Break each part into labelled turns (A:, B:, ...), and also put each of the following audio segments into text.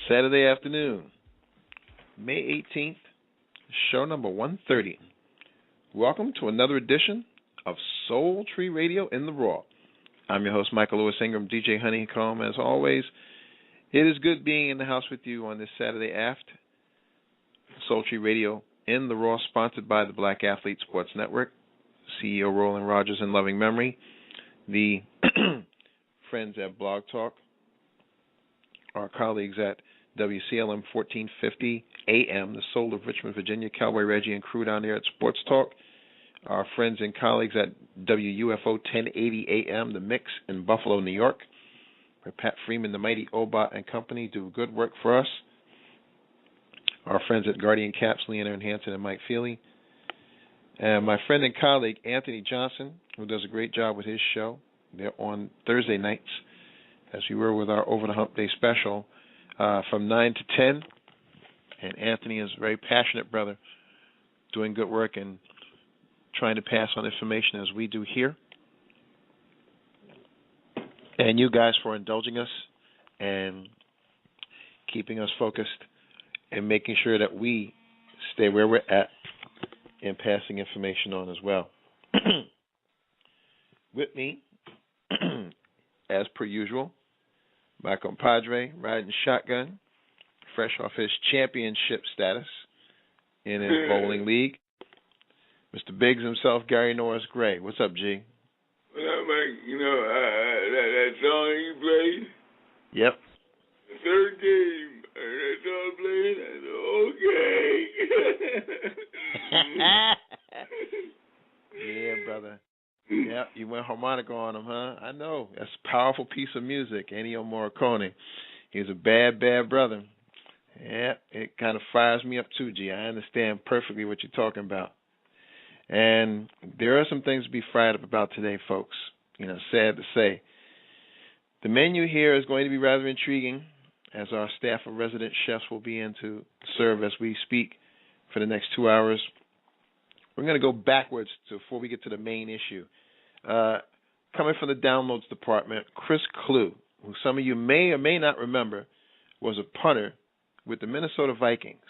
A: Saturday afternoon, May 18th, show number 130. Welcome to another edition of Soul Tree Radio in the Raw. I'm your host, Michael Lewis Ingram, DJ Honeycomb. As always, it is good being in the house with you on this Saturday aft. Soul Tree Radio in the Raw, sponsored by the Black Athlete Sports Network, CEO Roland Rogers in loving memory, the friends at Blog Talk, our colleagues at WCLM 1450 AM, the Soul of Richmond, Virginia, Cowboy Reggie and crew down there at Sports Talk, our friends and colleagues at WUFO 1080 AM, The Mix in Buffalo, New York, where Pat Freeman, the mighty Obot and company do good work for us, our friends at Guardian Caps, Leonard Hansen and Mike Feely, and my friend and colleague Anthony Johnson, who does a great job with his show. They're on Thursday nights, as we were with our Over the Hump Day special, from 9 to 10. And Anthony is a very passionate brother, doing good work and trying to pass on information as we do here. And you guys for indulging us and keeping us focused and making sure that we stay where we're at and passing information on as well. With me, as per usual, my compadre riding shotgun, fresh off his championship status in his bowling league, Mr. Biggs himself, Gary Norris Gray. What's up, G?
B: What up, Mike? That song you played?
A: Yep.
B: The third game, that song played, I said, okay.
A: Yeah, brother. Yep, you went harmonica on him, huh? I know. That's a powerful piece of music, Ennio Morricone. He's a bad, bad brother. Yeah, it kind of fires me up too, G. I understand perfectly what you're talking about. And there are some things to be fired up about today, folks. Sad to say. The menu here is going to be rather intriguing, as our staff of resident chefs will be in to serve as we speak for the next 2 hours. We're going to go backwards before we get to the main issue. Coming from the downloads department, Chris Clue, who some of you may or may not remember, was a punter with the Minnesota Vikings.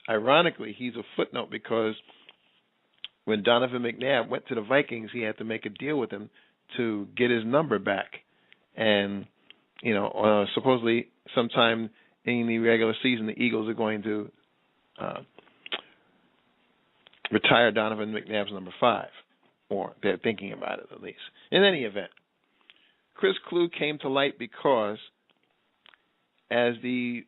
A: Ironically, he's a footnote because when Donovan McNabb went to the Vikings, he had to make a deal with him to get his number back. And, supposedly sometime in the regular season, the Eagles are going to retire Donovan McNabb's number 5, or they're thinking about it at least. In any event, Chris Clue came to light because as the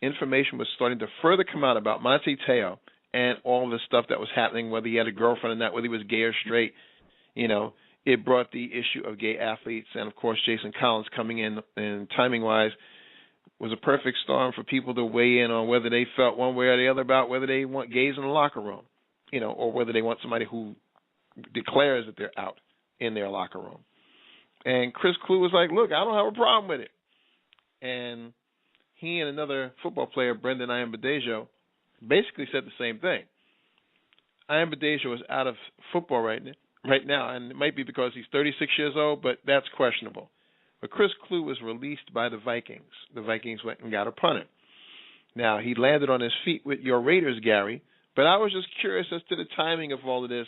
A: information was starting to further come out about Monte Teo and all the stuff that was happening, whether he had a girlfriend or not, whether he was gay or straight, it brought the issue of gay athletes, and of course Jason Collins coming in, and timing-wise, was a perfect storm for people to weigh in on whether they felt one way or the other about whether they want gays in the locker room, or whether they want somebody who declares that they're out in their locker room. And Chris Clue was like, look, I don't have a problem with it. And he and another football player, Brendan Iambadejo, basically said the same thing. Iambadejo is out of football right now, and it might be because he's 36 years old, but that's questionable. But Chris Clue was released by the Vikings. The Vikings went and got a punter. Now, he landed on his feet with your Raiders, Gary, but I was just curious as to the timing of all of this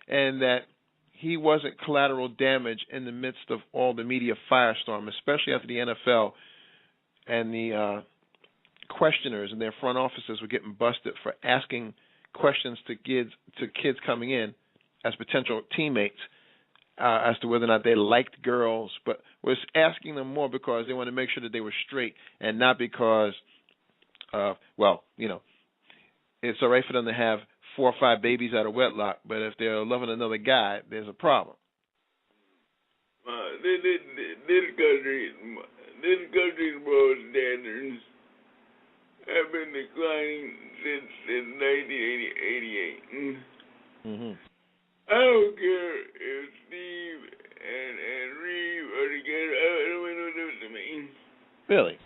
A: and that he wasn't collateral damage in the midst of all the media firestorm, especially after the NFL and the questioners and their front offices were getting busted for asking questions to kids coming in as potential teammates as to whether or not they liked girls, but was asking them more because they wanted to make sure that they were straight and not because, it's all right for them to have 4 or 5 babies out of wedlock, but if they're loving another guy, there's a problem.
B: This country's moral standards have been declining since 1988.
A: Mm-hmm.
B: I don't care if Steve and Reeve are together. I don't know what difference to me.
A: Really?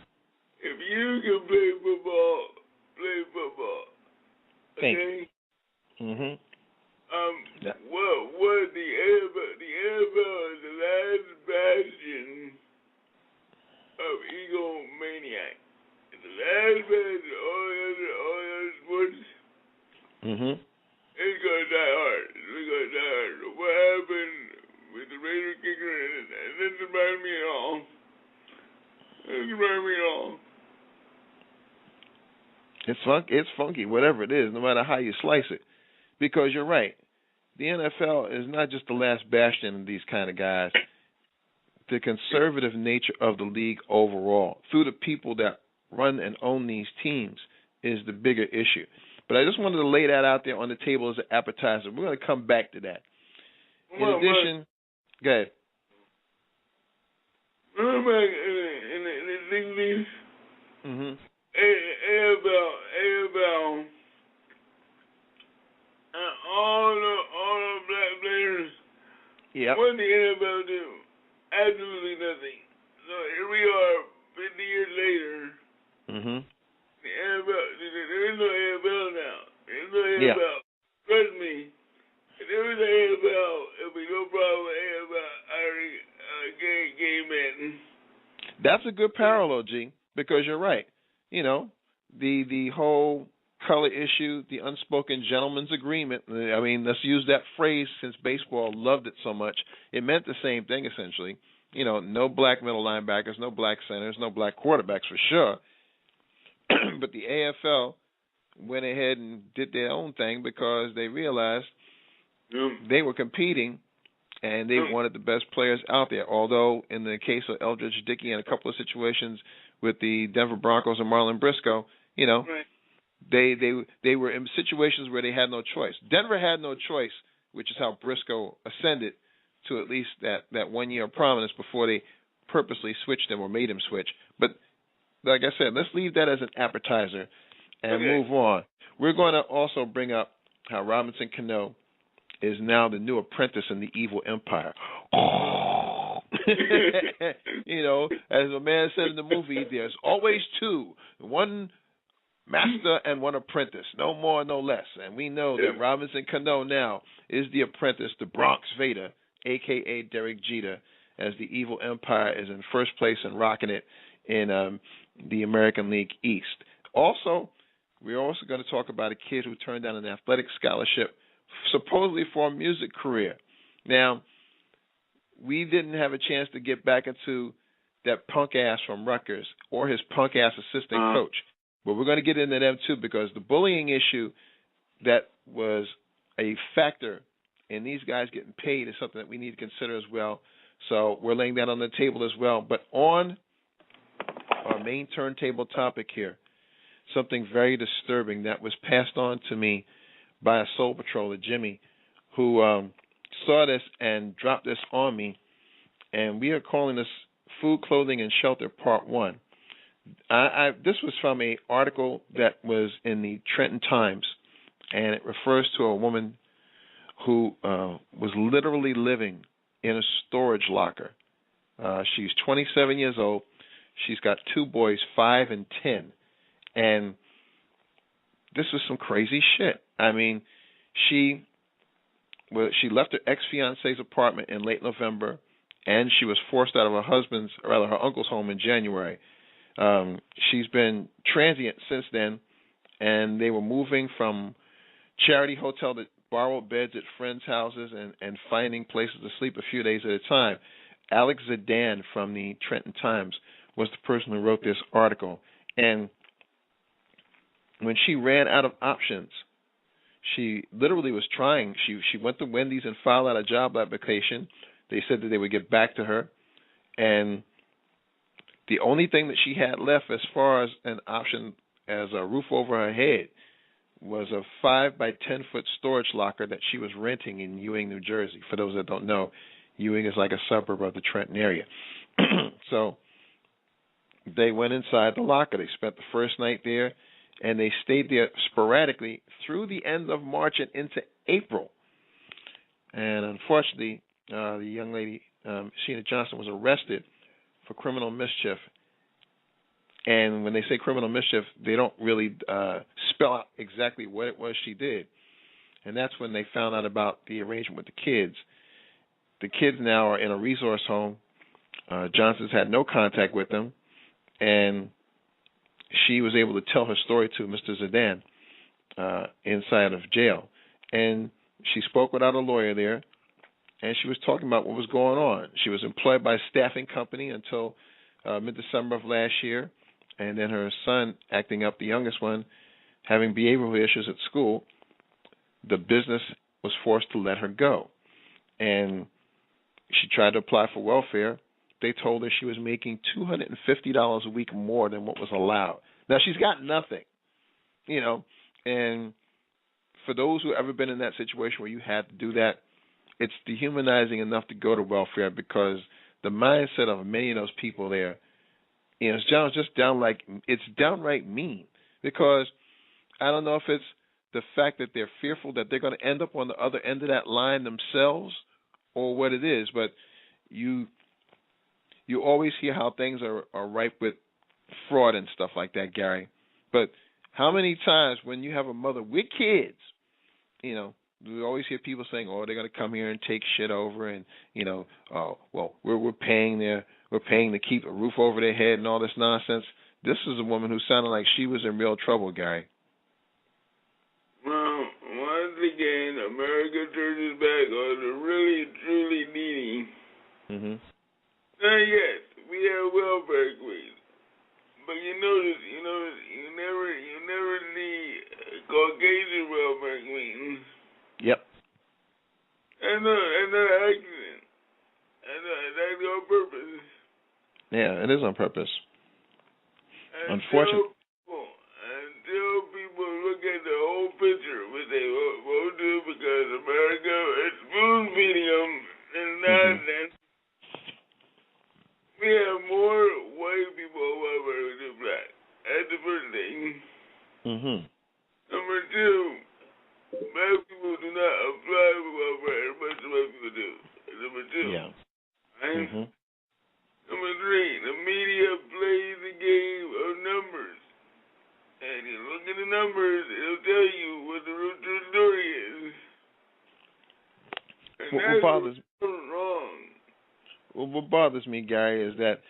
B: If you can play football, play football. Okay?
A: Thank you. Mm-hmm.
B: What the NFL is the last bastion of ego bad as all the other sports.
A: Mhm.
B: It's gonna die hard. It's gonna die hard. So what happened with the Raider kicker? And it doesn't surprise me at all. It doesn't surprise me at all.
A: It's funky, whatever it is, no matter how you slice it. Because you're right. The NFL is not just the last bastion of these kind of guys. The conservative nature of the league overall, through the people that run and own these teams, is the bigger issue. But I just wanted to lay that out there on the table as an appetizer. We're going to come back to that. In addition, go ahead.
B: Remember back in the 60s?
A: Mhm.
B: AFL, and all the black players.
A: Yep.
B: What did the NFL do? Absolutely nothing. So here we are, 50 years later.
A: Mhm.
B: The NFL, there is no AFL now. There is no AFL.
A: Yeah.
B: Trust me. If there was an AFL, it would be no problem with AFL hiring gay men.
A: That's a good parallel, G, because you're right. You know, the whole color issue, the unspoken gentleman's agreement. I mean, let's use that phrase since baseball loved it so much. It meant the same thing, essentially. You know, no black middle linebackers, no black centers, no black quarterbacks for sure. But the AFL went ahead and did their own thing because they realized they were competing and they wanted the best players out there. Although in the case of Eldridge Dickey and a couple of situations with the Denver Broncos and Marlon Briscoe, you know,
B: Right.
A: they were in situations where they had no choice. Denver had no choice, which is how Briscoe ascended to at least that 1 year of prominence before they purposely switched him or made him switch. But like I said, let's leave that as an appetizer and move on. We're going to also bring up how Robinson Cano is now the new apprentice in the evil empire. You know, as a man said in the movie, there's always two, one master and one apprentice, no more, no less. And we know that Robinson Cano now is the apprentice to Bronx Vader, a.k.a. Derek Jeter, as the evil empire is in first place and rocking it in the American League East. Also, we're also going to talk about a kid who turned down an athletic scholarship supposedly for a music career. Now, we didn't have a chance to get back into that punk ass from Rutgers or his punk ass assistant coach, but we're going to get into them too, because the bullying issue that was a factor in these guys getting paid is something that we need to consider as well. So we're laying that on the table as well. But on our main turntable topic here, something very disturbing that was passed on to me by a Soul Patroller, Jimmy, who saw this and dropped this on me, and we are calling this Food, Clothing, and Shelter Part 1. This was from an article that was in the Trenton Times, and it refers to a woman who was literally living in a storage locker. She's 27 years old. She's got two boys, 5 and 10, and this was some crazy shit. I mean, she left her ex-fiance's apartment in late November, and she was forced out of her uncle's home in January. She's been transient since then, and they were moving from charity hotel to borrowed beds at friends' houses and finding places to sleep a few days at a time. Alex Zidane from the Trenton Times was the person who wrote this article. And when she ran out of options, she literally was trying. She went to Wendy's and filed out a job application. They said that they would get back to her. And the only thing that she had left as far as an option as a roof over her head was a 5 by 10 foot storage locker that she was renting in Ewing, New Jersey. For those that don't know, Ewing is like a suburb of the Trenton area. So they went inside the locker. They spent the first night there, and they stayed there sporadically through the end of March and into April. And unfortunately, the young lady, Sheena Johnson, was arrested for criminal mischief. And when they say criminal mischief, they don't really spell out exactly what it was she did. And that's when they found out about the arrangement with the kids. The kids now are in a resource home. Johnson's had no contact with them. And she was able to tell her story to Mr. Zidane inside of jail. And she spoke without a lawyer there, and she was talking about what was going on. She was employed by a staffing company until mid-December of last year, and then her son, acting up, the youngest one, having behavioral issues at school, the business was forced to let her go. And she tried to apply for welfare. They told her she was making $250 a week more than what was allowed. Now, she's got nothing, you know, and for those who have ever been in that situation where you had to do that, it's dehumanizing enough to go to welfare, because the mindset of many of those people there, you know, it's just downright mean. Because I don't know if it's the fact that they're fearful that they're going to end up on the other end of that line themselves, or what it is, but you always hear how things are ripe with fraud and stuff like that, Gary. But how many times when you have a mother with kids, you know, we always hear people saying, "Oh, they're going to come here and take shit over," and you know, "Oh, well, we're paying to keep a roof over their head," and all this nonsense. This is a woman who sounded like she was in real trouble, Gary.
B: Well, once again, America turns its back on the really, truly needy.
A: Mm-hmm.
B: Now, yes, we have welfare queens, but you notice, you never see Caucasian welfare queens.
A: Yep.
B: And no accident. And that's on purpose.
A: Yeah, it is on purpose.
B: Until people look at the whole picture, which they won't do because America is spoon feeding them and nonsense. We have more white people on welfare than black. That's the first thing.
A: Mm-hmm.
B: Number two, black people do not apply for welfare as much as white people do. Number two.
A: Yeah.
B: Right?
A: Mm-hmm.
B: Number three, the media plays the game of numbers. And you look at the numbers, it'll tell you what the real true story is. And
A: What bothers
B: wrong.
A: What bothers me, Gary, is that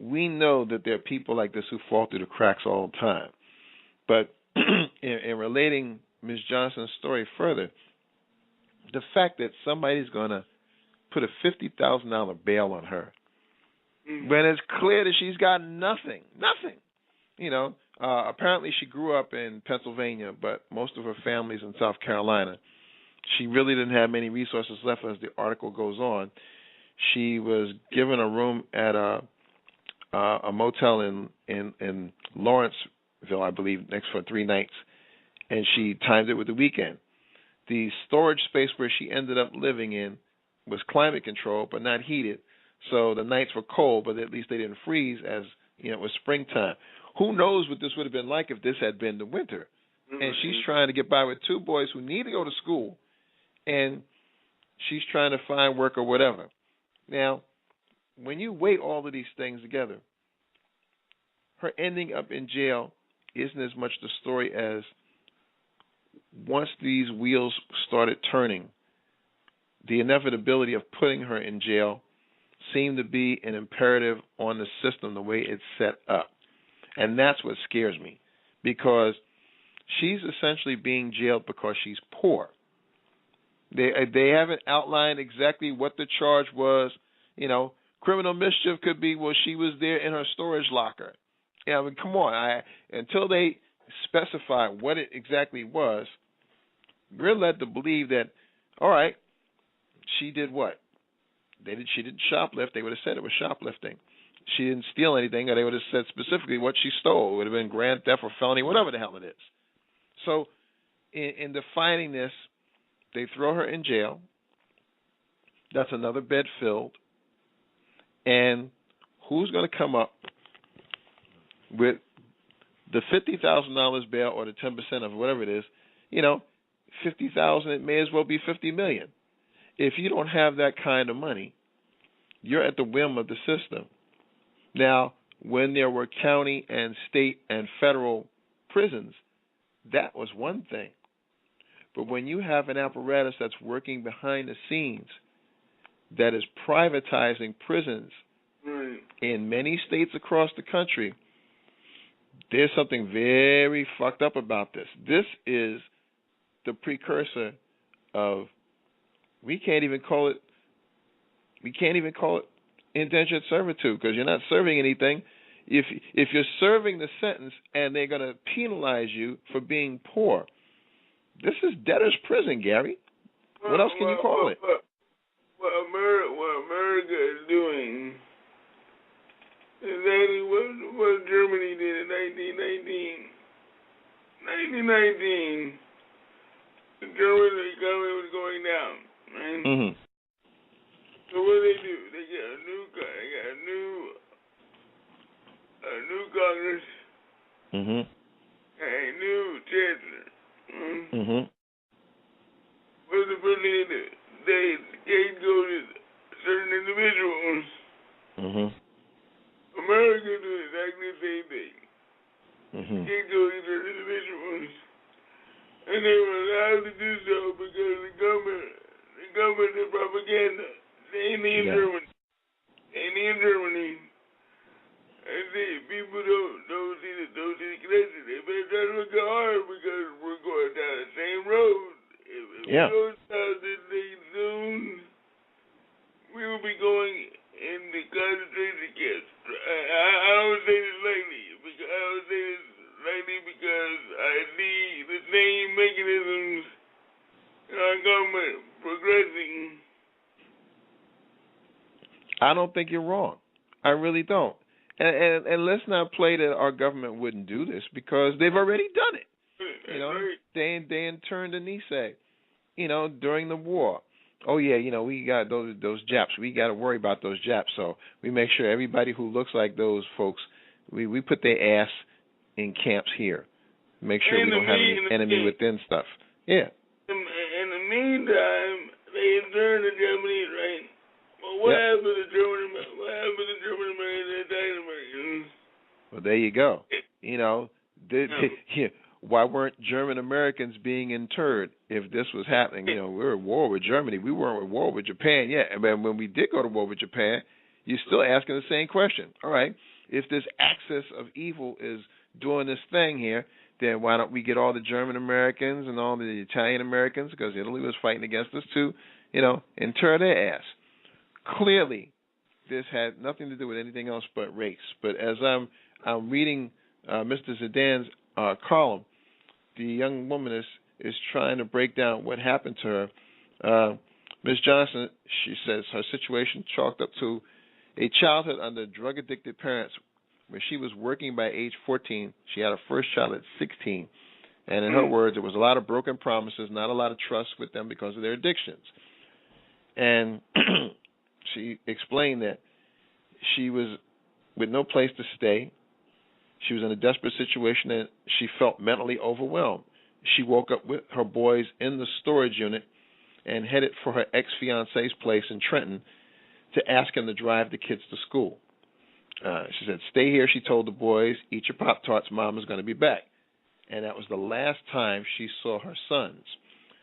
A: we know that there are people like this who fall through the cracks all the time. But in relating Ms. Johnson's story further, the fact that somebody's going to put a $50,000 bail on her, when it's clear that she's got nothing. You know, apparently she grew up in Pennsylvania, but most of her family's in South Carolina. She really didn't have many resources left as the article goes on. She was given a room at a motel in Lawrenceville, I believe, next for 3 nights, and she timed it with the weekend. The storage space where she ended up living in was climate controlled but not heated, so the nights were cold, but at least they didn't freeze, as you know, it was springtime. Who knows what this would have been like if this had been the winter? Mm-hmm. And she's trying to get by with 2 boys who need to go to school, and she's trying to find work or whatever. Now, when you weigh all of these things together, her ending up in jail isn't as much the story as once these wheels started turning, the inevitability of putting her in jail seemed to be an imperative on the system, the way it's set up. And that's what scares me, because she's essentially being jailed because she's poor. They haven't outlined exactly what the charge was. You know, criminal mischief could be, well, she was there in her storage locker. Yeah, I mean, come on. Until they specify what it exactly was, we're led to believe that, all right, she did what? She didn't shoplift. They would have said it was shoplifting. She didn't steal anything, or they would have said specifically what she stole. It would have been grand theft or felony, whatever the hell it is. So in defining this, they throw her in jail. That's another bed filled. And who's going to come up with the $50,000 bail or the 10% of whatever it is? You know, $50,000, it may as well be $50 million. If you don't have that kind of money, you're at the whim of the system. Now, when there were county and state and federal prisons, that was one thing. But when you have an apparatus that's working behind the scenes that is privatizing prisons in many states across the country, there's something very fucked up about this. This is the precursor of we can't even call it indentured servitude because you're not serving anything. If you're serving the sentence and they're going to penalize you for being poor, this is debtor's prison, Gary. What else can you call it?
B: What America is doing is exactly what Germany did in 1919. The German economy was going down, right?
A: Mm-hmm.
B: So what do? They got a new Congress,
A: Mm-hmm.
B: and a new chancellor.
A: Mm-hmm.
B: What's the first thing they do? They scapegoated certain individuals.
A: Mm-hmm.
B: America do exactly the same thing.
A: Mm-hmm.
B: Scapegoating certain individuals. And they were allowed to do so because the government did propaganda. Mainly in Germany. And people don't see the connection. They better try to look hard because we're going down the same road. If we don't stop this thing soon, we will be going into concentration camps. I don't say this lightly. Because I see the same mechanisms in our government progressing.
A: I don't think you're wrong. I really don't. And let's not play that our government wouldn't do this because they've already done it. You know, they interned the Nisei, during the war. Oh yeah, we got those Japs. We got to worry about those Japs. So we make sure everybody who looks like those folks, we put their ass in camps here. Make sure we don't have any enemy within stuff. Yeah.
B: In the meantime, they interned the Japanese, right? Well, what happened to German Americans and Italian Americans?
A: Well, there you go. Why weren't German Americans being interred if this was happening? We were at war with Germany. We weren't at war with Japan yet. And when we did go to war with Japan, you're still asking the same question. All right, if this axis of evil is doing this thing here, then why don't we get all the German Americans and all the Italian Americans, because Italy was fighting against us too, inter their ass. Clearly, this had nothing to do with anything else but race. But as I'm reading Mr. Zidane's column, the young woman is trying to break down what happened to her. Ms. Johnson, she says her situation chalked up to a childhood under drug-addicted parents. When she was working by age 14, she had her first child at 16. And in her words, there was a lot of broken promises, not a lot of trust with them because of their addictions. And she explained that she was with no place to stay. She was in a desperate situation and she felt mentally overwhelmed. She woke up with her boys in the storage unit and headed for her ex-fiance's place in Trenton to ask him to drive the kids to school. She said, "Stay here," she told the boys. "Eat your Pop-Tarts. Mom is going to be back." And that was the last time she saw her sons.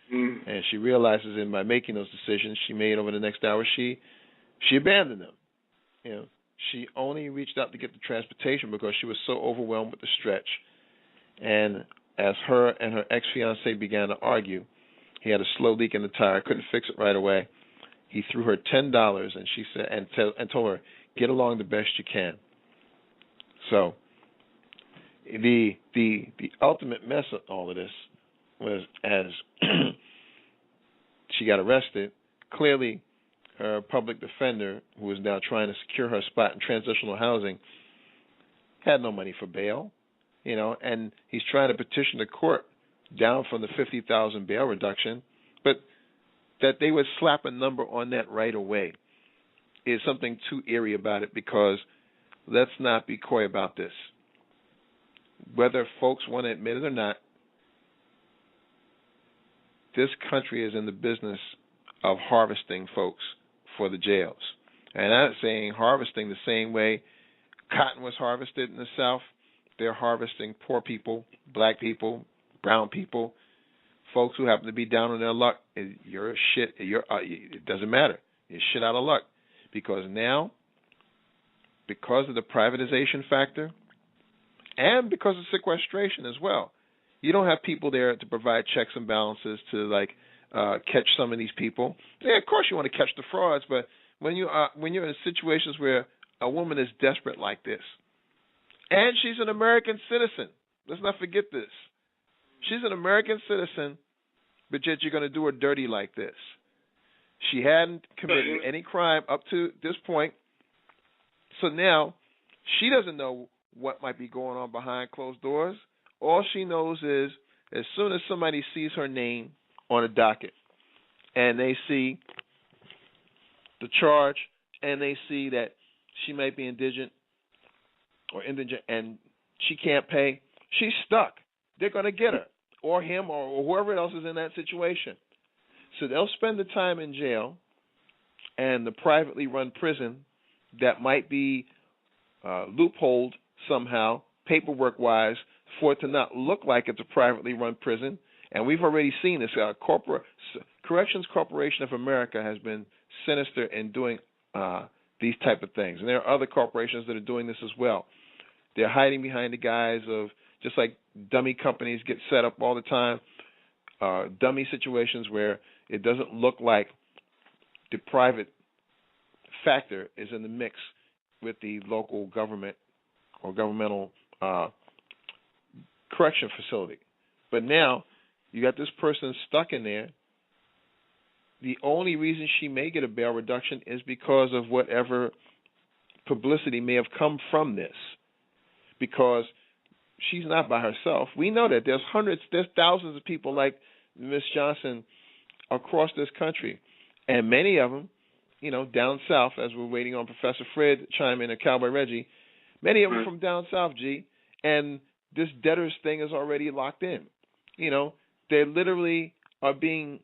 A: And she realizes by making those decisions she made over the next hour, she abandoned them. She only reached out to get the transportation because she was so overwhelmed with the stretch. And as her and her ex-fiancé began to argue, he had a slow leak in the tire, couldn't fix it right away. He threw her $10, and she said, and told her, "Get along the best you can." So the ultimate mess of all of this was as she got arrested. Clearly, her public defender, who was now trying to secure her spot in transitional housing, had no money for bail, and he's trying to petition the court down from the $50,000 bail reduction, but that they would slap a number on that right away is something too eerie about it, because let's not be coy about this. Whether folks want to admit it or not, this country is in the business of harvesting folks for the jails. And I'm not saying harvesting the same way cotton was harvested in the South. They're harvesting poor people, black people, brown people, folks who happen to be down on their luck. You're shit. It doesn't matter. You're shit out of luck. Because now, because of the privatization factor and because of sequestration as well. You don't have people there to provide checks and balances to catch some of these people. Yeah, of course you want to catch the frauds, but when you're in situations where a woman is desperate like this, and she's an American citizen, let's not forget this. She's an American citizen, but yet you're going to do her dirty like this. She hadn't committed any crime up to this point, so now she doesn't know what might be going on behind closed doors. All she knows is as soon as somebody sees her name on a docket and they see the charge and they see that she might be indigent and she can't pay, she's stuck. They're going to get her or him or whoever else is in that situation. So they'll spend the time in jail and the privately run prison that might be loopholed somehow, paperwork-wise, for it to not look like it's a privately run prison. And we've already seen this. Corrections Corporation of America has been sinister in doing these type of things. And there are other corporations that are doing this as well. They're hiding behind the guise of, just like dummy companies get set up all the time, dummy situations where it doesn't look like the private factor is in the mix with the local government or governmental correction facility. But now you got this person stuck in there. The only reason she may get a bail reduction is because of whatever publicity may have come from this, because she's not by herself. We know that there's thousands of people like Miss Johnson across this country, and many of them, down south, as we're waiting on Professor Fred to chime in, and Cowboy Reggie, many of them from down south, G, and this debtors thing is already locked in. They literally are being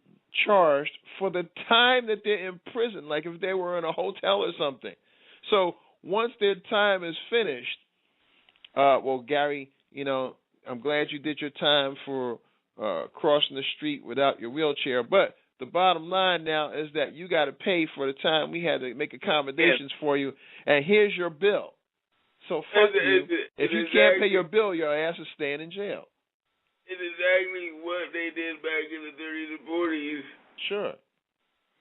A: charged for the time that they're in prison, like if they were in a hotel or something. So once their time is finished, well, Gary, I'm glad you did your time for crossing the street without your wheelchair, but the bottom line now is that you got to pay for the time we had to make accommodations for you, and here's your bill. So fuck you. If you can't pay your bill, your ass is staying in jail.
B: It's exactly what they did back in the 30s and 40s.
A: Sure.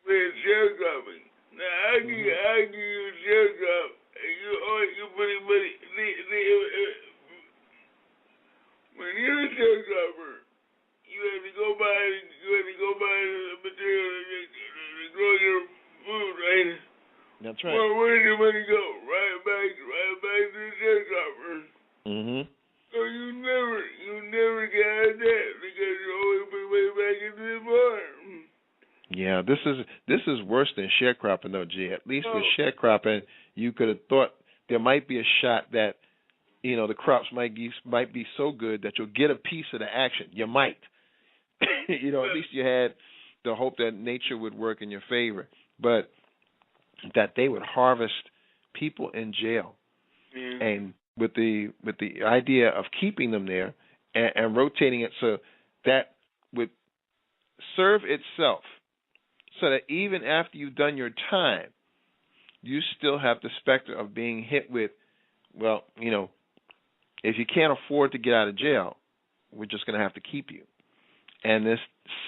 B: With sharecropping. Now, I give you sharecrop, and you putting money. When you're a sharecropper, you have to go buy the material to grow your food, right?
A: That's right.
B: Well, where did your money go? Right back to the sharecropper.
A: Mm-hmm.
B: So you never get out of that because you always put money back into the farm.
A: Yeah, this is worse than sharecropping, though, G. At least with sharecropping, you could have thought there might be a shot that the crops might be so good that you'll get a piece of the action. You might. At least you had the hope that nature would work in your favor, but that they would harvest people in jail, and with the idea of keeping them there and rotating it so that would serve itself, so that even after you've done your time, you still have the specter of being hit with, well, if you can't afford to get out of jail, we're just going to have to keep you. And this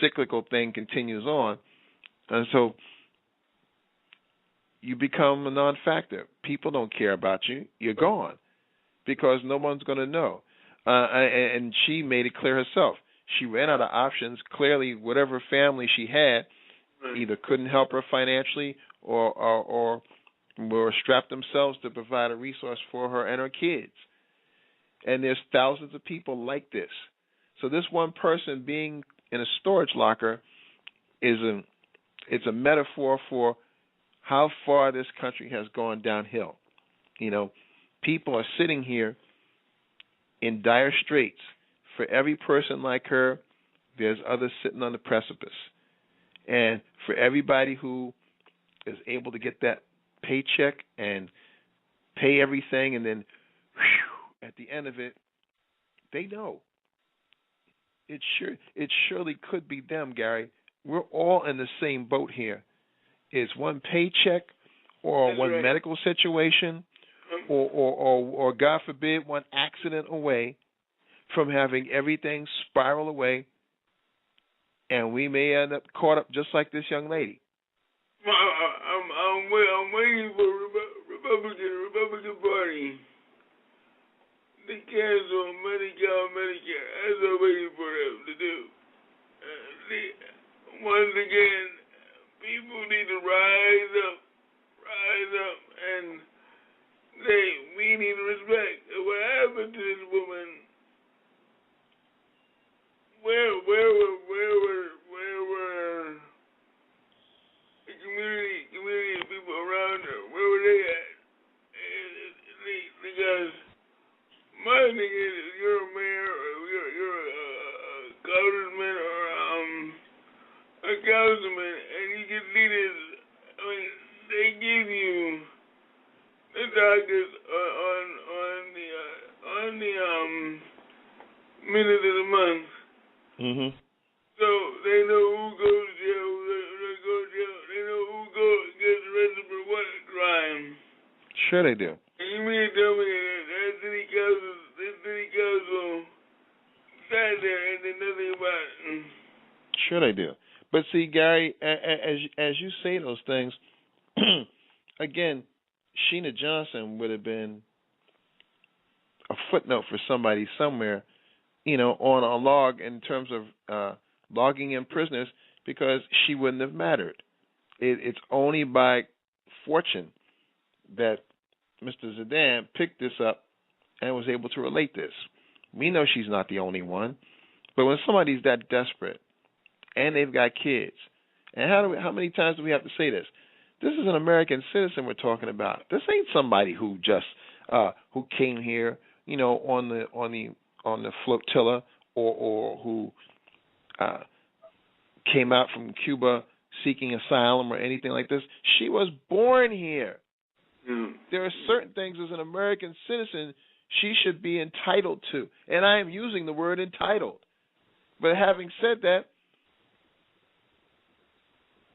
A: cyclical thing continues on. And so you become a non-factor. People don't care about you. You're gone because no one's going to know. And she made it clear herself. She ran out of options. Clearly, whatever family she had either couldn't help her financially or were strapped themselves to provide a resource for her and her kids. And there's thousands of people like this. So this one person being in a storage locker it's a metaphor for how far this country has gone downhill. People are sitting here in dire straits. For every person like her, there's others sitting on the precipice. And for everybody who is able to get that paycheck and pay everything, and then at the end of it, they know. It surely could be them, Gary. We're all in the same boat here. It's one paycheck or one medical situation or God forbid, one accident away from having everything spiral away, and we may end up caught up just like this young lady.
B: I'm waiting for Republican Party to cancel Medicare. That's what I'm waiting for them to do. Once again, people need to rise up, and we need respect. What happened to this woman? Where were the community people around her? Where were they at? Because my thing is, if you're a mayor or you're a congressman or a councilman, and you get leaders, I mean, they give you the doctors on the minute of the month.
A: Mm-hmm.
B: So they know who goes to jail, who doesn't go to jail. They know who gets arrested for what crime.
A: Sure they do.
B: And you mean to tell me that city council sat there and did nothing about it?
A: Sure they do. But see, Gary, as you say those things, again, Sheena Johnson would have been a footnote for somebody somewhere, on a log in terms of logging in prisoners, because she wouldn't have mattered. It's only by fortune that Mr. Zidane picked this up and was able to relate this. We know she's not the only one, but when somebody's that desperate and they've got kids, and how many times do we have to say this? This is an American citizen we're talking about. This ain't somebody who just who came here, on the flotilla, or who came out from Cuba seeking asylum or anything like this. She was born here. There are certain things as an American citizen she should be entitled to, and I am using the word entitled. But having said that,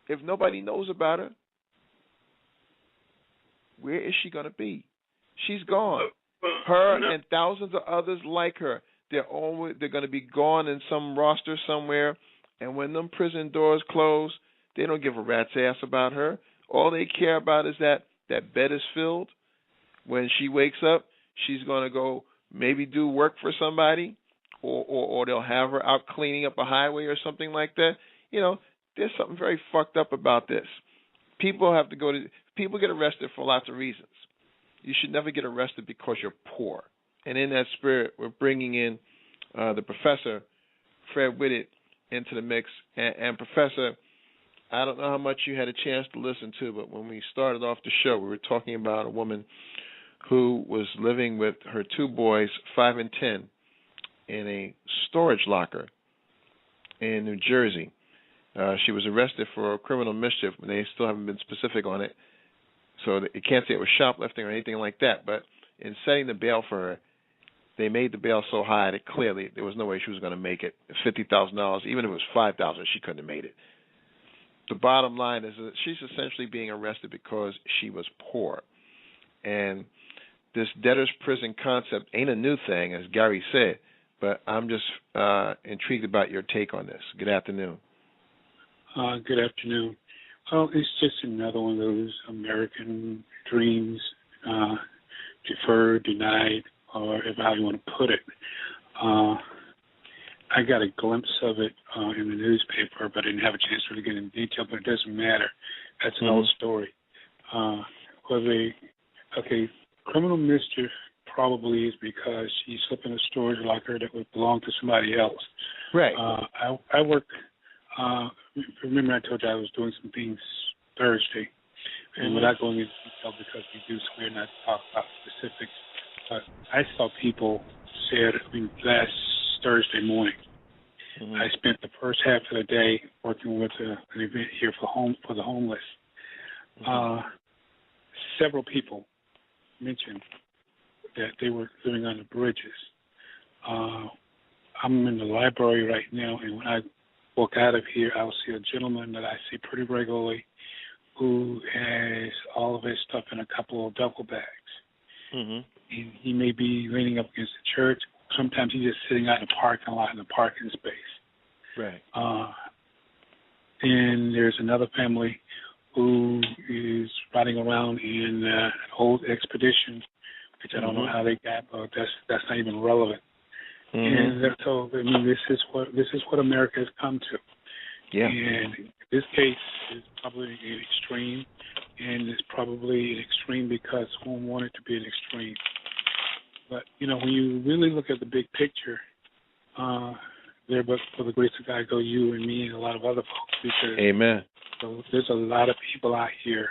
A: if nobody knows about her, where is she going to be? She's gone. Her and thousands of others like her, they're going to be gone in some roster somewhere, and when them prison doors close, they don't give a rat's ass about her. All they care about is that bed is filled. When she wakes up, she's going to go maybe do work for somebody, or they'll have her out cleaning up a highway or something like that. There's something very fucked up about this. People get arrested for lots of reasons. You should never get arrested because you're poor. And in that spirit, we're bringing in the professor, Fred Whitted, into the mix. And Professor, I don't know how much you had a chance to listen to, but when we started off the show, we were talking about a woman who was living with her two boys, 5 and 10, in a storage locker in New Jersey. She was arrested for criminal mischief, but they still haven't been specific on it. So you can't say it was shoplifting or anything like that. But in setting the bail for her, they made the bail so high that clearly there was no way she was going to make it. $50,000, even if it was $5,000, she couldn't have made it. The bottom line is that she's essentially being arrested because she was poor. And this debtor's prison concept ain't a new thing, as Gary said, but I'm just intrigued about your take on this. Good afternoon.
C: Good afternoon. Well, it's just another one of those American dreams, deferred, denied, or how you want to put it. I got a glimpse of it in the newspaper, but I didn't have a chance to really get into detail, but it doesn't matter. That's an old story. Criminal mischief probably is because she slipped in a storage locker that would belong to somebody else.
A: Right.
C: I work... remember I told you I was doing some things Thursday, and without going into detail because we do swear not to talk about specifics, but I saw people last Thursday morning. I spent the first half of the day working with an event here for the homeless. Several people mentioned that they were living on the bridges. I'm in the library right now, and when I walk out of here, I'll see a gentleman that I see pretty regularly who has all of his stuff in a couple of duffel bags. He may be leaning up against the church. Sometimes he's just sitting out in the parking lot in the parking space.
A: Right.
C: And there's another family who is riding around in an old Expedition, which I don't know how they got, but that's not even relevant. And so, I mean, this is what America has come to.
A: Yeah.
C: And this case is probably an extreme, and it's probably an extreme because someone wanted to be an extreme. But, you know, when you really look at the big picture, there but for the grace of God go you and me and a lot of other folks. Because
A: Amen.
C: so there's a lot of people out here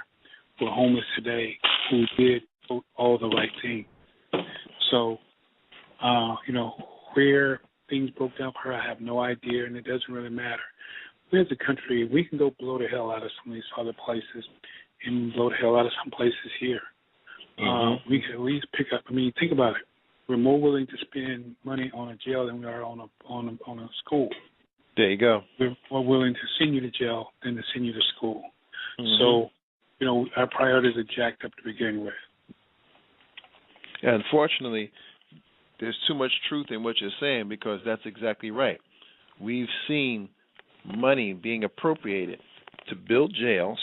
C: who are homeless today who did all the right things. So, you know, where things broke down for her, I have no idea, and it doesn't really matter. We as a country, we can go blow the hell out of some of these other places and blow the hell out of some places here. We can at least pick up. I mean, think about it. We're more willing to spend money on a jail than we are on a school.
A: There you go.
C: We're more willing to send you to jail than to send you to school. So, you know, our priorities are jacked up to begin with.
A: And unfortunately, there's too much truth in what you're saying because that's exactly right. We've seen money being appropriated to build jails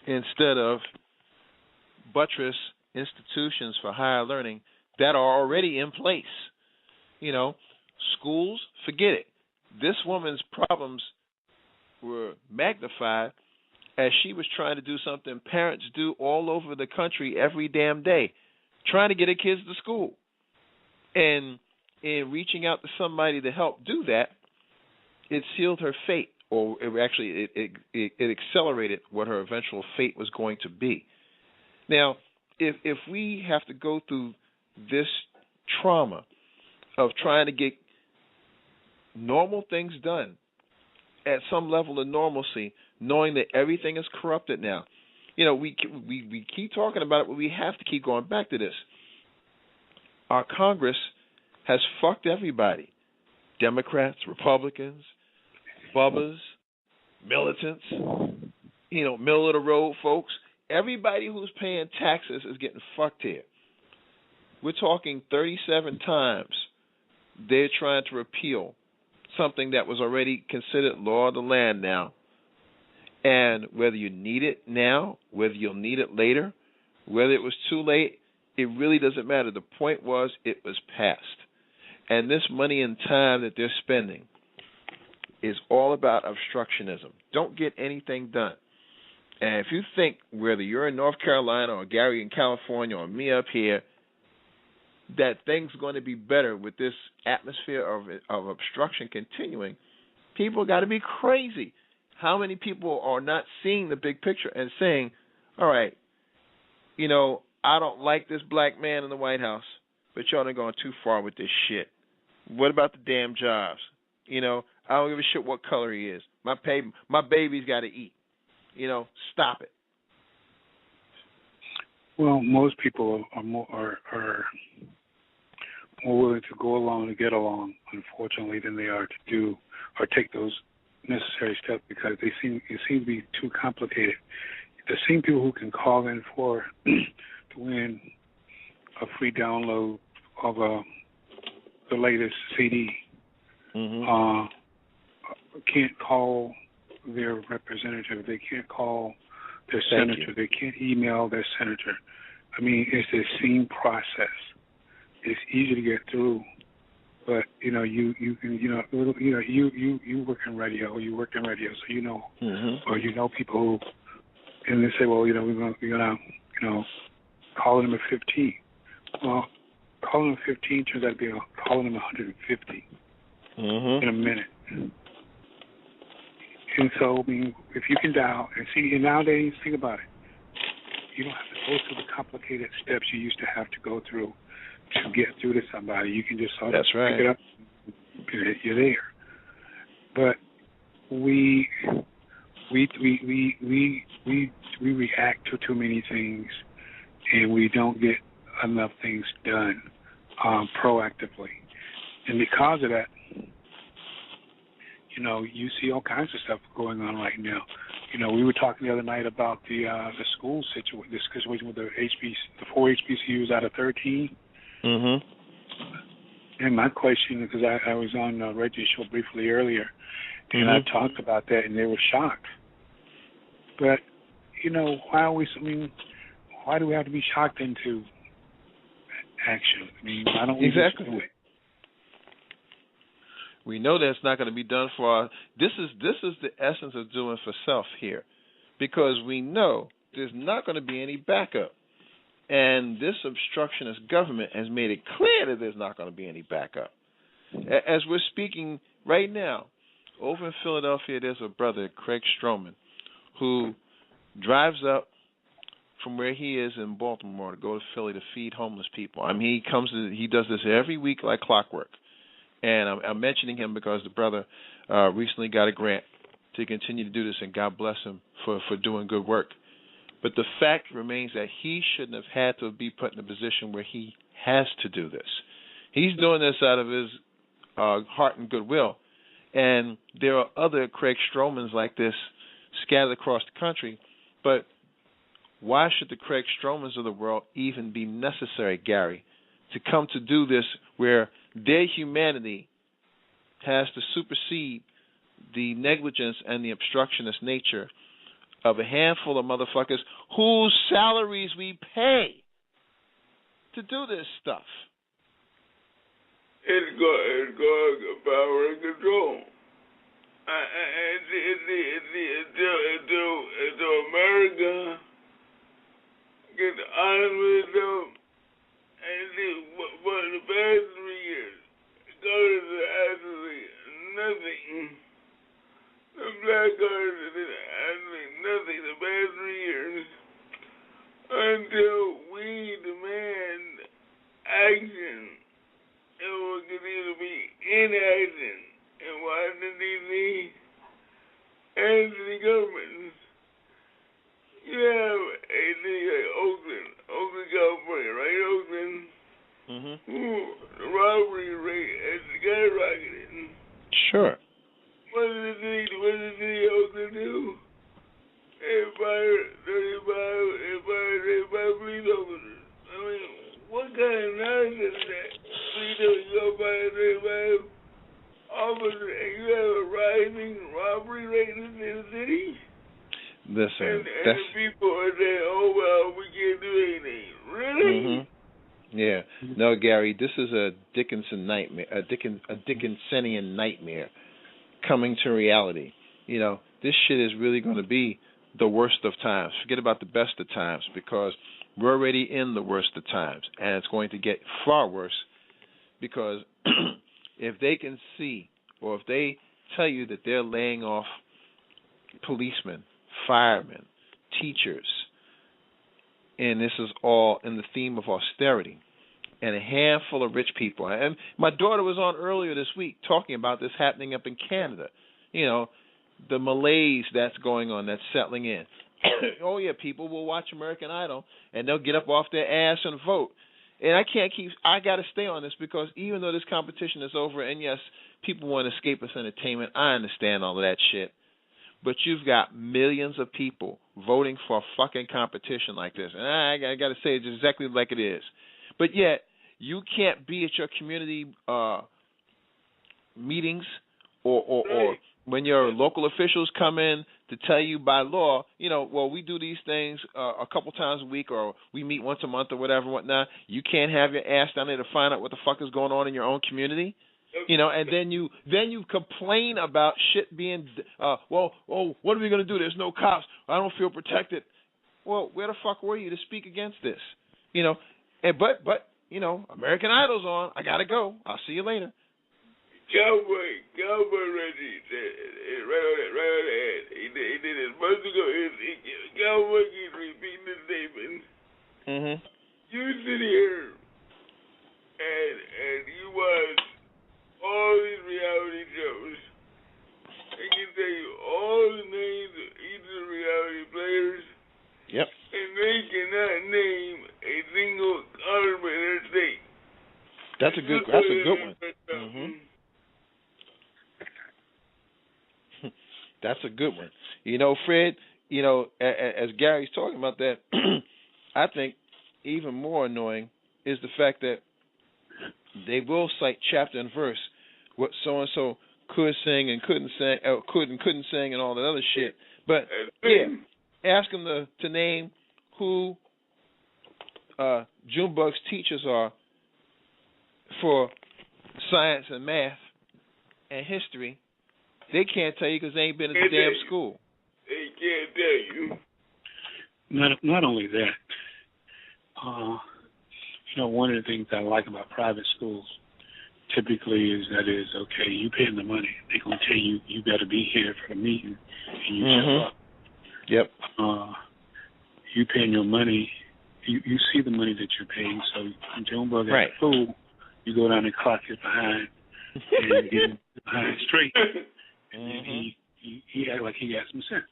A: instead of buttress institutions for higher learning that are already in place. You know, schools, forget it. This woman's problems were magnified as she was trying to do something parents do all over the country every damn day, trying to get her kids to school. And in reaching out to somebody to help do that, it sealed her fate, or it accelerated what her eventual fate was going to be. Now, if we have to go through this trauma of trying to get normal things done at some level of normalcy, knowing that everything is corrupted now, you know, we keep talking about it, but we have to keep going back to this. Our Congress has fucked everybody. Democrats, Republicans, bubbas, militants, you know, middle of the road folks. Everybody who's paying taxes is getting fucked here. We're talking 37 times they're trying to repeal something that was already considered law of the land now. And whether you need it now, whether you'll need it later, whether it was too late, it really doesn't matter. The point was it was passed. And this money and time that they're spending is all about obstructionism. Don't get anything done. And if you think, whether you're in North Carolina or Gary in California or me up here, that things are going to be better with this atmosphere of obstruction continuing, people got to be crazy. How many people are not seeing the big picture and saying, all right, you know, I don't like this black man in the White House, but y'all are going too far with this shit. What about the damn jobs? You know, I don't give a shit what color he is. My baby's got to eat. You know, stop it.
C: Well, most people are more willing to go along and get along, unfortunately, than they are to do or take those necessary steps because it seem to be too complicated. The same people who can call in to win a free download of the latest CD can't call their representative. They can't call their senator. They can't email their senator. I mean, it's the same process. It's easy to get through, but you know, you work in radio, so you know, or you know people who, and they say, well, you know, we're gonna, you know, call them at 15. Well, calling them 15 turns out to be calling them 150 in a minute. And so, I mean, if you can dial and see, and nowadays, think about it. You don't have to go through the complicated steps you used to have to go through to get through to somebody. You can just sort of pick it up, you're there. But we react to too many things, and we don't get enough things done proactively. And because of that, you know, you see all kinds of stuff going on right now. We were talking the other night about the school situation, the situation with the 4 HBCUs out of 13.
A: Mm-hmm.
C: And my question, because I was on Reggie's show briefly earlier, and I talked about that, and they were shocked. But why do we have to be shocked into action? Why don't we just do it?
A: We know that it's not going to be done for our... This is the essence of doing for self here, because we know there's not going to be any backup. And this obstructionist government has made it clear that there's not going to be any backup. As we're speaking right now, over in Philadelphia, there's a brother, Craig Stroman, who drives up from where he is in Baltimore to go to Philly to feed homeless people. He does this every week like clockwork. And I'm mentioning him because the brother recently got a grant to continue to do this, and God bless him for doing good work. But the fact remains that he shouldn't have had to be put in a position where he has to do this. He's doing this out of his heart and goodwill. And there are other Craig Stromans like this scattered across the country. But why should the Craig Stromans of the world even be necessary, Gary, to come to do this where their humanity has to supersede the negligence and the obstructionist nature of a handful of motherfuckers whose salaries we pay to do this stuff?
B: It's got power and control. Until America gets honest with them, and for the past 3 years, colors are absolutely nothing. The black colors are absolutely nothing the past 3 years until we demand action. It will continue to be inaction in Washington, D.C. and the governments. You have a city like Oakland, California, right, Oakland?
A: Mm-hmm.
B: The robbery rate has skyrocketed.
A: Sure.
B: What does the city of Oakland do? They fire 35 police officers. What kind of nonsense is that? You go fire 35 officers and you have a rising robbery rate in the city?
A: Listen,
B: and people are saying, "Oh well, we can't do anything." Really?
A: Mm-hmm. Yeah. No, Gary, this is a Dickinson nightmare, a Dickinsonian nightmare coming to reality. This shit is really going to be the worst of times. Forget about the best of times, because we're already in the worst of times, and it's going to get far worse, because if they can see, or if they tell you that they're laying off policemen, firemen, teachers, and this is all in the theme of austerity, and a handful of rich people. And my daughter was on earlier this week talking about this happening up in Canada. The malaise that's going on, that's settling in. Oh yeah, people will watch American Idol and they'll get up off their ass and vote. And I got to stay on this, because even though this competition is over, and yes, people want escapist entertainment, I understand all of that shit. But you've got millions of people voting for a fucking competition like this. And I got to say, it's exactly like it is. But yet, you can't be at your community meetings or when your local officials come in to tell you by law, we do these things a couple times a week, or we meet once a month or whatever, whatnot. You can't have your ass down there to find out what the fuck is going on in your own community. And then you complain about shit being, what are we going to do? There's no cops. I don't feel protected. Well, where the fuck were you to speak against this? But American Idol's on. I got to go. I'll see you later.
B: Cowboy Reggie said, right on the head. He did his months ago. Cowboy keeps repeating the statement.
A: Mm-hmm.
B: You sit here and you watch all these reality shows. They can tell you all the names of each of the reality players.
A: Yep.
B: And they cannot name a single congressman in their state.
A: That's a good one. Mm-hmm. That's a good one. You know, Fred, you know, as Gary's talking about that, I think even more annoying is the fact that they will cite chapter and verse what so and so could sing and couldn't sing, couldn't sing, and all that other shit. But yeah, ask them to name who Junebug's teachers are for science and math and history. They can't tell you because they ain't been at the damn school.
B: They can't tell you.
C: Not only that, you know, one of the things I like about private schools typically is okay, you paying the money. They're going to tell you, you got to be here for the meeting, and you show up.
A: Yep.
C: You paying your money, you see the money that you're paying, so when Junebug
A: right.
C: at the fool, you go down and clock it behind and get him behind straight. And then he act like he got some sense.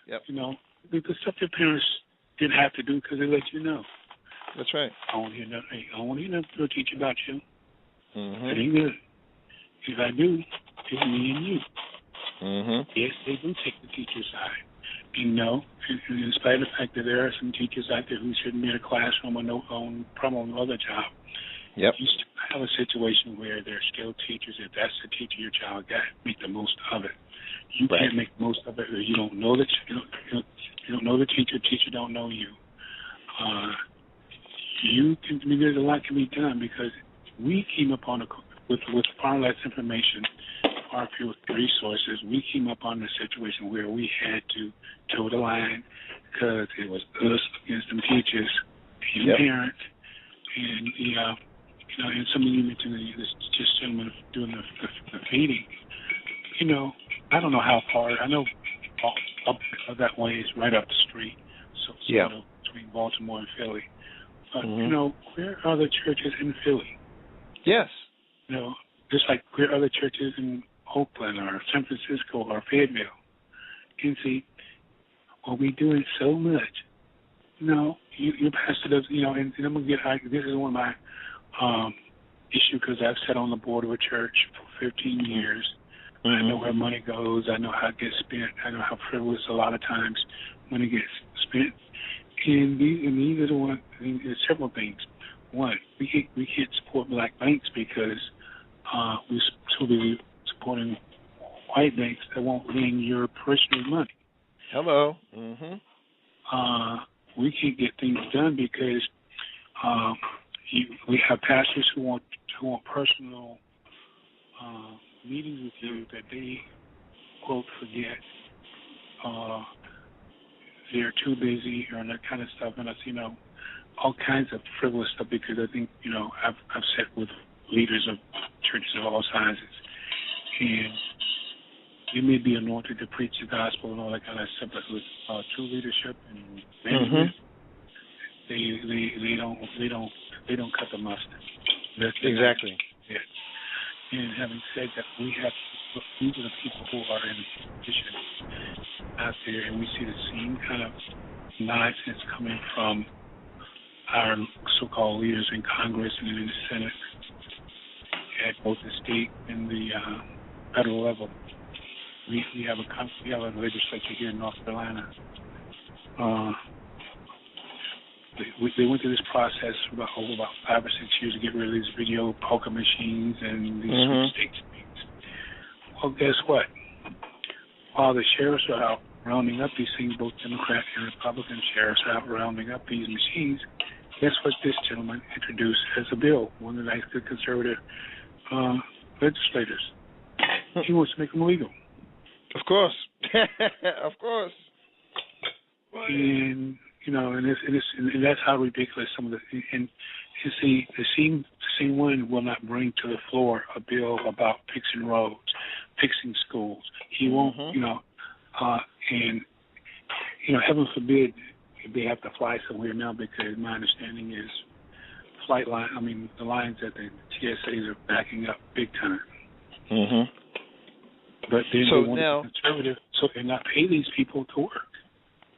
A: Yep.
C: You know, the stuff your parents didn't have to do because they let you know.
A: That's right.
C: I don't hear nothing. I don't hear nothing to teach about you. That
A: Mm-hmm.
C: ain't good. If I do, it's me and you.
A: Mm-hmm.
C: Yes, they do take the teacher's side. And no, in spite of the fact that there are some teachers out there who shouldn't be in a classroom or probably on another job,
A: yep.
C: you still have a situation where there are still teachers. If that's the teacher your child got, make the most of it. You
A: right.
C: can't make the most of it, or you don't know you don't know the teacher. Teacher don't know you. There's a lot can be done because we came up on with far less information, far fewer resources. We came up on a situation where we had to toe the line because it was us against some teachers and
A: yep.
C: parents, and you know, and some of you mentioned this gentleman doing the feeding. You know, I don't know how far. I know up that way is right up the street, so
A: yeah.
C: you know, between Baltimore and Philly. But
A: mm-hmm.
C: you know, where are the churches in Philly?
A: Yes.
C: You know, just like where are other churches in Oakland or San Francisco or Fayetteville. You see, well, we doing so much. You know, your pastor does. You know, and I'm gonna this is one of my issue because I've sat on the board of a church for 15 years. Mm-hmm. I know where money goes. I know how it gets spent. I know how frivolous a lot of times money gets spent. And these are the ones. There's several things. One, we can't support black banks because we're so busy supporting white banks that won't lend your parishioners money.
A: Hello. Mm-hmm.
C: We can't get things done because we have pastors who want personal meetings with you that they quote forget. They're too busy or that kind of stuff, and you know, all kinds of frivolous stuff. Because I think I've sat with leaders of churches of all sizes, and they may be anointed to preach the gospel and all that kind of stuff, but with true leadership and management, they don't cut the mustard.
A: Exactly.
C: Yeah. And having said that, these are the people who are in a position out there, and we see the same kind of nonsense coming from our so-called leaders in Congress and in the Senate at both the state and the federal level. We have a legislature here in North Carolina. They went through this process for over 5 or 6 years to get rid of these video poker machines and these sweepstakes things. Well, guess what? While the sheriffs are out rounding up these things, both Democrat and Republican sheriffs are out rounding up these machines, guess what this gentleman introduced as a bill, one of the nice, good conservative legislators. He wants to make them legal.
A: Of course. Of course.
C: And and that's how ridiculous some of the and you see the same one will not bring to the floor a bill about fixing roads, fixing schools. He won't, and heaven forbid they have to fly somewhere now, because my understanding is the lines at the TSAs are backing up big time.
A: Mm-hmm.
C: But then they want to be conservative, so they not pay these people to work.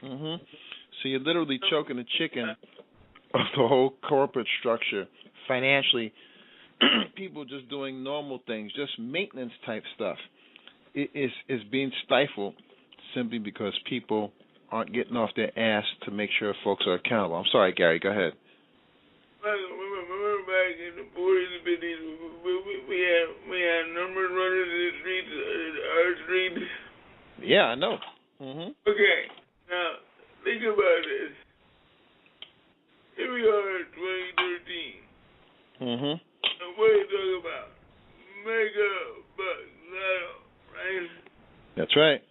A: Mm-hmm. So you're literally choking the chicken of the whole corporate structure financially. People just doing normal things, just maintenance type stuff. is being stifled simply because people aren't getting off their ass to make sure folks are accountable. I'm sorry, Gary. Go ahead.
B: Remember back in the 40s and 50s, we had numbered runners in the streets, our street.
A: Yeah, I know. Mhm.
B: Okay, now think about this. Here we are in 2013.
A: Mhm.
B: And what are you talking about? Mega bucks, right?
A: That's right.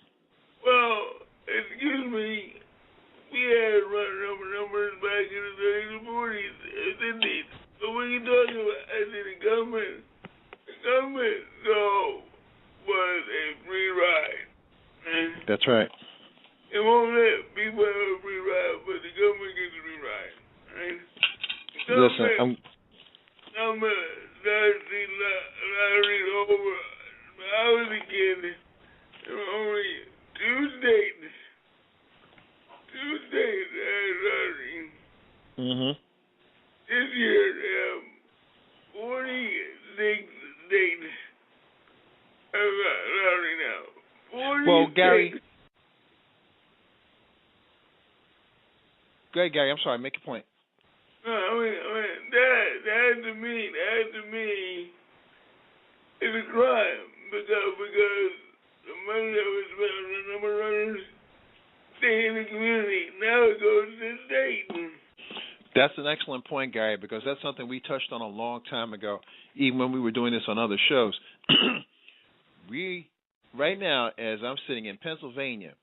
B: Well, excuse me, we had numbers back in the 30s and 40s, didn't they? So what are you talking about? I said the government was a free ride. Right?
A: That's right.
B: It won't let people have a free ride, but the government gets a free ride. Right?
A: Listen,
B: Government started the lottery over. When I was a kid, there were only two states had lottery.
A: Mhm.
B: This year they have 46 states have lottery now. 46.
A: Well, Gary. Go ahead, Gary. I'm sorry. Make your point.
B: No, I mean that to me is a crime because the money that was spent on the number runners stay in the community. Now it goes to the state.
A: That's an excellent point, Gary, because that's something we touched on a long time ago, even when we were doing this on other shows. Right now, as I'm sitting in Pennsylvania,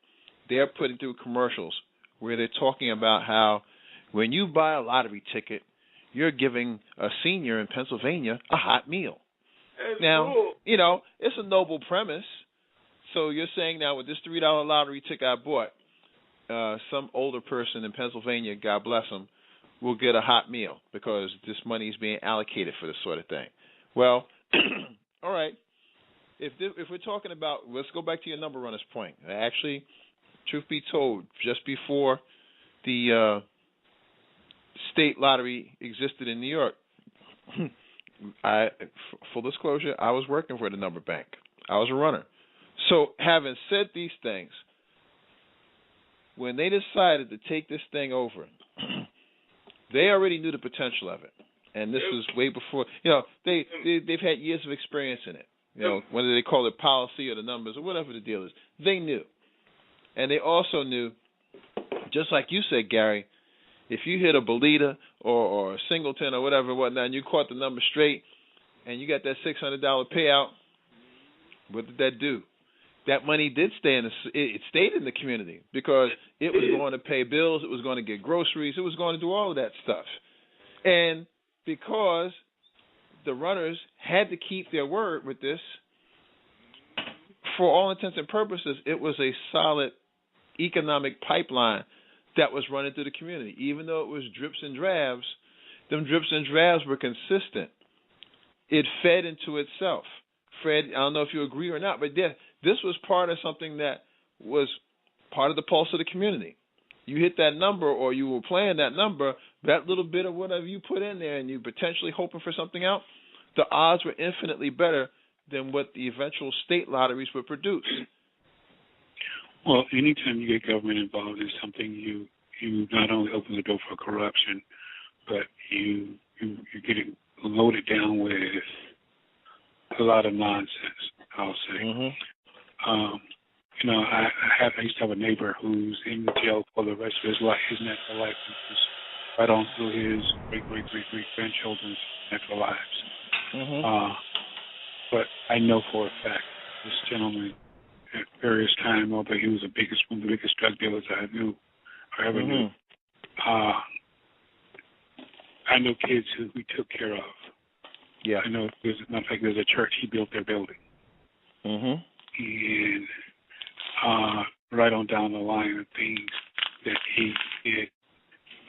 A: they're putting through commercials where they're talking about how when you buy a lottery ticket, you're giving a senior in Pennsylvania a hot meal.
B: That's
A: Now,
B: cool.
A: It's a noble premise. So you're saying now with this $3 lottery ticket I bought, some older person in Pennsylvania, God bless them, will get a hot meal because this money is being allocated for this sort of thing. Well, all right. If we're talking about, let's go back to your number runner's point. Actually, truth be told, just before the state lottery existed in New York, full disclosure, I was working for the number bank. I was a runner. So having said these things, when they decided to take this thing over, they already knew the potential of it. And this was way before, they've had years of experience in it. Whether they call it policy or the numbers or whatever the deal is, they knew. And they also knew, just like you said, Gary, if you hit a Bolita or a Singleton or whatnot, and you caught the number straight and you got that $600 payout, what did that do? That money did stay it stayed in the community because it was going to pay bills, it was going to get groceries, it was going to do all of that stuff. And because the runners had to keep their word with this, for all intents and purposes, it was a solid economic pipeline that was running through the community. Even though it was drips and drabs, them drips and drabs were consistent. It fed into itself. Fred, I don't know if you agree or not, but this was part of something that was part of the pulse of the community. You hit that number or you were playing that number, that little bit of whatever you put in there and you potentially hoping for something out, the odds were infinitely better than what the eventual state lotteries would produce.
C: Well, anytime you get government involved in something, you not only open the door for corruption, but you get it loaded down with a lot of nonsense, I'll say.
A: Mm-hmm.
C: I used to have a neighbor who's in the jail for the rest of his life, his natural life, right on through his great-great-great-grandchildren's natural lives.
A: Mm-hmm.
C: But I know for a fact this gentleman, at various times, although he was one of the biggest drug dealers I knew or ever knew, I know kids who we took care of.
A: Yeah.
C: I know there's a church, he built their building.
A: Mm-hmm.
C: And right on down the line of things that he did,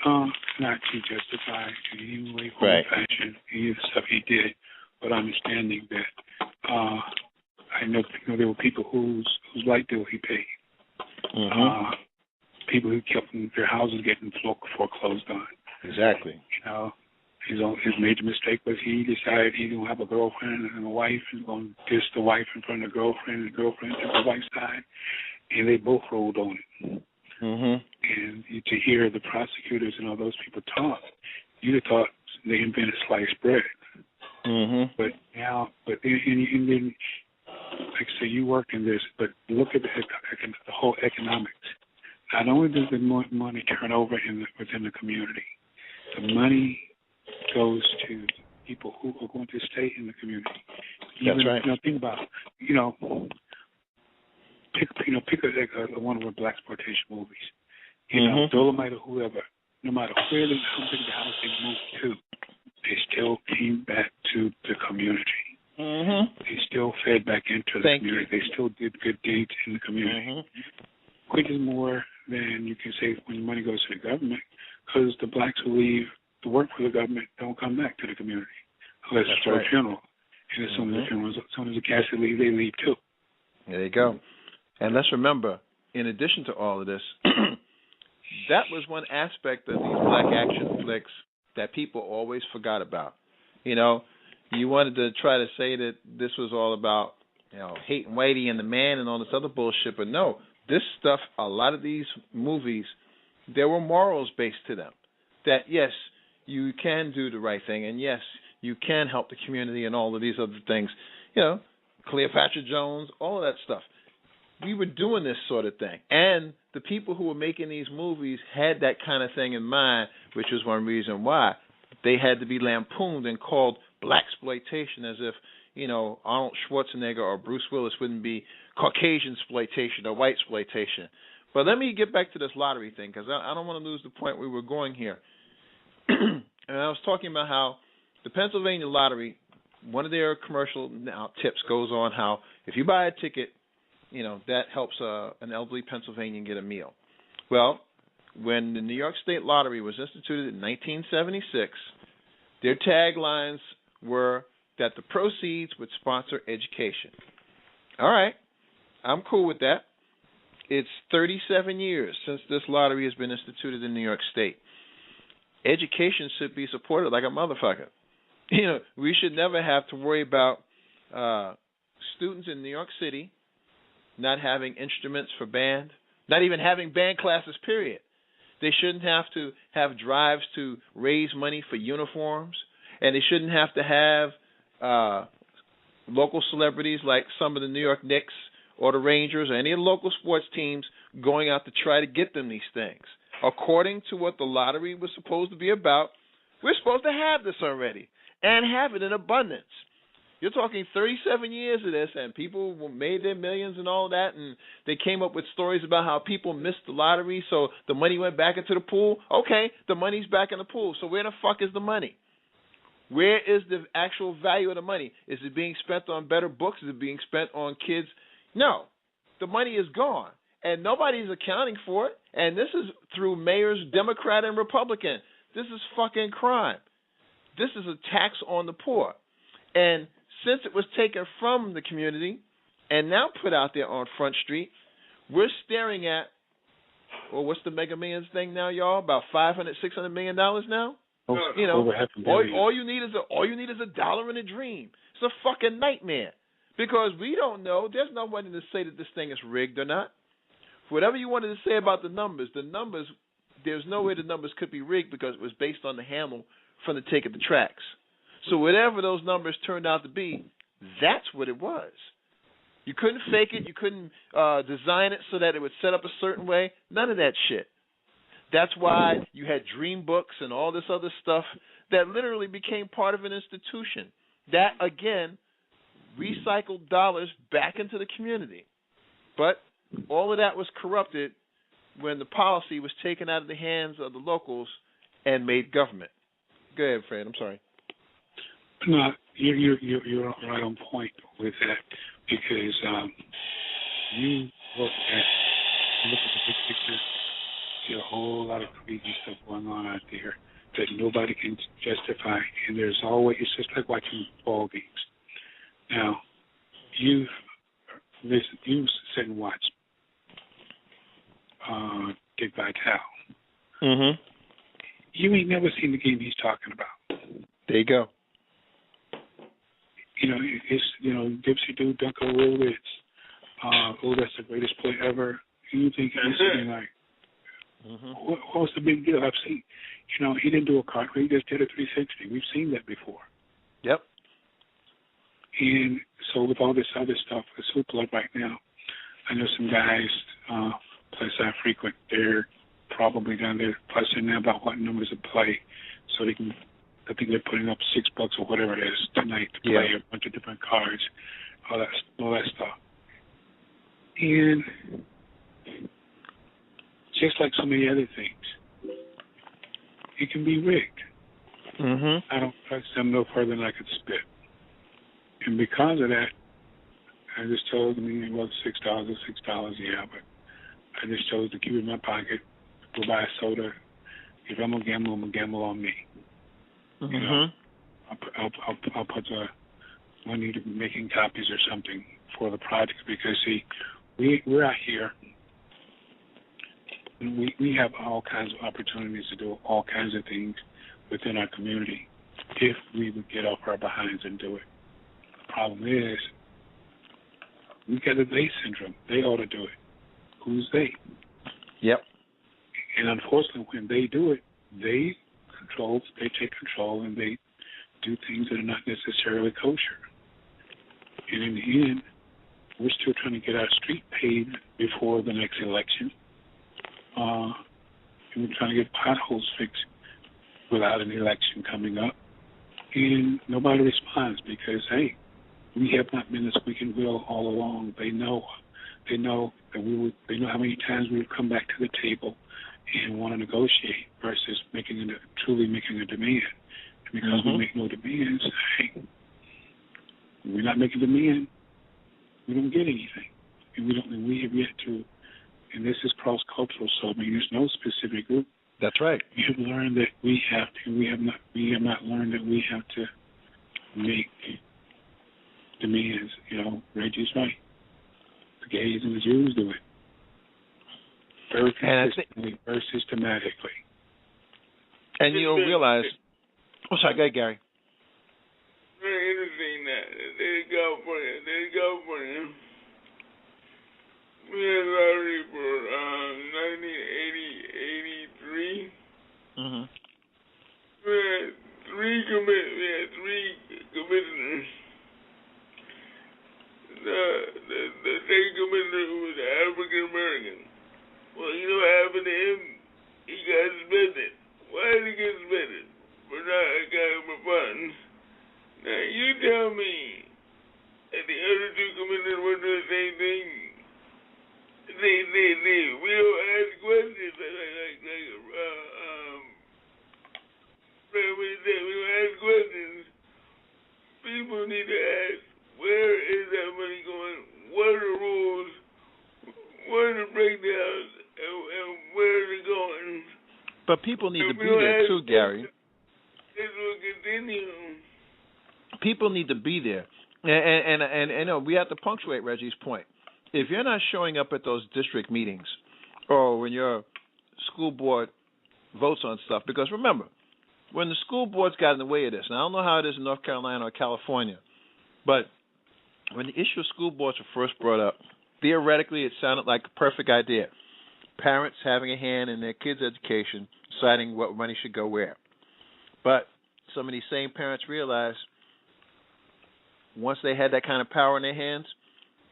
C: not to justify in any way, form, or fashion any of the stuff he did, but understanding that I know there were people whose light bill he paid.
A: Mm-hmm.
C: People who kept their houses getting foreclosed on.
A: Exactly.
C: his major mistake was he decided he didn't have a girlfriend and a wife and going to diss the wife in front of the girlfriend, and the girlfriend took the wife's side, and they both rolled on it. And to hear the prosecutors and all those people talk, you'd have thought they invented sliced bread. But then, like I say, you work in this, but look at the whole economics. Not only does the money turn over within the community, the money goes to people who are going to stay in the community.
A: That's right.
C: Think about, pick one of the black exploitation movies. Dolomite or whoever, no matter where how big the house they moved to, they still came back to the community. They still fed back into the community. They still did good deeds in the community. Which is more than you can say when money goes to the government, because the blacks who leave to work for the government don't come back to the community unless it's for a funeral. And as soon as the casket leaves, they leave too.
A: There you go. And let's remember, in addition to all of this, that was one aspect of these black action flicks that people always forgot about. You wanted to try to say that this was all about, hating Whitey and the man and all this other bullshit, but no, this stuff, a lot of these movies, there were morals based to them. That, yes, you can do the right thing, and yes, you can help the community and all of these other things. Cleopatra Jones, all of that stuff. We were doing this sort of thing. And the people who were making these movies had that kind of thing in mind, which was one reason why they had to be lampooned and called blaxploitation, as if, Arnold Schwarzenegger or Bruce Willis wouldn't be Caucasian exploitation or white exploitation. But let me get back to this lottery thing, because I don't want to lose the point we were going here. And I was talking about how the Pennsylvania lottery, one of their commercial tips goes on how if you buy a ticket, that helps an elderly Pennsylvanian get a meal. Well, when the New York State Lottery was instituted in 1976, their taglines were that the proceeds would sponsor education. All right, I'm cool with that. It's 37 years since this lottery has been instituted in New York State. Education should be supported like a motherfucker. We should never have to worry about students in New York City not having instruments for band, not even having band classes, period. They shouldn't have to have drives to raise money for uniforms, and they shouldn't have to have local celebrities like some of the New York Knicks or the Rangers or any of the local sports teams going out to try to get them these things. According to what the lottery was supposed to be about, we're supposed to have this already and have it in abundance. You're talking 37 years of this, and people made their millions and all that, and they came up with stories about how people missed the lottery, so the money went back into the pool. Okay, the money's back in the pool, so where the fuck is the money? Where is the actual value of the money? Is it being spent on better books? Is it being spent on kids? No. The money is gone, and nobody's accounting for it, and this is through mayors, Democrat and Republican. This is fucking crime. This is a tax on the poor. And since it was taken from the community and now put out there on Front Street, we're staring at, well, what's the Mega Millions thing now, y'all? About $500, $600 million now? All you need is a dollar and a dream. It's a fucking nightmare because we don't know. There's no one to say that this thing is rigged or not. Whatever you wanted to say about the numbers, there's no way the numbers could be rigged because it was based on the handle from the take of the tracks. So whatever those numbers turned out to be, that's what it was. You couldn't fake it. You couldn't design it so that it would set up a certain way. None of that shit. That's why you had dream books and all this other stuff that literally became part of an institution. That, again, recycled dollars back into the community. But all of that was corrupted when the policy was taken out of the hands of the locals and made government. Go ahead, Fred. I'm sorry.
C: No, you're right on point with that because you look at the big picture. See a whole lot of crazy stuff going on out there that nobody can justify, and there's always, it's just like watching ball games. Now, you sit and watch Dick Vitale. You ain't never seen the game he's talking about.
A: There you go.
C: It's Dipsy Do, Dunker Will, it's that's the greatest play ever. You think he's sitting like, what's the big deal? I've seen, he didn't do a cartwheel, he just did a 360. We've seen that before.
A: Yep.
C: And so with all this other stuff, the Super Club right now, I know some guys, plus I frequent, they're probably down there fussing now about what numbers of play, so they can. I think they're putting up $6 or whatever it is tonight to play a bunch of different cards, all that stuff. And just like so many other things, it can be rigged. I don't trust them no further than I could spit. And because of that, I just chose, it was $6 or $6, yeah, but I just chose to keep it in my pocket, go buy a soda. If I'm going to gamble, I'm going to gamble on me. I'll put the money to making copies or something for the project because, see, we're out here. And we have all kinds of opportunities to do all kinds of things within our community if we would get off our behinds and do it. The problem is we got the they syndrome. They ought to do it. Who's they?
A: Yep.
C: And unfortunately, when they do it, they take control, and they do things that are not necessarily kosher. And in the end, we're still trying to get our street paved before the next election. And we're trying to get potholes fixed without an election coming up. And nobody responds because, hey, we have not been the squeaking wheel all along. They know that they know how many times we've come back to the table and want to negotiate versus truly making a demand. And because we make no demands, hey, we're not making a demand, we don't get anything. And we have yet to, and this is cross-cultural, so there's no specific group.
A: That's right.
C: We have learned that we have not learned that we have to make demands. Reggie's right. The gays and the Jews do it. Very consistently, very systematically.
A: And you'll realize... Oh, sorry, go ahead, Gary.
B: Very interesting that they go for him. We had lottery for 1983. We had three commissioners. The state commissioner was African American. Well, you know what happened to him? He got suspended. Why did he get suspended? For not accounting for funds. Now, you tell me that the other two commissioners were doing the same thing. We don't ask questions we don't ask questions. People need to ask, where is that money going? What are the rules? What are the breakdowns? And where is it going?
A: But people need to be there too, Gary.
B: This will continue.
A: People need to be there. And we have to punctuate Reggie's point. If you're not showing up at those district meetings or when your school board votes on stuff, because remember, when the school boards got in the way of this, and I don't know how it is in North Carolina or California, but when the issue of school boards were first brought up, theoretically it sounded like a perfect idea. Parents having a hand in their kids' education, deciding what money should go where. But some of these same parents realized once they had that kind of power in their hands,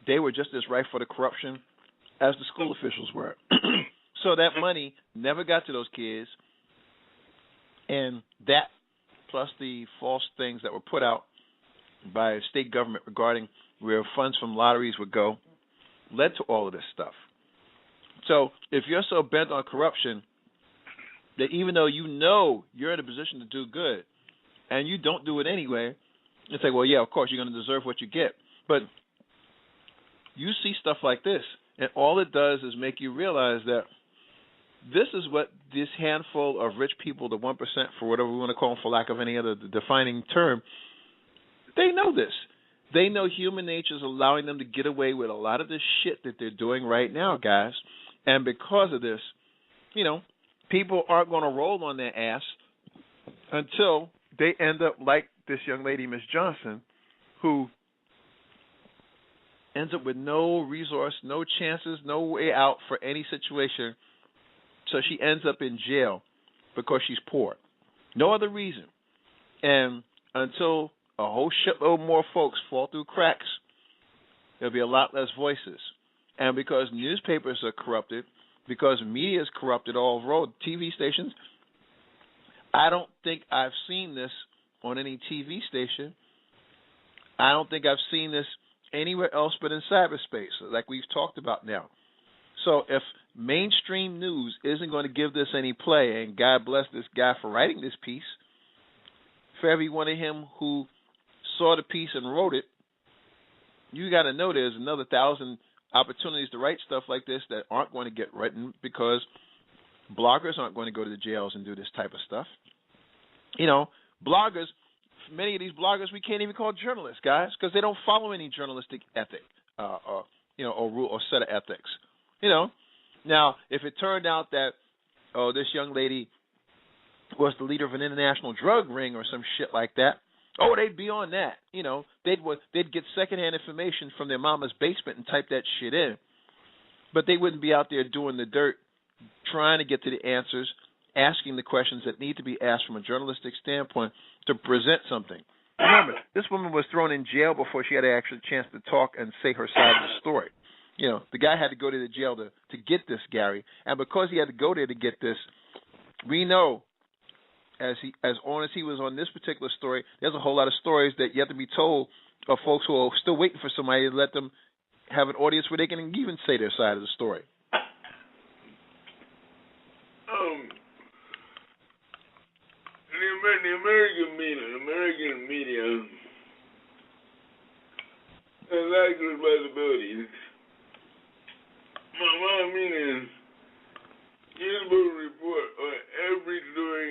A: they were just as ripe for the corruption as the school officials were. So that money never got to those kids, and that, plus the false things that were put out by state government regarding where funds from lotteries would go, led to all of this stuff. So if you're so bent on corruption that even though you know you're in a position to do good and you don't do it anyway, it's like, well, yeah, of course, you're going to deserve what you get. But you see stuff like this, and all it does is make you realize that this is what this handful of rich people, the 1%, for whatever we want to call them, for lack of any other defining term, they know this. They know human nature is allowing them to get away with a lot of this shit that they're doing right now, guys. And because of this, people aren't going to roll on their ass until they end up like this young lady, Miss Johnson, who ends up with no resource, no chances, no way out for any situation. So she ends up in jail because she's poor. No other reason. And until a whole shitload more folks fall through cracks, there'll be a lot less voices. And because newspapers are corrupted, because media is corrupted all over the road, TV stations, I don't think I've seen this on any TV station. I don't think I've seen this anywhere else but in cyberspace, like we've talked about now. So if mainstream news isn't going to give this any play, and God bless this guy for writing this piece, for every one of him who saw the piece and wrote it, you got to know there's another 1,000 opportunities to write stuff like this that aren't going to get written because bloggers aren't going to go to the jails and do this type of stuff. You know, bloggers, many of these bloggers we can't even call journalists, guys, because they don't follow any journalistic ethic or rule or set of ethics. You know, now if it turned out that this young lady was the leader of an international drug ring or some shit like that, they'd be on that. You know, they'd get secondhand information from their mama's basement and type that shit in, but they wouldn't be out there doing the dirt, trying to get to the answers, asking the questions that need to be asked from a journalistic standpoint to present something. Remember, this woman was thrown in jail before she had an actual chance to talk and say her side of the story. You know, the guy had to go to the jail to get this, Gary, and because he had to go there to get this, we know as on as he was on this particular story, there's a whole lot of stories that you have to be told of folks who are still waiting for somebody to let them have an audience where they can even say their side of the story.
B: The American media has lack responsibilities. My meaning, you're supposed to report on every story,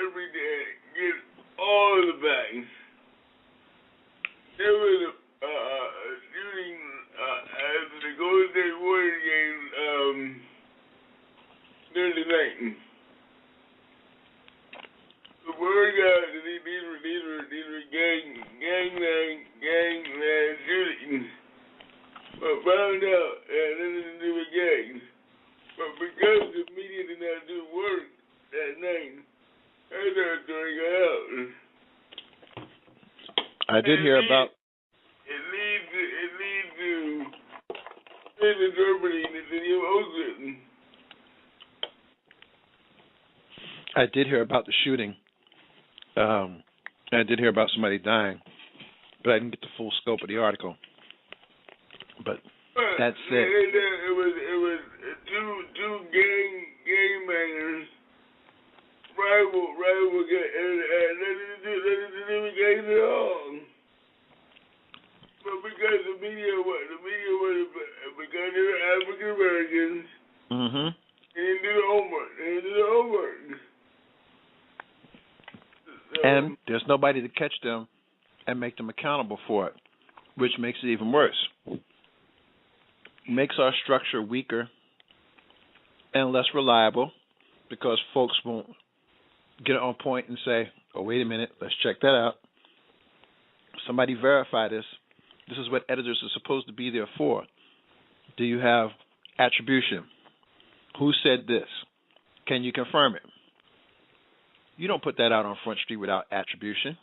B: every day, get all of the facts. There was a shooting after the Golden State Warriors game Thursday night. The word got that these were gangland shootings, but found out it had nothing to do with gangs. But because the media did not do work that night, that story got out.
A: I did hear about.
B: It leads to misinterpreting the city of Oakland.
A: I did hear about the shooting. I did hear about somebody dying, but I didn't get the full scope of the article. But that's it.
B: It was two gang bangers, rival gang, and nothing to do with gangs at all. But because the media was because they were African Americans, they didn't do the homework.
A: And there's nobody to catch them and make them accountable for it, which makes it even worse. Makes our structure weaker and less reliable because folks won't get on point and say, oh, wait a minute, let's check that out. Somebody verify this. This is what editors are supposed to be there for. Do you have attribution? Who said this? Can you confirm it? You don't put that out on Front Street without attribution.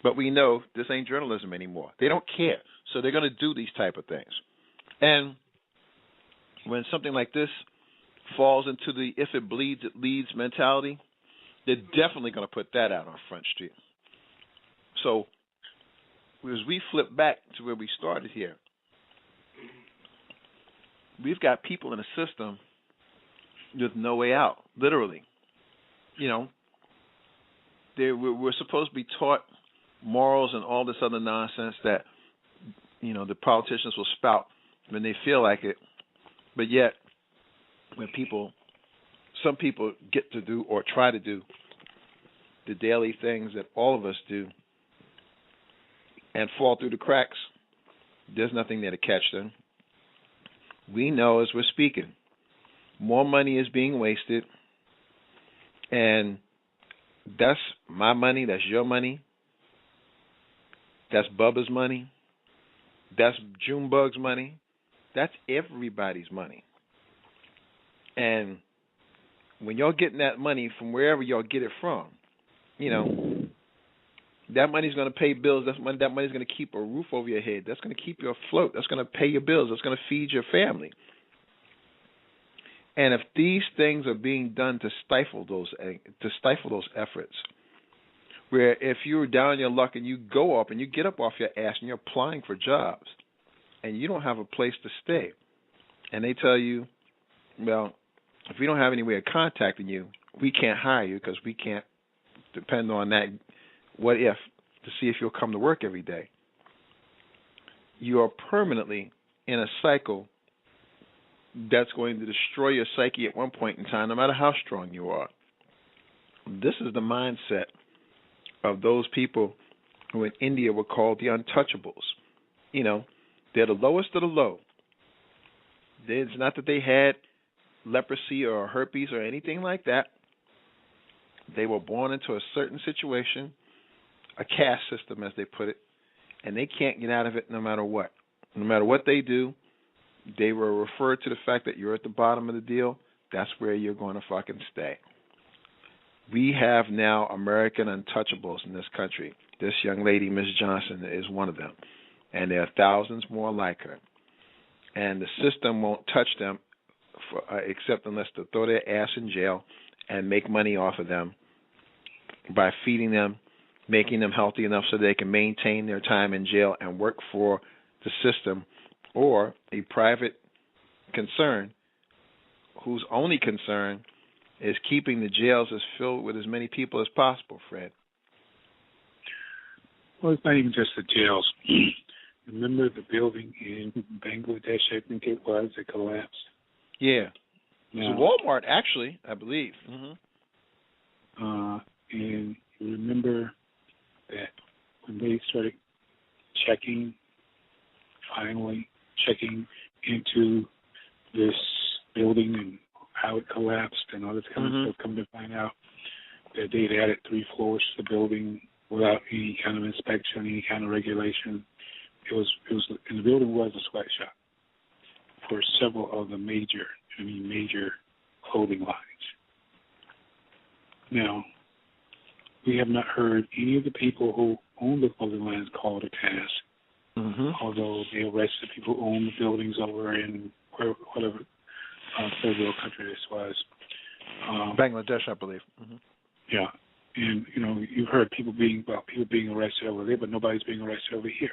A: But we know this ain't journalism anymore. They don't care. So they're going to do these type of things. And when something like this falls into the if it bleeds, it leads mentality, they're definitely going to put that out on Front Street. So as we flip back to where we started here, we've got people in a system with no way out, literally. You know, we're supposed to be taught morals and all this other nonsense that, you know, the politicians will spout when they feel like it. But yet, when some people get to do or try to do the daily things that all of us do and fall through the cracks, there's nothing there to catch them. We know as we're speaking, more money is being wasted And that's my money, that's your money, that's Bubba's money, that's Junebug's money, that's everybody's money. And when y'all getting that money from wherever y'all get it from, you know, that money's going to pay bills. That money's going to keep a roof over your head. That's going to keep you afloat. That's going to pay your bills. That's going to feed your family. And if these things are being done to stifle those efforts, where if you're down on your luck and you go up and you get up off your ass and you're applying for jobs and you don't have a place to stay, and they tell you, well, if we don't have any way of contacting you, we can't hire you because we can't depend on that what if to see if you'll come to work every day. You are permanently in a cycle that's going to destroy your psyche at one point in time, no matter how strong you are. This is the mindset of those people who in India were called the untouchables. You know, they're the lowest of the low. It's not that they had leprosy or herpes or anything like that. They were born into a certain situation, a caste system, as they put it, and they can't get out of it no matter what. No matter what they do, they were referred to the fact that you're at the bottom of the deal. That's where you're going to fucking stay. We have now American untouchables in this country. This young lady, Miss Johnson, is one of them. And there are thousands more like her. And the system won't touch them except unless they throw their ass in jail and make money off of them by feeding them, making them healthy enough so they can maintain their time in jail and work for the system, or a private concern whose only concern is keeping the jails as filled with as many people as possible, Fred.
C: Well, it's not even just the jails. Remember the building in Bangladesh, I think it was, that collapsed?
A: Yeah. It was a Walmart, actually, I believe.
C: And you remember that when they started finally checking into this building and how it collapsed and all this kind of stuff, come to find out that they'd added 3 floors to the building without any kind of inspection, any kind of regulation. It was, and the building was a sweatshop for several of the major clothing lines. Now, we have not heard any of the people who own the clothing lines called to task, although they arrested people who own the buildings over in whatever third world country this was.
A: Bangladesh, I believe.
C: Yeah, and you've heard people being arrested over there, but nobody's being arrested over here.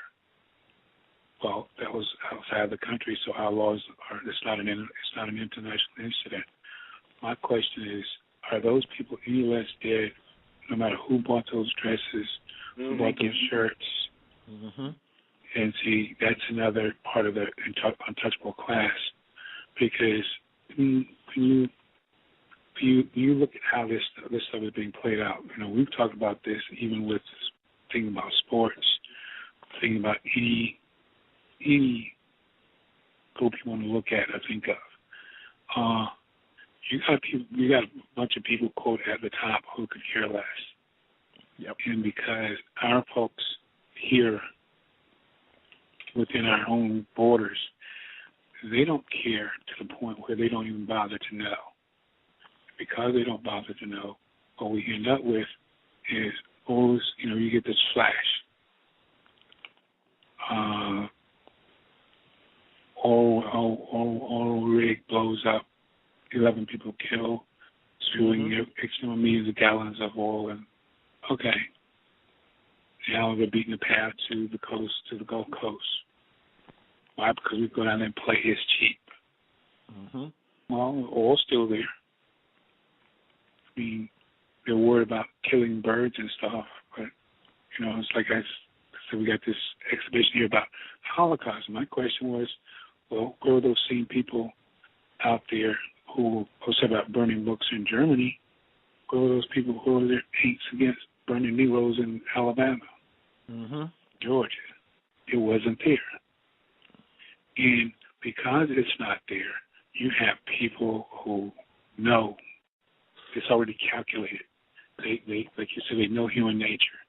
C: Well, that was outside the country, so our laws are. It's not an international incident. My question is, are those people any less dead, no matter who bought those dresses, who bought those shirts? And see, that's another part of the untouchable class, because when you look at how this stuff is being played out, we've talked about this even with thinking about sports, thinking about any group you want to look at or think of. You got a bunch of people, quote, at the top who could care less.
A: Yep. And
C: because our folks here within our own borders, they don't care to the point where they don't even bother to know. Because they don't bother to know, what we end up with is always, you get this flash. Oil rig blows up, 11 people killed, spewing X number of millions of gallons of oil, and okay. Now they're beating the path to the coast, to the Gulf Coast. Why? Because we go down there and play it's cheap. Well, oil's still there. I mean, they're worried about killing birds and stuff, but, it's like I said, we got this exhibition here about Holocaust. My question was, well, where were those same people out there who said about burning books in Germany? Where were those people who were their hates against burning Negroes in Alabama, Georgia? It wasn't there. And because it's not there, you have people who know It's already calculated. They like you said, they know human nature.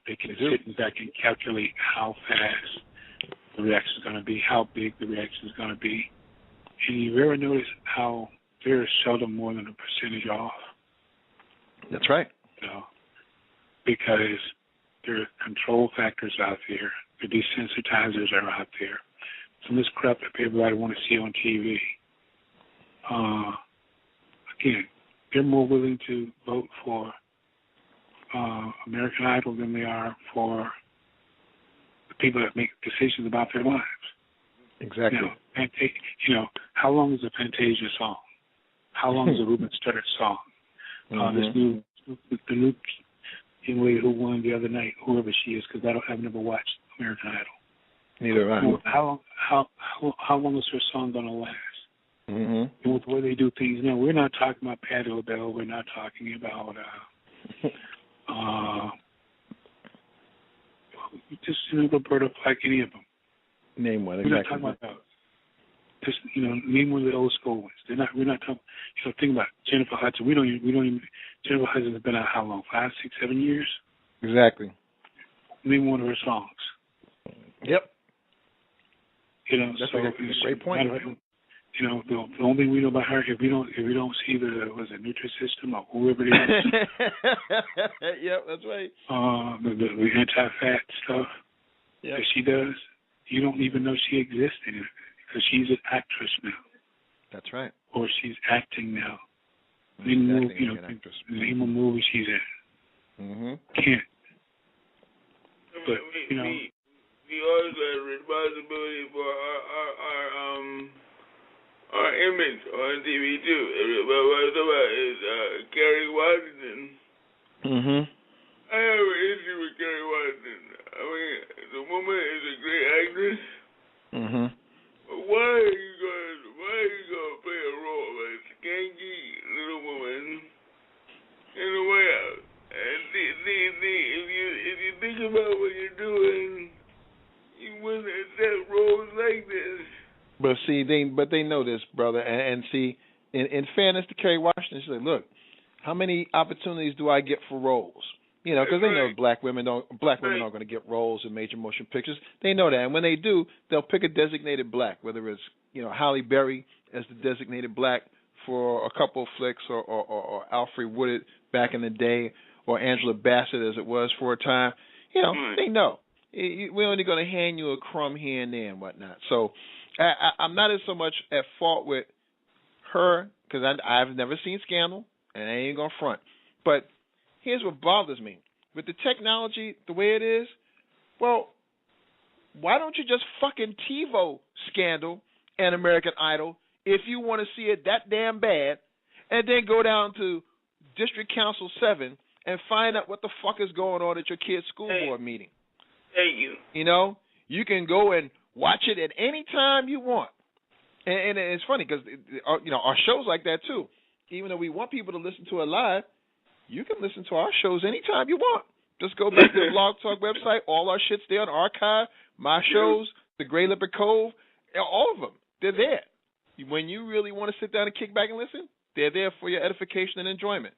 C: They can sit back and calculate how fast the reaction is going to be, how big the reaction is going to be. And you've ever noticed how they're seldom more than a percentage off?
A: That's right.
C: You know, because there are control factors out there. The desensitizers are out there. Some of this crap that everybody want to see on TV. Again, they're more willing to vote for American Idol than they are for the people that make decisions about their lives.
A: Exactly.
C: How long is a Fantasia song? How long is a Ruben Studdard song? The new young lady who won the other night, whoever she is, because I've never watched American Idol.
A: Neither have I.
C: How long is her song going to last? And with the way they do things now, we're not talking about Patti LaBelle. We're not talking about just Roberta Flack, any of them.
A: Name one.
C: We're not talking about those. Just name one of the old school ones. We're not talking. Think about Jennifer Hudson. We don't even. Jennifer Hudson has been out how long? 5, 6, 7 years.
A: Exactly.
C: Name one of her songs.
A: Yep.
C: That's
A: a great point.
C: The only thing we know about her, if we don't see the Nutrisystem or whoever it is.
A: Yep, that's right.
C: The anti-fat stuff that she does, you don't even know she exists anymore because she's an actress now.
A: That's right.
C: Or she's acting now. Name a movie she's in. Can't. But
B: we always have responsibility for our image on TV too. What I was about is Kerry Washington. I have an issue with Kerry Washington. I mean, the woman is a great actress. But why are you gonna play a role of a skanky little woman in the White House? And if you think about what you're doing, you wouldn't accept roles like this.
A: But see, they know this, brother, and see, in fairness to Kerry Washington, she's like, look, how many opportunities do I get for roles? Because they know black women aren't going to get roles in major motion pictures. They know that, and when they do, they'll pick a designated black, whether it's Halle Berry as the designated black for a couple of flicks, or Alfred Woodard back in the day, or Angela Bassett as it was for a time. They know we're only going to hand you a crumb here and there and whatnot. So I'm not as so much at fault with her because I've never seen Scandal, and I ain't going to front. But here's what bothers me. With the technology the way it is, well, why don't you just fucking TiVo Scandal and American Idol if you want to see it that damn bad, and then go down to District Council 7 and find out what the fuck is going on at your kid's school board meeting.
B: Thank you.
A: You can go and watch it at any time you want. And it's funny because, our show's like that too. Even though we want people to listen to it live, you can listen to our shows anytime you want. Just go back to the Blog Talk website. All our shit's there on archive. My shows, the Gray Leopard Cove, all of them. They're there. When you really want to sit down and kick back and listen, they're there for your edification and enjoyment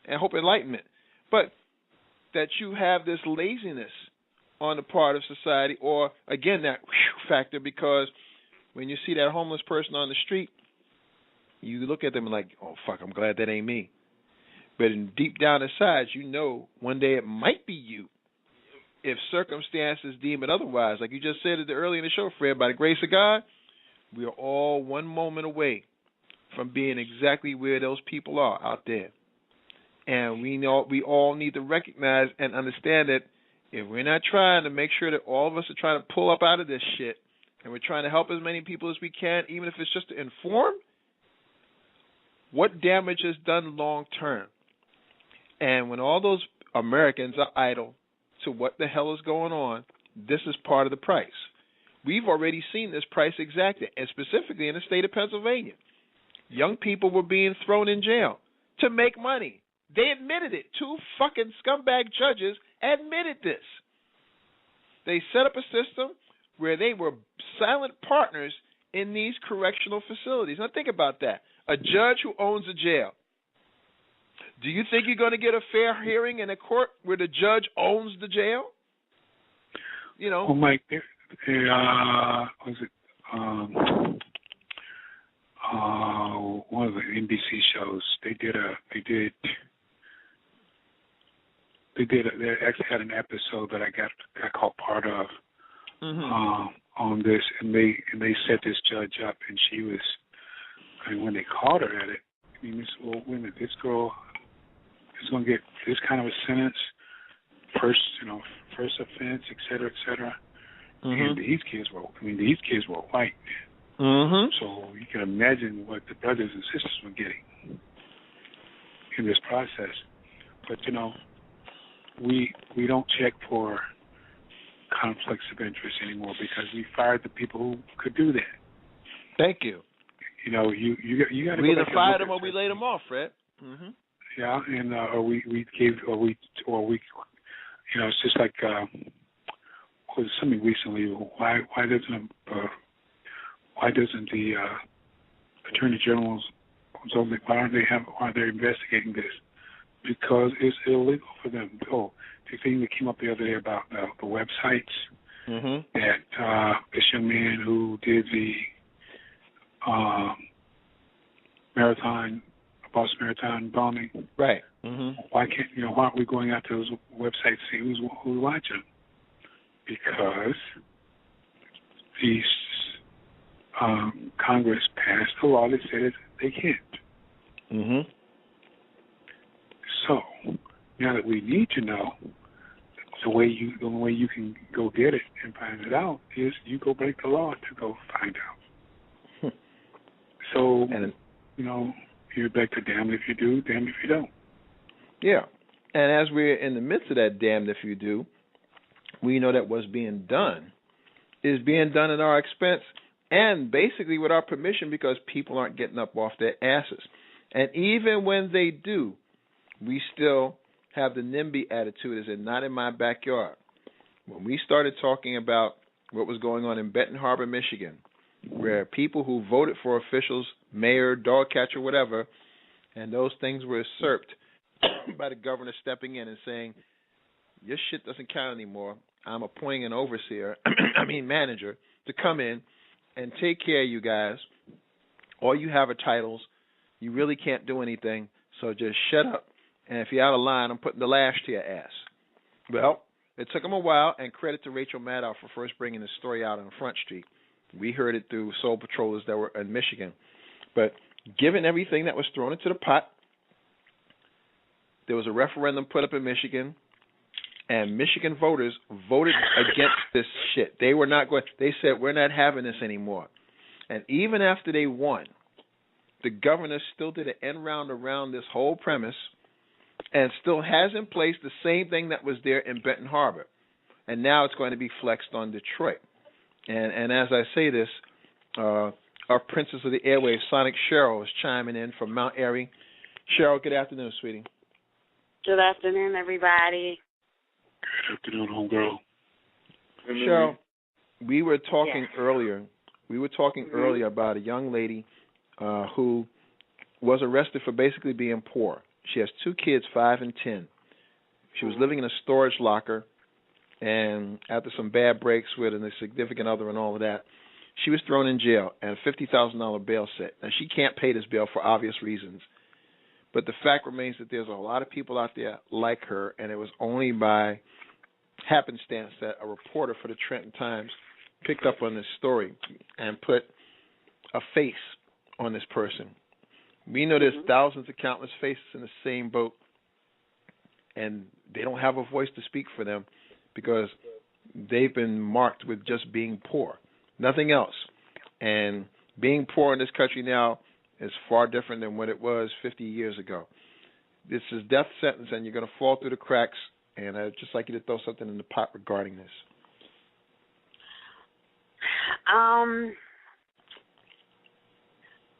A: and hope enlightenment. But that you have this laziness on the part of society, or, again, that factor, because when you see that homeless person on the street, you look at them and like, oh, fuck, I'm glad that ain't me. But deep down inside, one day it might be you if circumstances deem it otherwise. Like you just said it earlier in the show, Fred, by the grace of God, we are all one moment away from being exactly where those people are out there. And we all need to recognize and understand that if we're not trying to make sure that all of us are trying to pull up out of this shit, and we're trying to help as many people as we can, even if it's just to inform, what damage is done long term? And when all those Americans are idle to what the hell is going on, this is part of the price. We've already seen this price exacted, and specifically in the state of Pennsylvania. Young people were being thrown in jail to make money. They admitted it. 2 fucking scumbag judges admitted this. They set up a system where they were silent partners in these correctional facilities. Now think about that. A judge who owns a jail Do you think you're going to get a fair hearing in a court where the judge owns the jail? You know.
C: Well, Mike, was it one of the NBC shows? They actually had an episode that I got caught part of on this, and they set this judge up, and she was, and when they caught her at it, I mean, wait a minute, this girl is going to get this kind of a sentence, first offense, et cetera, et cetera. And these kids were white. So you can imagine what the brothers and sisters were getting in this process. But we don't check for conflicts of interest anymore because we fired the people who could do that.
A: Thank you.
C: You got to.
A: We either fired them or we laid them off, Fred.
C: Yeah, and or we it's just like was something recently. Why doesn't the Attorney General's why aren't they investigating this? Because it's illegal for them. Oh, the thing that came up the other day about the websites that this young man who did the Boston Marathon bombing.
A: Right.
C: Why aren't we going out to those websites to see who's watching them? Because these Congress passed a law that says they can't. So now that we need to know, the only way you can go get it and find it out is you go break the law to go find out. So you're back to damned if you do, damned if you don't.
A: Yeah, and as we're in the midst of that damned if you do, we know that what's being done is being done at our expense and basically with our permission because people aren't getting up off their asses. And even when they do, we still have the NIMBY attitude, as in not in my backyard. When we started talking about what was going on in Benton Harbor, Michigan, where people who voted for officials, mayor, dog catcher, whatever, and those things were usurped by the governor stepping in and saying, your shit doesn't count anymore. I'm appointing an overseer, manager, to come in and take care of you guys. All you have are titles. You really can't do anything, so just shut up. And if you're out of line, I'm putting the lash to your ass. Well, it took them a while, and credit to Rachel Maddow for first bringing this story out on Front Street. We heard it through Soul Patrollers that were in Michigan. But given everything that was thrown into the pot, there was a referendum put up in Michigan, and Michigan voters voted against this shit. They were not going. They said, we're not having this anymore. And even after they won, the governor still did an end round around this whole premise and still has in place the same thing that was there in Benton Harbor. And now it's going to be flexed on Detroit. And as I say this, our princess of the airwaves, Sonic Cheryl, is chiming in from Mount Airy. Cheryl, good afternoon, sweetie.
D: Good afternoon, everybody.
C: Good afternoon, homegirl.
A: Cheryl, we were talking earlier. We were talking earlier about a young lady who was arrested for basically being poor. She has two kids, 5 and 10. She was living in a storage locker, and after some bad breaks with a significant other and all of that, she was thrown in jail and a $50,000 bail set. Now, she can't pay this bail for obvious reasons, but the fact remains that there's a lot of people out there like her, and it was only by happenstance that a reporter for the Trenton Times picked up on this story and put a face on this person. We know there's thousands of countless faces in the same boat, and they don't have a voice to speak for them because they've been marked with just being poor, nothing else. And being poor in this country now is far different than what it was 50 years ago. This is death sentence, and you're going to fall through the cracks, and I'd just like you to throw something in the pot regarding this.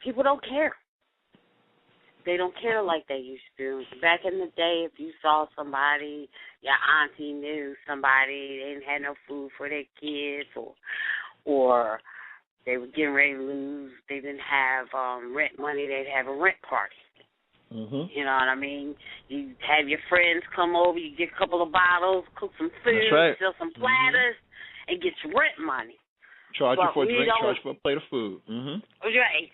D: People don't care. They don't care like they used to. Back in the day, if you saw somebody, your auntie knew somebody, they didn't have no food for their kids, or they were getting ready to lose, they didn't have rent money, they'd have a rent party.
A: Mm-hmm.
D: You know what I mean? You have your friends come over, you get a couple of bottles, cook some food,
A: That's right.
D: sell some platters, and get your rent money.
A: Charge you
D: But
A: for a drink,
D: don't-
A: charge for a plate of food. Mm-hmm.
D: Right.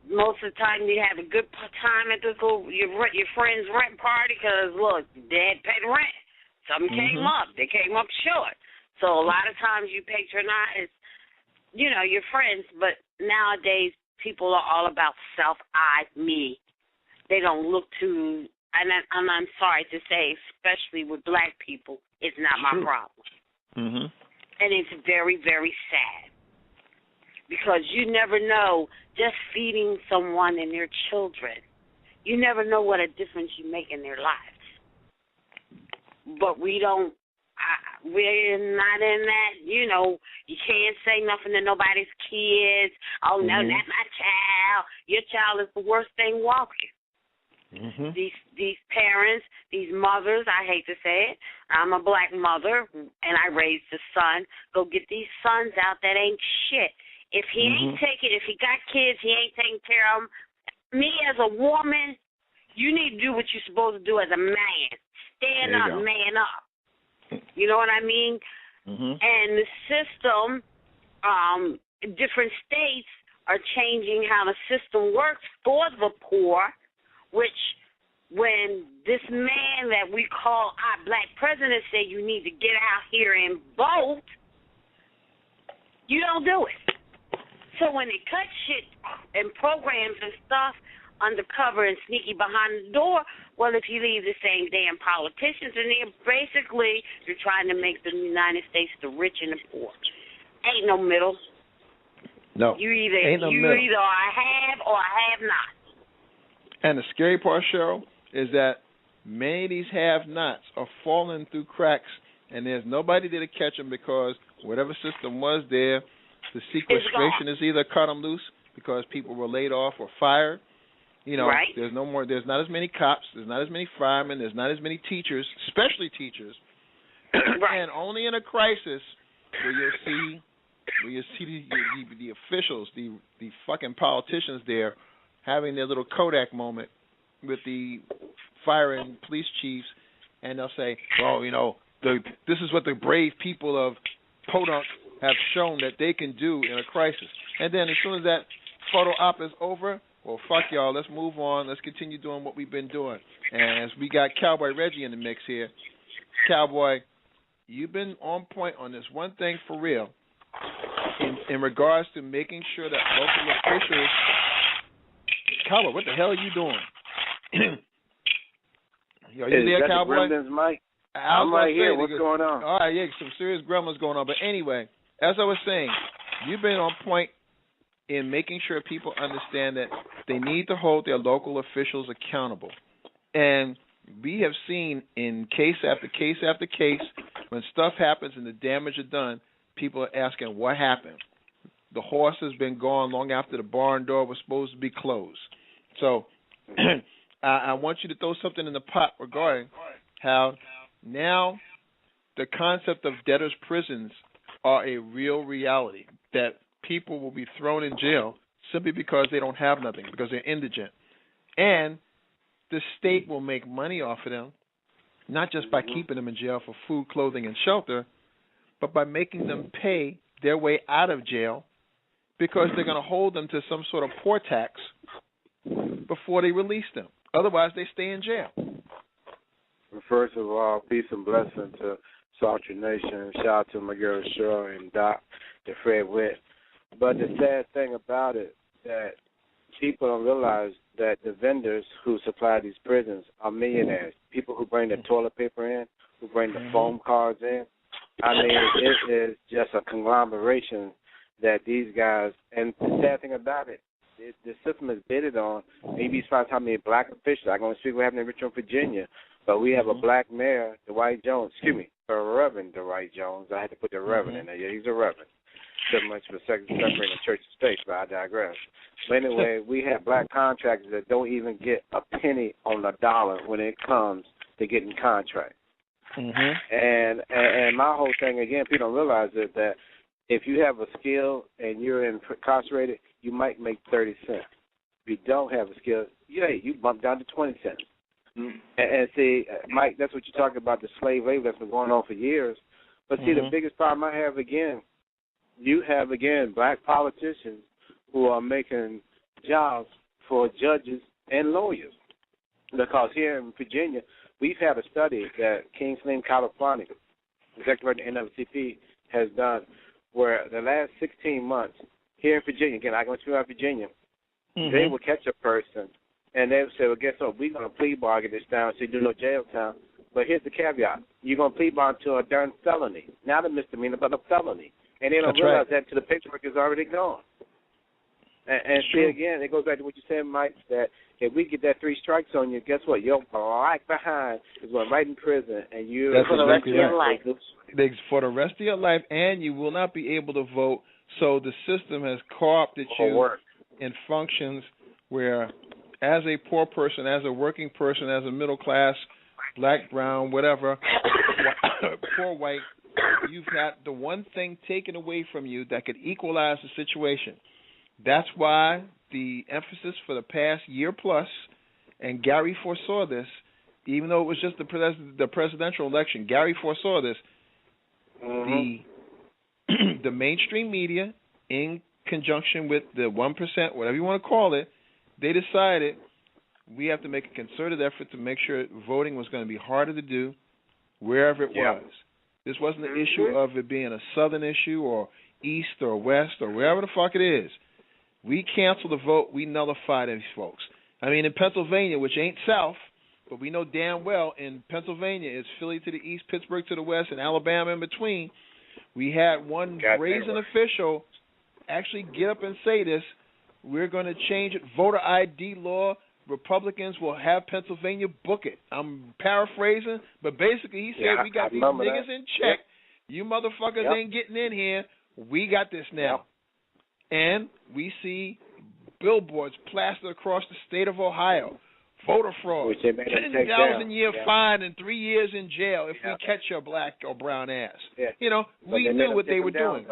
D: Most of the time you have a good time at your friend's rent party because, look, Dad paid rent. Something came up. They came up short. So a lot of times you patronize, your friends. But nowadays people are all about me. They don't look to, and I'm sorry to say, especially with black people, it's not my problem.
A: Mm-hmm.
D: And it's very, very sad. Because you never know, just feeding someone and their children, you never know what a difference you make in their lives. But we're not in that, you can't say nothing to nobody's kids. Oh, no, that's my child. Your child is the worst thing walking.
A: Mm-hmm.
D: These parents, these mothers, I hate to say it, I'm a black mother, and I raised a son. Go get these sons out that ain't shit. If he ain't if he got kids, he ain't taking care of them. Me as a woman, you need to do what you're supposed to do as a man. Stand up, man up. You know what I mean?
A: Mm-hmm.
D: And the system, different states are changing how the system works for the poor, which when this man that we call our black president said you need to get out here and vote, you don't do it. So when they cut shit and programs and stuff undercover and sneaky behind the door, well, if you leave the same damn politicians in there, basically you're trying to make the United States the rich and the poor. Ain't no middle.
A: No.
D: You either
A: ain't no middle.
D: either I have or I have not.
A: And the scary part, Cheryl, is that many of these have-nots are falling through cracks, and there's nobody there to catch them because whatever system was there, the sequestration is either cut them loose because people were laid off or fired.
D: Right.
A: There's no more. There's not as many cops. There's not as many firemen. There's not as many teachers, especially teachers.
D: Right.
A: And only in a crisis will you see the officials, the fucking politicians there, having their little Kodak moment with the fire and police chiefs, and they'll say, well, this is what the brave people of Podunk have shown that they can do in a crisis. And then as soon as that photo op is over, well, fuck y'all, let's move on. Let's continue doing what we've been doing. And as we got Cowboy Reggie in the mix here, Cowboy, you've been on point on this one thing for real in regards to making sure that local officials... Cowboy, what the hell are you doing? Are you there, Cowboy?
E: Gremlins, Mike? I'm right here. What's going on?
A: All right, yeah, some serious gremlins going on. But anyway, as I was saying, you've been on point in making sure people understand that they need to hold their local officials accountable. And we have seen in case after case after case, when stuff happens and the damage is done, people are asking, what happened? The horse has been gone long after the barn door was supposed to be closed. So I want you to throw something in the pot regarding how now the concept of debtors' prisons are a real reality, that people will be thrown in jail simply because they don't have nothing, because they're indigent. And the state will make money off of them, not just by keeping them in jail for food, clothing, and shelter, but by making them pay their way out of jail because they're going to hold them to some sort of poor tax before they release them. Otherwise, they stay in jail.
E: First of all, peace and blessing to Sultry Nation. Shout out to my girl Cheryl and Doc, the Fred Witt. But the sad thing about it, that people don't realize that the vendors who supply these prisons are millionaires. People who bring the toilet paper in, who bring the foam cards in. I mean, it is just a conglomeration that these guys, and the sad thing about it, the system is bidded on. Maybe surprised how many black officials. I'm going to speak what happened in Richmond, Virginia, but we have a black mayor, Dwight Jones. Reverend Dwight Jones. I had to put the Reverend in there. Yeah, he's a Reverend. So much for separating the church and state, but I digress. But anyway, we have black contractors that don't even get a penny on the dollar when it comes to getting contracts. And my whole thing, again, people don't realize is that if you have a skill and you're incarcerated, you might make 30 cents you don't have a skill, you bump down to 20 cents. And see, Mike, that's what you're talking about, the slave labor that's been going on for years. But see, the biggest problem I have, again, you have, again, black politicians who are making jobs for judges and lawyers. Because here in Virginia, we've had a study that King Salim Kalafani, executive director of the NFCP, has done, where the last 16 months here in Virginia, again, I go to Virginia, they will catch a person and they will say, well, guess what, we're going to plea bargain this down so you do no jail time. But here's the caveat. You're going to plea bargain to a darn felony, not a misdemeanor, but a felony. And they don't realize that until the paperwork is already gone. And see, again, it goes back to what you said, Mike, that if we get that 3 strikes on you, guess what? Your black behind is going right in prison, and you're
A: That's
E: for the rest
A: exactly
E: of your
A: right.
E: life.
A: For the rest of your life, and you will not be able to vote. So the system has co-opted you in functions where, as a poor person, as a working person, as a middle class, black, brown, whatever, poor white, you've got the one thing taken away from you that could equalize the situation. That's why the emphasis for the past year plus, and Gary foresaw this, even though it was just the presidential election, Gary foresaw this. The mainstream media, in conjunction with the 1%, whatever you want to call it, they decided we have to make a concerted effort to make sure voting was going to be harder to do wherever it was. This wasn't an issue of it being a southern issue or east or west or wherever the fuck it is. We canceled the vote. We nullified these folks. I mean, in Pennsylvania, which ain't south, but we know damn well in Pennsylvania it's Philly to the east, Pittsburgh to the west, and Alabama in between. We had one brazen official actually get up and say this. We're going to change it. Voter ID law. Republicans will have Pennsylvania book it. I'm paraphrasing, but basically he said we got these niggas in check. You motherfuckers ain't getting in here. We got this now. And we see billboards plastered across the state of Ohio. Voter fraud, 10,000-year fine and 3 years in jail if we catch your black or brown ass. You know, we knew what they were doing.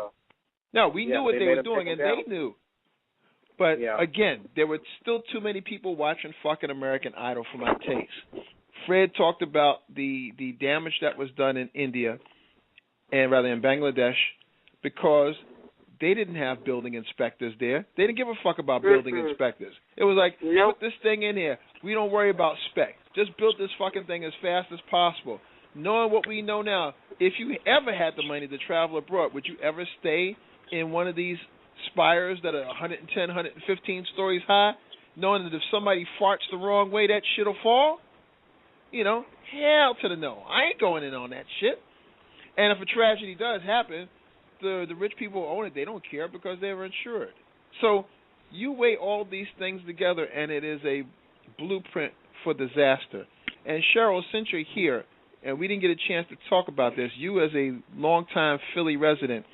A: No, we knew what they were doing, and they knew. But, again, there were still too many people watching fucking American Idol for my taste. Fred talked about the damage that was done in India, and rather in Bangladesh, because they didn't have building inspectors there. They didn't give a fuck about building inspectors. It was like, put this thing in here. We don't worry about spec. Just build this fucking thing as fast as possible. Knowing what we know now, if you ever had the money to travel abroad, would you ever stay in one of these spires that are 110, 115 stories high, knowing that if somebody farts the wrong way, that shit'll fall? You know, hell to the no. I ain't going in on that shit. And if a tragedy does happen, the rich people who own it, they don't care because they're insured. So you weigh all these things together, and it is a blueprint for disaster. And Cheryl, since you're here, and we didn't get a chance to talk about this, you as a longtime Philly resident,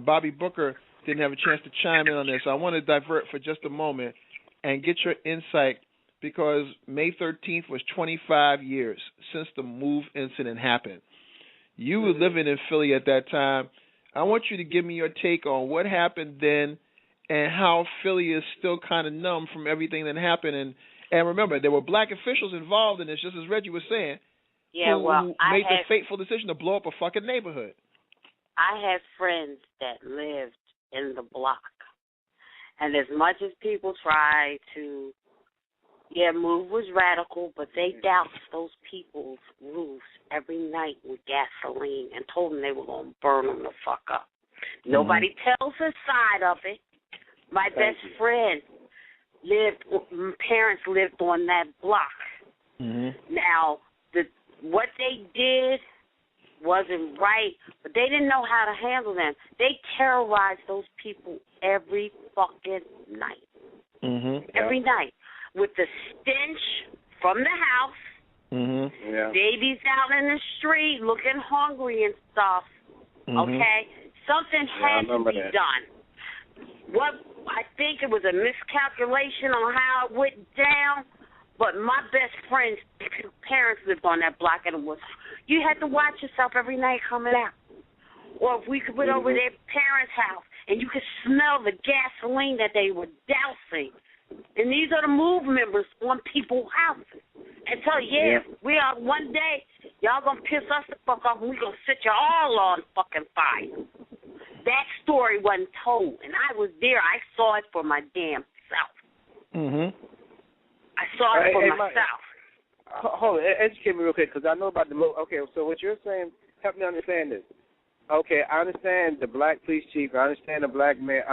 A: Bobby Booker didn't have a chance to chime in on this. I want to divert for just a moment and get your insight, because May 13th was 25 years since the move incident happened. You were living in Philly at that time. I want you to give me your take on what happened then and how Philly is still kind of numb from everything that happened. And remember, there were black officials involved in this, just as Reggie was saying, who made the fateful decision to blow up a fucking neighborhood.
D: I had friends that lived in the block. And as much as people try to, move was radical, but they doused those people's roofs every night with gasoline and told them they were going to burn them the fuck up. Nobody tells his side of it. My best friend parents lived on that block. Now, what they did wasn't right, but they didn't know how to handle them. They terrorized those people every fucking night. Every night. With the stench from the house, babies out in the street looking hungry and stuff, okay? Something had to be done. What I think it was a miscalculation on how it went down, but my best friend's parents lived on that block, and it was, you had to watch yourself every night coming out. Or if we could went over their parents' house, and you could smell the gasoline that they were dousing And these are the MOVE members on people's houses. And tell you, we are one day, y'all gonna piss us the fuck off and we gonna set you all on fucking fire. That story wasn't told, and I was there. I saw it for my damn self. I saw it for myself.
E: Hold on, educate me real quick, because I know about the MOVE. Okay, so what you're saying, help me understand this. Okay, I understand the black police chief. I understand the black man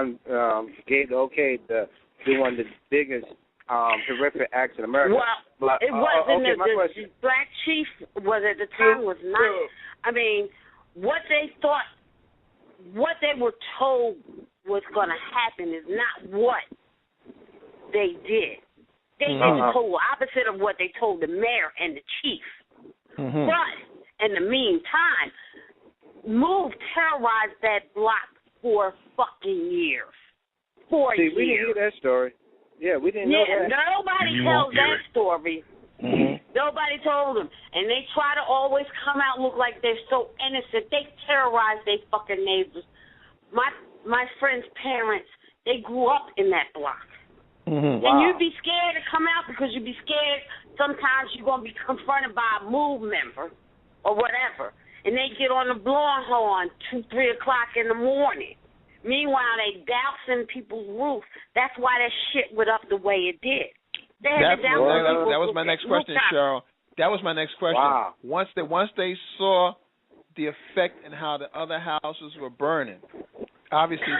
E: gave the okay to do one of the biggest horrific acts in America.
D: Well, it wasn't. The black chief was at the time was not. I mean, what they thought, what they were told was going to happen is not what they did. They did the total opposite of what they told the mayor and the chief. But in the meantime, MOVE terrorized that block for fucking years. For years.
E: We didn't hear that story. Yeah, we didn't know that.
D: Nobody tells that story. Nobody told them. And they try to always come out and look like they're so innocent. They terrorize their fucking neighbors. My friend's parents, they grew up in that block. And you'd be scared to come out because you'd be scared sometimes you're going to be confronted by a MOVE member or whatever. And they get on the blowing horn 2, 3 o'clock in the morning. Meanwhile, they dousing people's roofs. That's why that shit went up the way it did.
A: That was my next question, Cheryl. That was my next question.
E: Wow.
A: Once they saw the effect and how the other houses were burning, obviously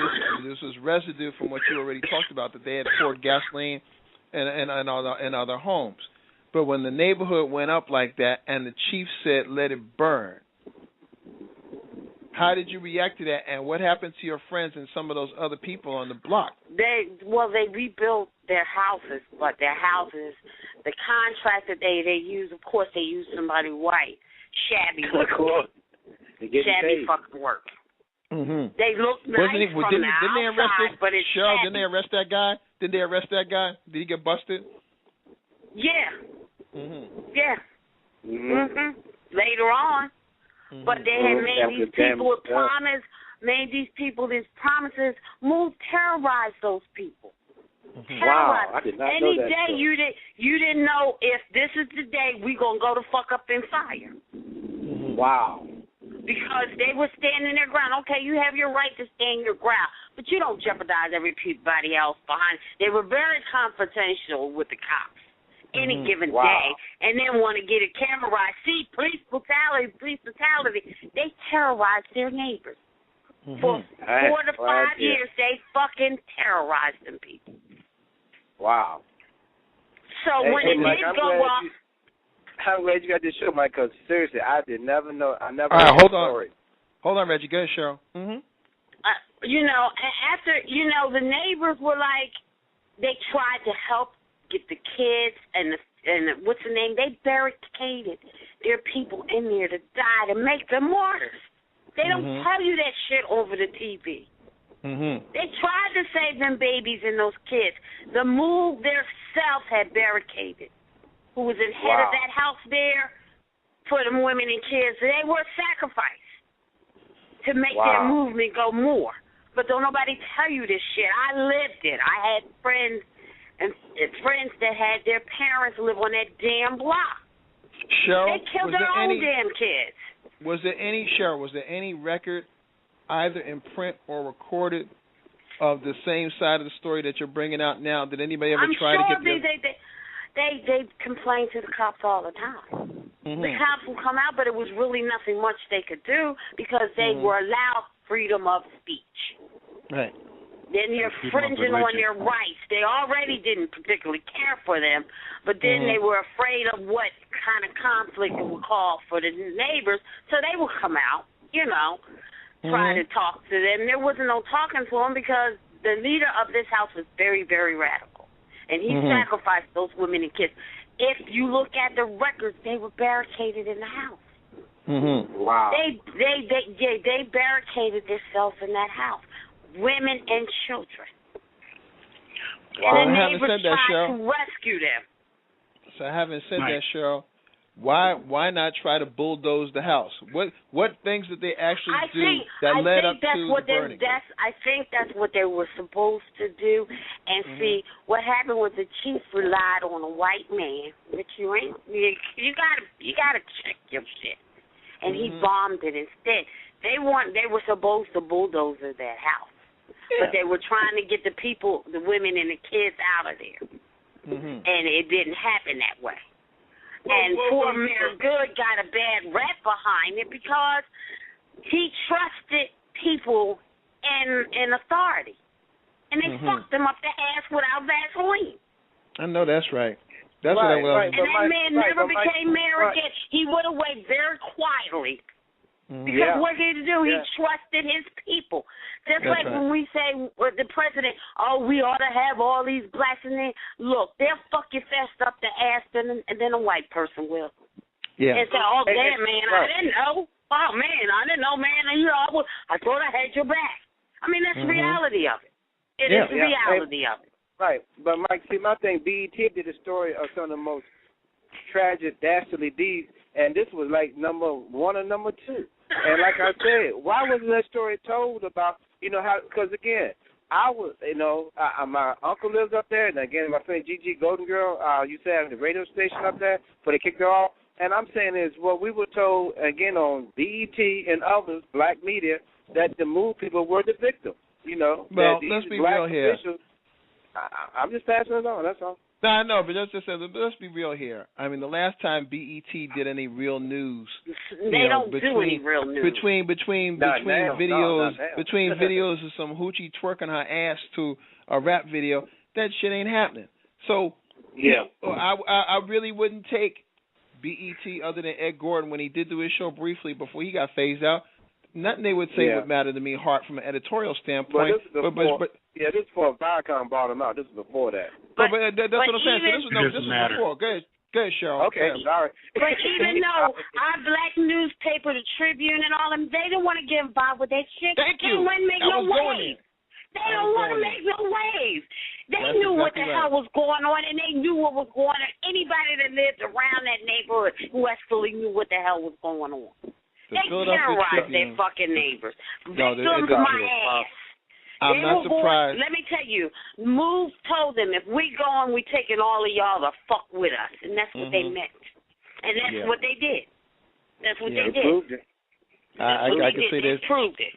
A: this was residue from what you already talked about, that they had poured gasoline in other homes. But when the neighborhood went up like that and the chief said, let it burn, how did you react to that, and what happened to your friends and some of those other people on the block?
D: They rebuilt their houses, but their houses, the contractor they used, of course, they used somebody white, shabby work. Shabby fucking work. They looked nice from the outside, but it's
A: Cheryl,
D: shabby.
A: didn't they arrest that guy? Did they arrest that guy? Did he get busted?
D: Yeah. Yeah. Later on. But they had made these people these promises. MOVE terrorized those people.
E: Wow, I did not know that.
D: Any day you didn't know if this is the day we gonna go to fuck up in fire.
E: Wow.
D: Because they were standing their ground. Okay, you have your right to stand your ground, but you don't jeopardize everybody else behind. They were very confrontational with the cops. Any given day, and then want to get a camera ride. See, police brutality. They terrorize their neighbors. For 4 to 5 years, they fucking terrorized them people.
E: Wow.
D: So when it did go off...
E: I'm glad you got this show, Mike, because seriously, I did never know. I never
A: heard
E: the story.
A: Hold on, Reggie. Go ahead, Cheryl.
D: After, the neighbors were like, they tried to help get the kids and what's the name? They barricaded their people in there to die, to make them martyrs. They don't tell you that shit over the TV. They tried to save them babies and those kids. The MOVE themselves had barricaded. Who was the head of that house there for them women and kids? They were sacrificed to make their movement go more. But don't nobody tell you this shit. I lived it. I had friends and friends that had their parents live on that damn block.
A: Cheryl,
D: they killed their own damn kids.
A: Was there any record, either in print or recorded, of the same side of the story that you're bringing out now? Did anybody ever try to get
D: they complain to the cops all the time. The cops will come out, but it was really nothing much they could do because they were allowed freedom of speech.
A: Right.
D: Then you're infringing on their rights. They already didn't particularly care for them, but then they were afraid of what kind of conflict it would call for the neighbors, so they would come out, try to talk to them. There wasn't no talking to them because the leader of this house was very, very radical, and he sacrificed those women and kids. If you look at the records, they were barricaded in the house.
E: Wow.
D: They barricaded themselves in that house. Women and children.
A: Wow.
D: And the neighbors tried to rescue them.
A: So having said that, Cheryl, Why not try to bulldoze the house? What things did they actually do that led up to the burning?
D: I think that's what they were supposed to do. And see, what happened was the chief relied on a white man, which you ain't. You gotta check your shit. And he bombed it instead. They were supposed to bulldoze that house, but they were trying to get the people, the women and the kids out of there, and it didn't happen that way. And poor Mayor Good got a bad rap behind it because he trusted people in authority. And they fucked him up the ass without Vaseline.
A: I know that's right. That's
E: right,
A: what I was.
D: And that man never became mayor again. He went away very quietly. Because what did he do? He trusted his people. Just like when we say the president, we ought to have all these blacks in there. Look, they'll fuck your fest up the ass, and then a white person will. Yeah. And say, damn, man, I didn't know. Oh, man, I didn't know, man. I thought I had your back. I mean, that's the reality of it. It is the reality of it.
E: Right. But, Mike, see, my thing, BET did a story of some of the most tragic, dastardly deeds, and this was like number 1 or number 2. And like I said, why wasn't that story told about, how, because again, my uncle lives up there, and again, my friend Gigi Golden Girl used to have the radio station up there before they kicked her off. And I'm saying is, we were told, again, on BET and others, black media, that the Move people were the victims,
A: Well, let's be real here.
E: I'm just passing it on, that's all.
A: No, I know, but let's be real here. I mean, the last time BET did any real news,
D: they don't do any real news.
A: Between videos of some hoochie twerking her ass to a rap video, that shit ain't happening. So, I really wouldn't take BET other than Ed Gordon when he did do his show briefly before he got phased out. Nothing they would say would matter to me, Hart, from an editorial standpoint.
E: This is before Viacom bought him out. This is before that.
A: But that's what I'm saying. So this was before. Good, Cheryl.
E: Okay, sorry.
D: But even though our black newspaper, the Tribune and all them, they didn't want to get involved with that shit.
A: Thank you.
D: They wouldn't make no waves. They don't want to make no waves. They knew what the hell was going on, and they knew what was going on. Anybody that lived around that neighborhood Westphilly knew what the hell was going on. They terrorize their fucking neighbors. Victims my ass.
A: I'm not surprised.
D: Let me tell you, Move told them, if we go on, we taking all of y'all to fuck with us. And that's what they meant. And that's what they did. That's what they did.
A: I can say this.
D: They proved it.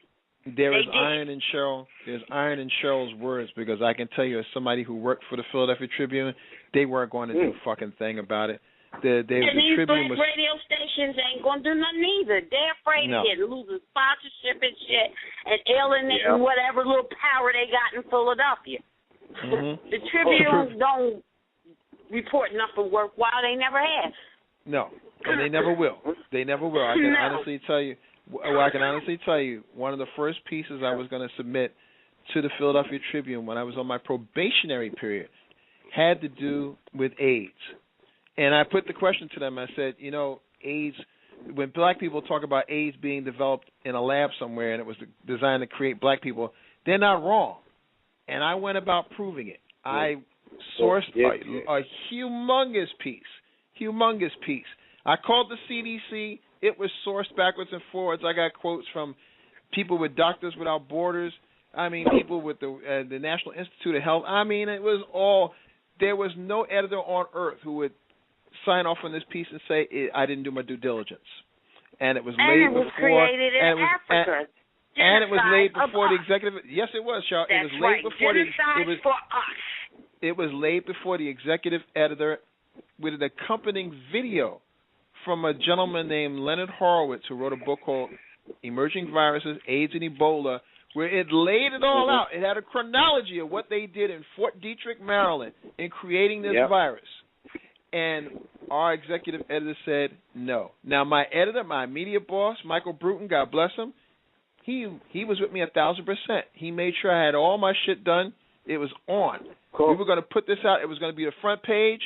A: There is iron in Cheryl. There's iron in Cheryl's words, because I can tell you, as somebody who worked for the Philadelphia Tribune, they weren't going to do a fucking thing about it.
D: And these black radio stations ain't going to do nothing either. They're afraid of losing sponsorship and shit and alienating whatever little power they got in Philadelphia. The Tribune don't report nothing worthwhile. They never have.
A: No, and they never will. They never will. I can honestly tell you. One of the first pieces I was going to submit to the Philadelphia Tribune when I was on my probationary period had to do with AIDS. And I put the question to them. I said, AIDS, when black people talk about AIDS being developed in a lab somewhere and it was designed to create black people, they're not wrong. And I went about proving it. I sourced a humongous piece. I called the CDC. It was sourced backwards and forwards. I got quotes from people with Doctors Without Borders. I mean, people with the National Institute of Health. I mean, it was all. There was no editor on earth who would sign off on this piece and say I didn't do my due diligence. And it was laid before.
D: Created in Africa.
A: And it was laid before the executive. Yes, it was, Charles.
D: That's
A: it was laid before
D: genocide for us.
A: It was laid before the executive editor with an accompanying video from a gentleman named Leonard Horowitz, who wrote a book called Emerging Viruses, AIDS and Ebola, where it laid it all out. It had a chronology of what they did in Fort Detrick, Maryland, in creating this virus. And our executive editor said no. Now, my editor, my media boss, Michael Bruton, God bless him, he was with me 1,000%. He made sure I had all my shit done. It was on. Cool. We were going to put this out. It was going to be the front page,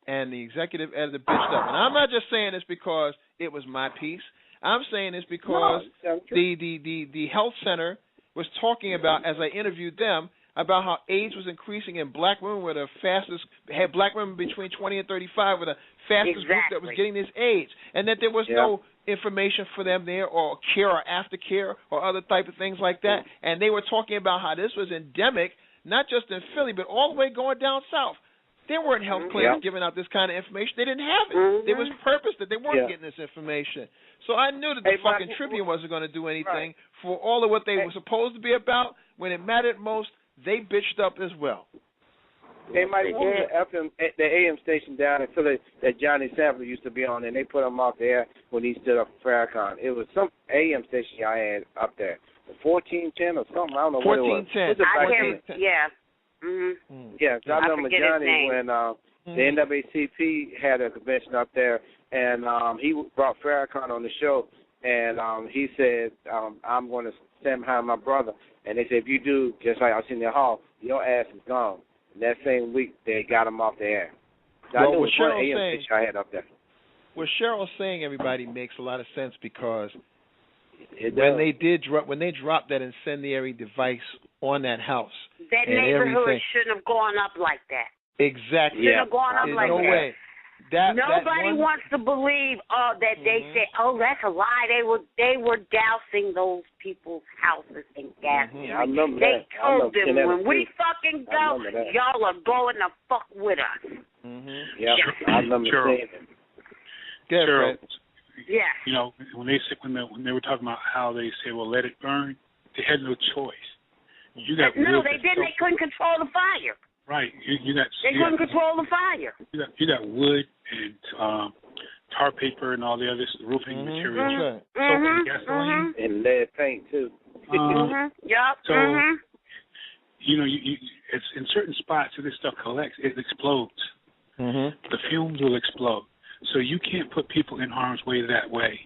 A: and the executive editor bitched up. And I'm not just saying this because it was my piece. I'm saying this because the health center was talking about, as I interviewed them, about how AIDS was increasing and black women were the fastest, had black women between 20 and 35 were the fastest group that was getting this AIDS, and that there was no information for them there or care or aftercare or other type of things like that. And they were talking about how this was endemic, not just in Philly, but all the way going down south. There weren't health clinics giving out this kind of information. They didn't have it. There was purpose that they weren't getting this information. So I knew that the fucking Tribune wasn't going to do anything for all of what they were supposed to be about. When it mattered most, they bitched up as well.
E: Hey, Mike, what was the AM station down in Philly that Johnny Sampler used to be on, and they put him off the air when he stood up for Farrakhan? It was some AM station y'all had up there, 1410 or something. I don't know what it was.
D: 1410.
E: Yeah, so I remember Johnny when the NAACP had a convention up there, and he brought Farrakhan on the show, and he said, I'm going to stand behind my brother. And they said, if you do, just like I was in the hall, your ass is gone. And that same week, they got him off the air. So I knew it was one AM station I had up there.
A: What Cheryl's saying, everybody, makes a lot of sense because when they dropped that incendiary device on that house,
D: that neighborhood shouldn't have gone up like that.
A: Exactly.
D: Shouldn't have gone up like
A: no
D: that.
A: Way.
D: Nobody wants to believe that they said, that's a lie. They were dousing those people's houses in gas.
E: I remember
D: they
E: that.
D: told them when we fucking go, y'all are going to fuck with us.
E: I remember saying it.
C: Cheryl,
D: yeah.
C: You know, when they were talking about how they say, well, let it burn, they had no choice.
D: They didn't. They couldn't control the fire.
C: Right. They
D: couldn't control the fire.
C: You got wood and tar paper and all the other roofing materials. And gasoline.
E: And lead paint, too.
C: So, you know, it's in certain spots where this stuff collects, it explodes. The fumes will explode. So you can't put people in harm's way that way.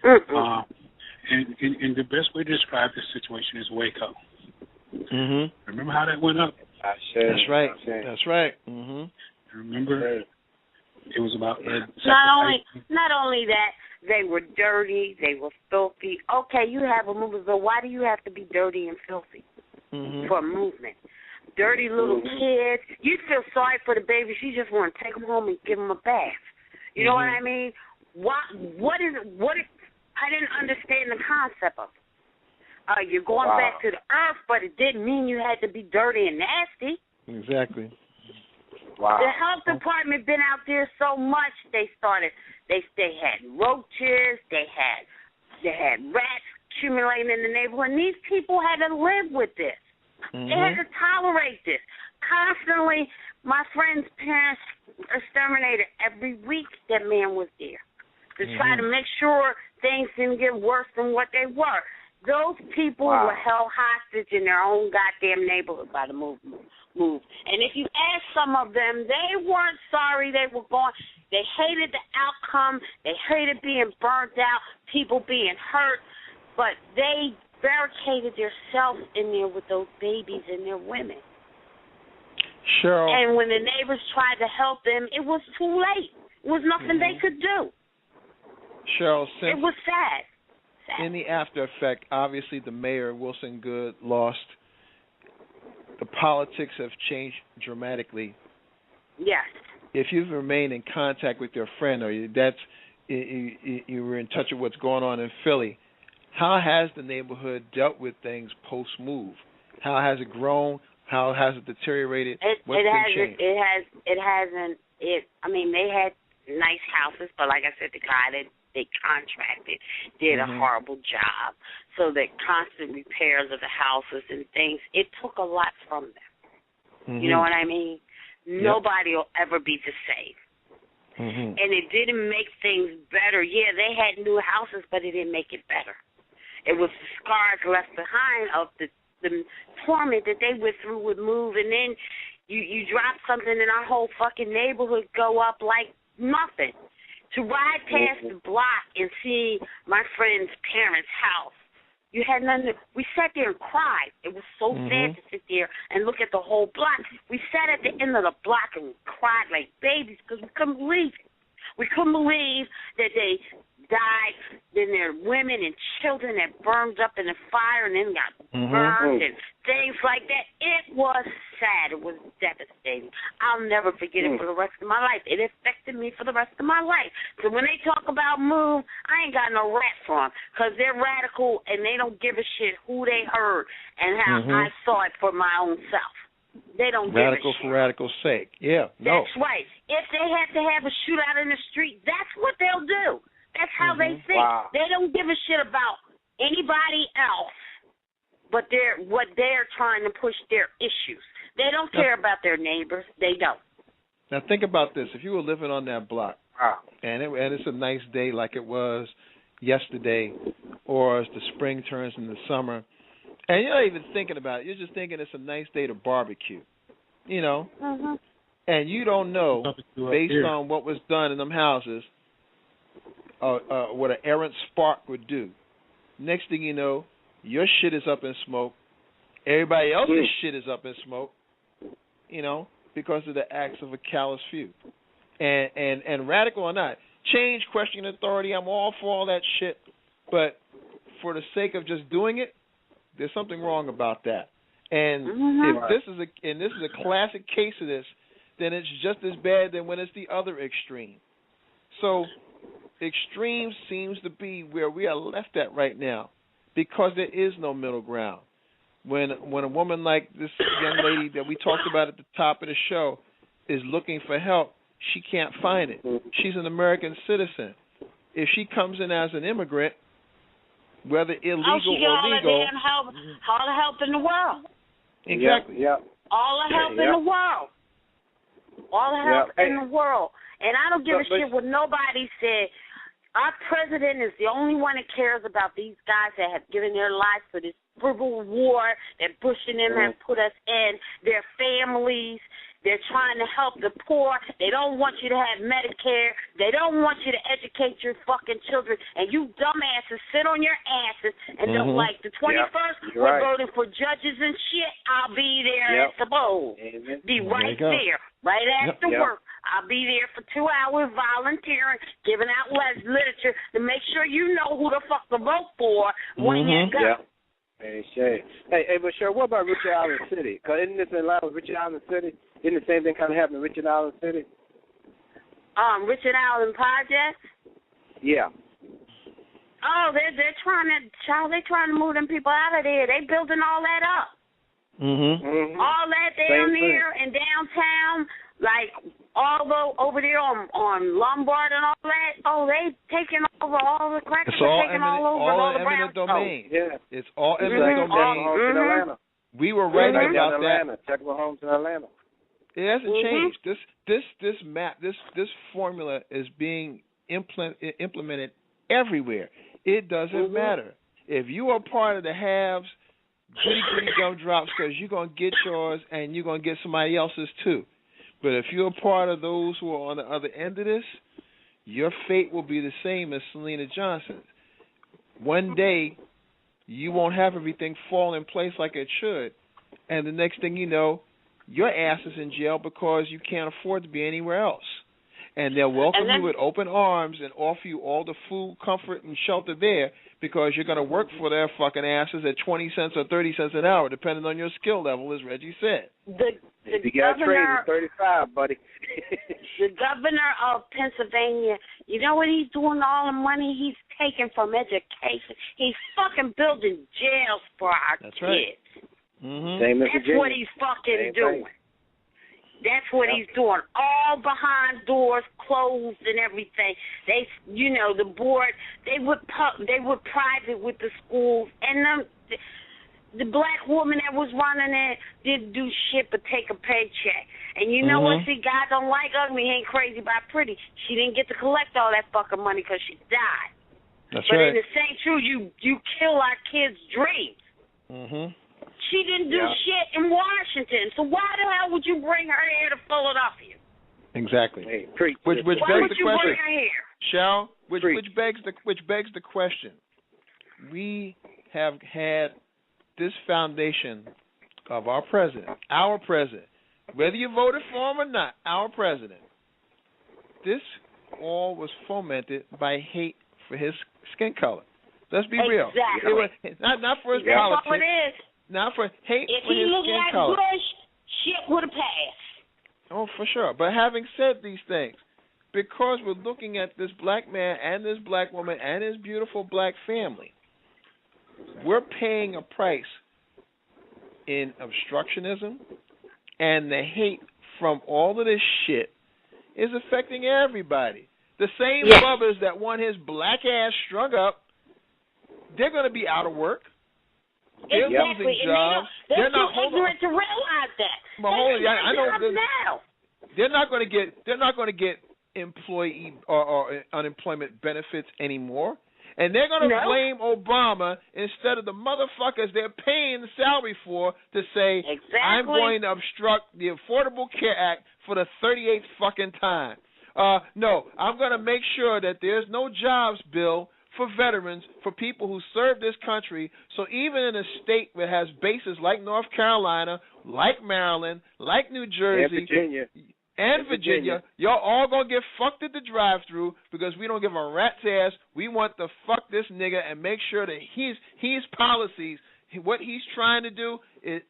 C: And the best way to describe this situation is Waco. Remember how that went up?
A: That's right. That's right.
C: Remember, it was about
D: not only that, they were dirty, they were filthy. Okay, you have a movement, but why do you have to be dirty and filthy for a movement? Dirty little kids. You feel sorry for the babies. You just want to take them home and give them a bath. You know what I mean? What is it? I didn't understand the concept of it. You're going back to the earth, but it didn't mean you had to be dirty and nasty.
A: Exactly.
E: Wow.
D: The health department been out there so much. They had roaches. They had rats accumulating in the neighborhood. And these people had to live with this. They had to tolerate this constantly. My friend's parents exterminated every week. That man was there to try to make sure things didn't get worse than what they were. Those people were held hostage in their own goddamn neighborhood by the move. And if you ask some of them, they weren't sorry they were gone. They hated the outcome. They hated being burnt out, people being hurt. But they barricaded themselves in there with those babies and their women.
A: Cheryl.
D: And when the neighbors tried to help them, it was too late. It was nothing they could do.
A: Cheryl,
D: it was sad.
A: In the after effect, obviously the mayor, Wilson Good, lost. The politics have changed dramatically.
D: Yes.
A: If you've remained in contact with your friend or you were in touch with what's going on in Philly, how has the neighborhood dealt with things post-move? How has it grown? How has it deteriorated? What's been changed?
D: It hasn't. I mean, they had nice houses, but like I said, the guy that they contracted did a horrible job. So the constant repairs of the houses and things, it took a lot from them. You know what I mean? Nobody will ever be the same. And it didn't make things better. Yeah, they had new houses, but it didn't make it better. It was the scars left behind of the torment that they went through with move, and then you drop something and our whole fucking neighborhood go up like nothing. To ride past the block and see my friend's parents' house, you had nothing. We sat there and cried. It was so sad to sit there and look at the whole block. We sat at the end of the block and cried like babies because we couldn't believe it. We couldn't believe that they died, then their women and children that burned up in the fire and then got burned and things like that. It was sad. It was devastating. I'll never forget it for the rest of my life. It affected me for the rest of my life. So when they talk about MOVE, I ain't got no rap for them because they're radical and they don't give a shit who they heard and how I saw it for my own self. They don't give a shit.
A: Radical for radical's sake. Yeah, no.
D: That's right. If they have to have a shootout in the street, that's what they'll do. That's how they think.
E: Wow.
D: They don't give a shit about anybody else, but what they're trying to push their issues. They don't care about their neighbors. They don't.
A: Now think about this. If you were living on that block, and it's a nice day like it was yesterday, or as the spring turns into summer, and you're not even thinking about it. You're just thinking it's a nice day to barbecue, you know? And you don't know, based on what was done in them houses, what an errant spark would do. Next thing you know, your shit is up in smoke. Everybody else's shit is up in smoke, you know, because of the acts of a callous few. And radical or not, change, question authority, I'm all for all that shit. But for the sake of just doing it, there's something wrong about that. And if this is a classic case of this, then it's just as bad than when it's the other extreme. So extreme seems to be where we are left at right now, because there is no middle ground. When a woman like this young lady that we talked about at the top of the show is looking for help, she can't find it. She's an American citizen. If she comes in as an immigrant, whether illegal or legal,
D: all the help in the world.
A: Exactly.
D: All the help in the world. All the help in the world. And I don't give a shit what nobody said. Our president is the only one that cares about these guys that have given their lives for this brutal war that Bush and them have put us in, their families. They're trying to help the poor. They don't want you to have Medicare. They don't want you to educate your fucking children. And you dumbasses sit on your asses and don't like the 21st. We're voting for judges and shit. I'll be there, I suppose. Be right there, right after work. I'll be there for 2 hours volunteering, giving out literature to make sure you know who the fuck to vote for when you go.
E: Hey, but sure, what about Richard Island City? Because isn't this in line with Richard Island City? Isn't the same thing kind of happening in Richard Island City?
D: Richard Island Project?
E: Yeah.
D: Oh, they're trying to move them people out of there. They building all that up. All that down there in downtown, like all over there on Lombard and all that. Oh, they taking over all the crackers.
A: It's all
D: eminent
A: domain.
E: Yeah.
A: It's all eminent domain. We were right about that.
E: Technical homes in Atlanta.
A: It hasn't changed. This map, this formula is being implemented everywhere. It doesn't matter. If you are part of the haves, goody gumdrops, because you're going to get yours and you're going to get somebody else's too. But if you're a part of those who are on the other end of this, your fate will be the same as Selena Johnson's. One day, you won't have everything fall in place like it should, and the next thing you know, your ass is in jail because you can't afford to be anywhere else. And they'll welcome you with open arms and offer you all the food, comfort, and shelter there because you're going to work for their fucking asses at 20 cents or 30 cents an hour, depending on your skill level, as Reggie said.
E: If you got trade, it's 35, buddy.
D: The governor of Pennsylvania, you know what he's doing? All the money he's taking from education. He's fucking building jails for our kids.
A: Right.
D: That's what he's fucking doing. That's what he's doing. All behind doors, closed and everything. They, the board, they would private with the schools, and the black woman that was running it didn't do shit but take a paycheck. And you know what? See, God don't like ugly. He ain't crazy about pretty. She didn't get to collect all that fucking money because she died.
A: That's
D: but
A: right.
D: in the same truth, you kill our kids' dreams. She didn't do shit in Washington, so why the hell would you bring her here to Philadelphia?
A: Exactly.
E: Hey,
A: which begs the question,
D: bring her here?
A: Shall? Which begs the question. We have had this foundation of our president, whether you voted for him or not, our president. This all was fomented by hate for his skin color. Let's be real.
D: Exactly.
A: Not for his
D: That's
A: politics.
D: all it is.
A: Not for hate
D: if
A: for his
D: he looked
A: skin
D: like
A: color.
D: Bush, shit would have passed.
A: Oh, for sure. But having said these things, because we're looking at this black man and this black woman and his beautiful black family, we're paying a price in obstructionism, and the hate from all of this shit is affecting everybody. The same bubbers that want his black ass strung up, they're going to be out of work. They're losing jobs.
D: They're not ignorant to realize that.
A: I know.
D: Now.
A: They're not going to get employee or unemployment benefits anymore. And they're going to blame Obama instead of the motherfuckers they're paying the salary for to say, I'm going to obstruct the Affordable Care Act for the 38th fucking time. No, I'm going to make sure that there's no jobs bill for veterans, for people who serve this country. So even in a state that has bases like North Carolina, like Maryland, like New Jersey, and Virginia, y'all all gonna get fucked at the drive-through because we don't give a rat's ass. We want to fuck this nigga and make sure that his policies, what he's trying to do, it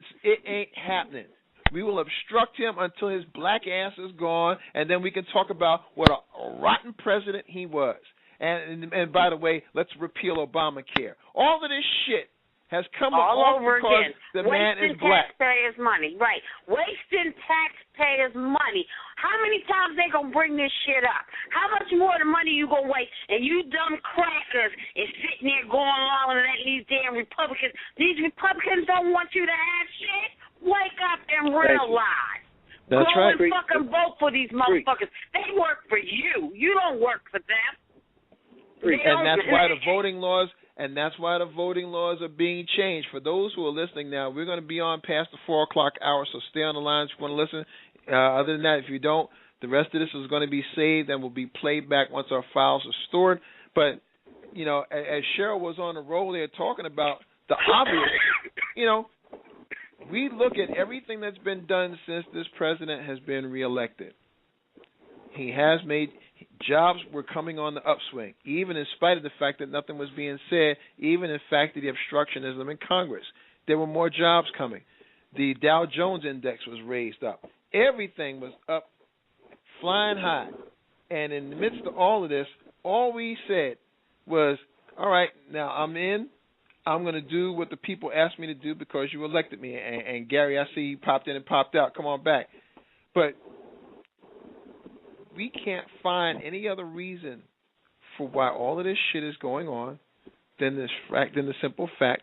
A: ain't happening. We will obstruct him until his black ass is gone, and then we can talk about what a rotten president he was. And by the way, let's repeal Obamacare. All of this shit has come
D: all over
A: because
D: again.
A: The man is black.
D: Wasting taxpayers' money, right? Wasting taxpayers' money. How many times they gonna bring this shit up? How much more of the money you gonna waste? And you dumb crackers is sitting there going along and letting these damn Republicans. These Republicans don't want you to have shit. Wake up and realize.
A: That's
D: Go
A: right.
D: and fucking vote for these motherfuckers. They work for you. You don't work for them.
A: And that's why the voting laws. And that's why the voting laws are being changed. For those who are listening now, we're going to be on past the 4 o'clock hour, so stay on the line if you want to listen. Other than that, if you don't, the rest of this is going to be saved and will be played back once our files are stored. But, you know, as Cheryl was on the roll there talking about the obvious, you know, we look at everything that's been done since this president has been reelected. He has made jobs were coming on the upswing, even in spite of the fact that nothing was being said, even in fact of the obstructionism in Congress. There were more jobs coming. The Dow Jones Index was raised up. Everything was up, flying high. And in the midst of all of this, all we said was, all right, now I'm in. I'm going to do what the people asked me to do because you elected me. And Gary, I see you popped in and popped out. Come on back. But we can't find any other reason for why all of this shit is going on than the simple fact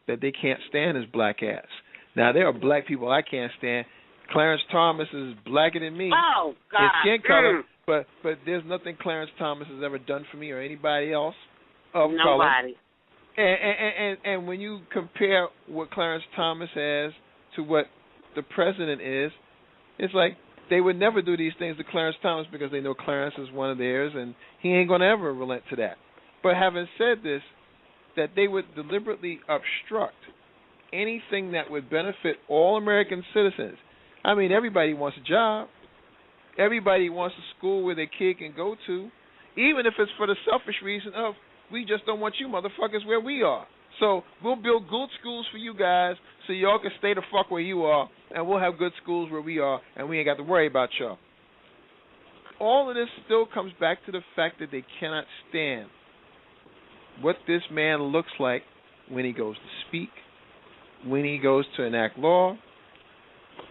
A: that they can't stand his black ass. Now, there are black people I can't stand. Clarence Thomas is blacker than me.
D: Oh, God.
A: His skin color, but there's nothing Clarence Thomas has ever done for me or anybody else of color.
D: Nobody.
A: And when you compare what Clarence Thomas has to what the president is, it's like they would never do these things to Clarence Thomas because they know Clarence is one of theirs, and he ain't going to ever relent to that. But having said this, that they would deliberately obstruct anything that would benefit all American citizens. I mean, everybody wants a job. Everybody wants a school where their kid can go to, even if it's for the selfish reason of, we just don't want you motherfuckers where we are. So we'll build good schools for you guys so y'all can stay the fuck where you are, and we'll have good schools where we are, and we ain't got to worry about y'all. All of this still comes back to the fact that they cannot stand what this man looks like when he goes to speak, when he goes to enact law.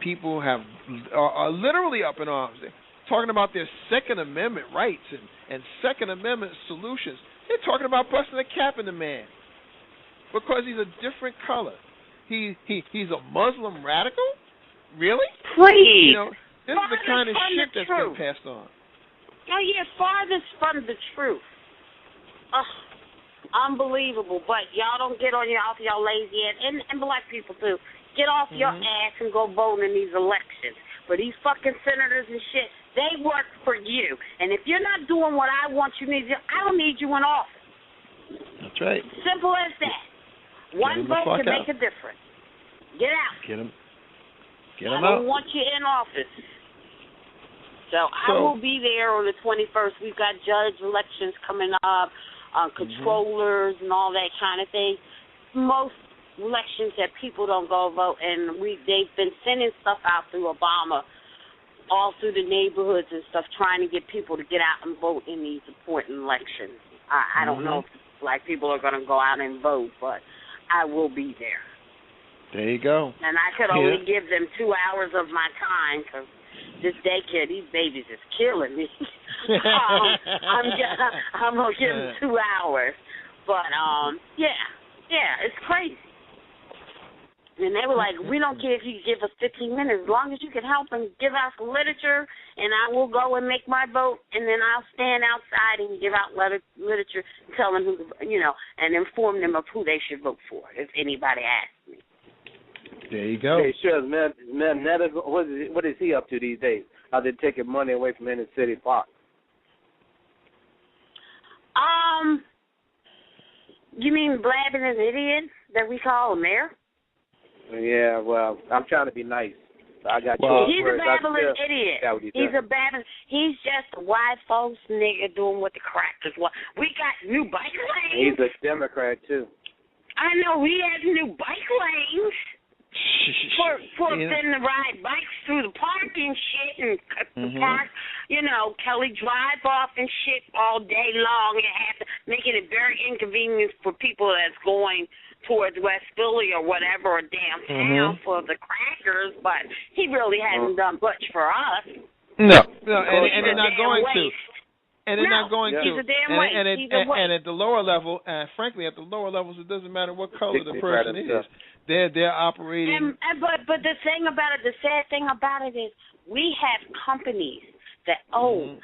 A: People are literally up in arms. They're talking about their Second Amendment rights and Second Amendment solutions. They're talking about busting a cap in the man because he's a different color. He's a Muslim radical? Really?
D: Please.
A: You know, this is the kind of shit that's been passed on.
D: Oh, yeah, farthest from the truth. Unbelievable. But y'all don't get on off y'all lazy ass, and black people too. Get off your ass and go vote in these elections. For these fucking senators and shit, they work for you. And if you're not doing what I want you to do, I don't need you in office.
A: That's right.
D: Simple as that. One vote can make a difference. Get out.
A: Get him
D: I don't want you in office. So I will be there on the 21st. We've got judge elections coming up. controllers and all that kind of thing. Most elections that people don't go vote, and they've been sending stuff out through Obama all through the neighborhoods and stuff, trying to get people to get out and vote in these important elections. I don't know if black people are going to go out and vote, but I will be there.
A: There you go.
D: And I could only give them 2 hours of my time because this daycare, these babies is killing me. I'm going to give them 2 hours. But, it's crazy. And they were like, we don't care if you give us 15 minutes, as long as you can help and give out some literature, and I will go and make my vote, and then I'll stand outside and give out literature, tell them who, and inform them of who they should vote for, if anybody asks me.
A: There you go.
E: Hey, sure, man, what is he up to these days? How they taking money away from inner city parks?
D: You mean blabbing an idiot that we call a mayor?
E: Yeah, well, I'm trying to be nice. I got
D: he's a babbling idiot. He's just a white folks nigga doing what the crackers want. We got new bike lanes.
E: He's a Democrat too.
D: I know, we have new bike lanes for them to ride bikes through the park and shit, and the park, Kelly Drive off and shit all day long, and making it very inconvenient for people that's going towards West Philly or whatever, or downtown for the crackers, but he really hasn't done much for us.
A: No, and they're not going to. And they're not going
D: he's
A: to.
D: A damn waste.
A: And at the lower level, frankly, at the lower levels, it doesn't matter what color the person is. They're operating.
D: But the thing about it, the sad thing about it is, we have companies that own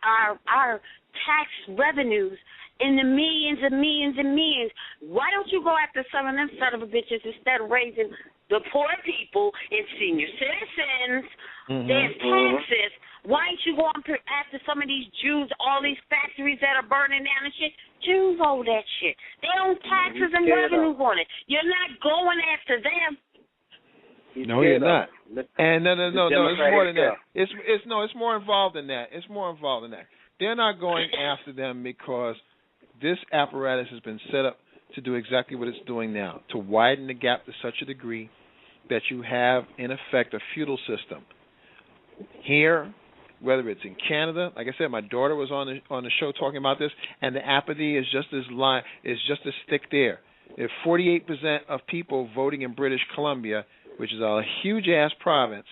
D: our tax revenues in the millions and millions and millions. Why don't you go after some of them son of a bitches instead of raising the poor people and senior citizens, their taxes? Why don't you go after some of these Jews, all these factories that are burning down and shit? Jews owe that shit. They owe taxes and revenue on it. You're not going after them.
A: No, you're not. And no, it's more than that. It's more involved than that. It's more involved than that. They're not going after them because this apparatus has been set up to do exactly what it's doing now, to widen the gap to such a degree that you have, in effect, a feudal system. Here, whether it's in Canada, like I said, my daughter was on the show talking about this, and the apathy is just as thick there. If 48% of people voting in British Columbia, which is a huge-ass province,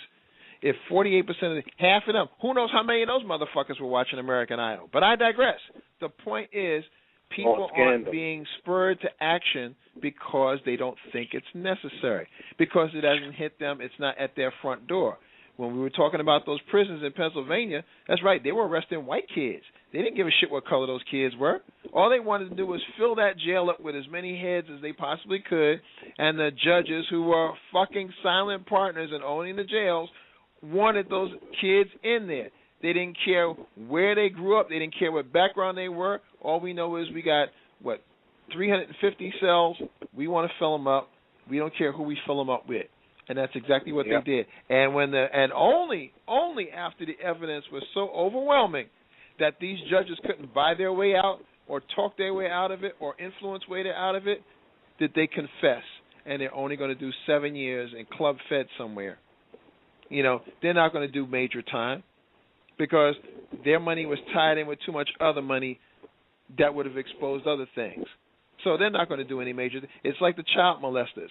A: if 48% of half of them, who knows how many of those motherfuckers were watching American Idol? But I digress. The point is, people aren't being spurred to action because they don't think it's necessary, because it doesn't hit them, it's not at their front door. When we were talking about those prisons in Pennsylvania, that's right, they were arresting white kids. They didn't give a shit what color those kids were. All they wanted to do was fill that jail up with as many heads as they possibly could, and the judges, who were fucking silent partners in owning the jails, wanted those kids in there. They didn't care where they grew up. They didn't care what background they were. All we know is we got, 350 cells. We want to fill them up. We don't care who we fill them up with. And that's exactly what they did. And only after the evidence was so overwhelming that these judges couldn't buy their way out or talk their way out of it or influence way out of it, did they confess. And they're only going to do 7 years and club fed somewhere. They're not going to do major time because their money was tied in with too much other money that would have exposed other things. So they're not going to do any major. It's like the child molesters.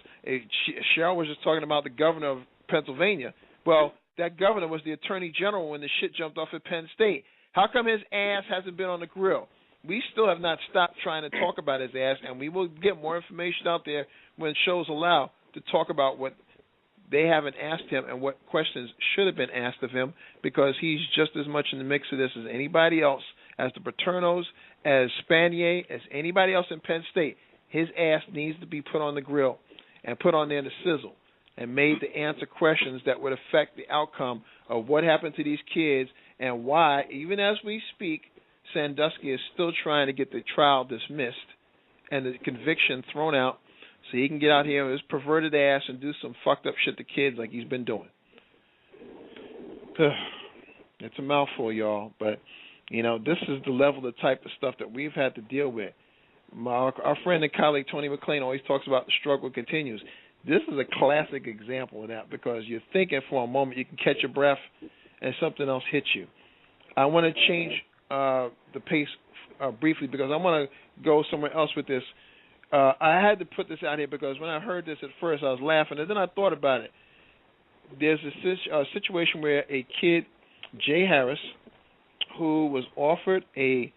A: Cheryl was just talking about the governor of Pennsylvania. Well, that governor was the attorney general when the shit jumped off at Penn State. How come his ass hasn't been on the grill? We still have not stopped trying to talk about his ass, and we will get more information out there when shows allow to talk about what they haven't asked him and what questions should have been asked of him, because he's just as much in the mix of this as anybody else, as the Paternos, as Spanier, as anybody else in Penn State. His ass needs to be put on the grill and put on there to sizzle and made to answer questions that would affect the outcome of what happened to these kids and why, even as we speak, Sandusky is still trying to get the trial dismissed and the conviction thrown out so he can get out here with his perverted ass and do some fucked up shit to kids like he's been doing. It's a mouthful, y'all, but This is the level, the type of stuff that we've had to deal with. Our friend and colleague Tony McClain always talks about the struggle continues. This is a classic example of that because you're thinking for a moment, you can catch your breath, and something else hits you. I want to change the pace briefly because I want to go somewhere else with this. I had to put this out here because when I heard this at first, I was laughing, and then I thought about it. There's a situation where a kid, Jay Harris, who was offered a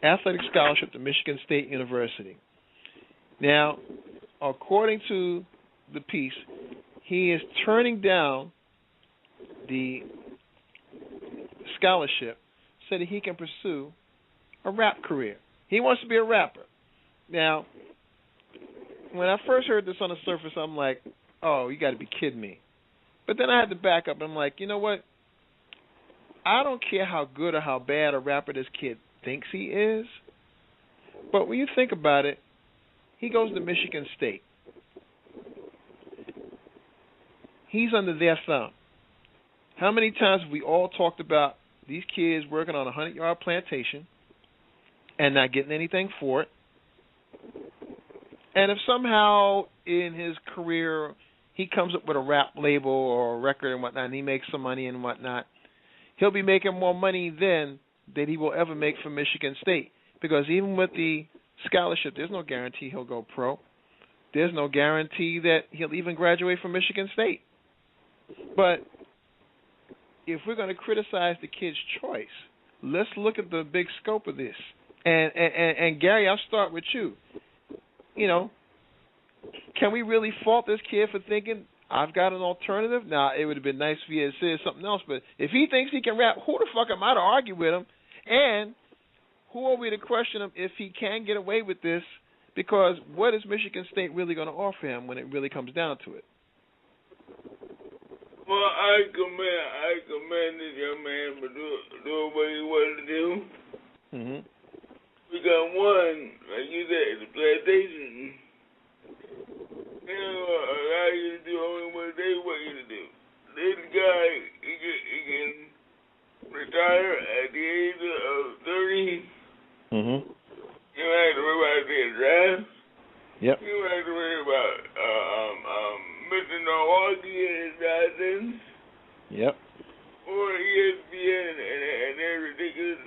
A: athletic scholarship to Michigan State University. Now, according to the piece, he is turning down the scholarship so that he can pursue a rap career. He wants to be a rapper. Now, when I first heard this on the surface, I'm like, oh, you got to be kidding me. But then I had to back up. I'm like, you know what? I don't care how good or how bad a rapper this kid thinks he is. But when you think about it, he goes to Michigan State. He's under their thumb. How many times have we all talked about these kids working on a 100-yard plantation and not getting anything for it? And if somehow in his career he comes up with a rap label or a record and whatnot, and he makes some money and whatnot, he'll be making more money then than he will ever make from Michigan State. Because even with the scholarship, there's no guarantee he'll go pro. There's no guarantee that he'll even graduate from Michigan State. But if we're going to criticize the kid's choice, let's look at the big scope of this. And Gary, I'll start with you. Can we really fault this kid for thinking, I've got an alternative? Now, it would have been nice if he had said something else, but if he thinks he can rap, who the fuck am I to argue with him? And who are we to question him if he can get away with this? Because what is Michigan State really going to offer him when it really comes down to it?
B: Well, I commend this young man for doing what he wanted to do. Mm-hmm. Because one, like you said, the plantation, they don't allow you to do only what they want you to do. This guy, he can retire at the age of 30. Mm-hmm. You don't have to worry about being draft. Yep. You don't have to worry about Mr. Milwaukee and his nonsense. Yep. Or ESPN and their ridiculous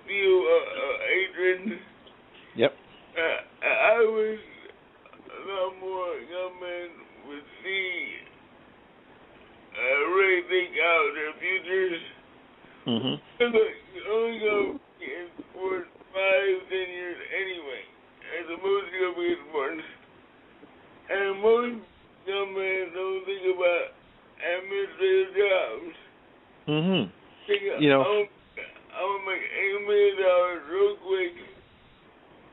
B: steal Adrian. Yep. I wish a lot more young men would see, really think out their futures. Mm-hmm. Look, you only go in sports 5-10 years anyway. And the most you're going to be in sports. And most young men don't think about administrative jobs. Mm-hmm. I want to make $8 million real quick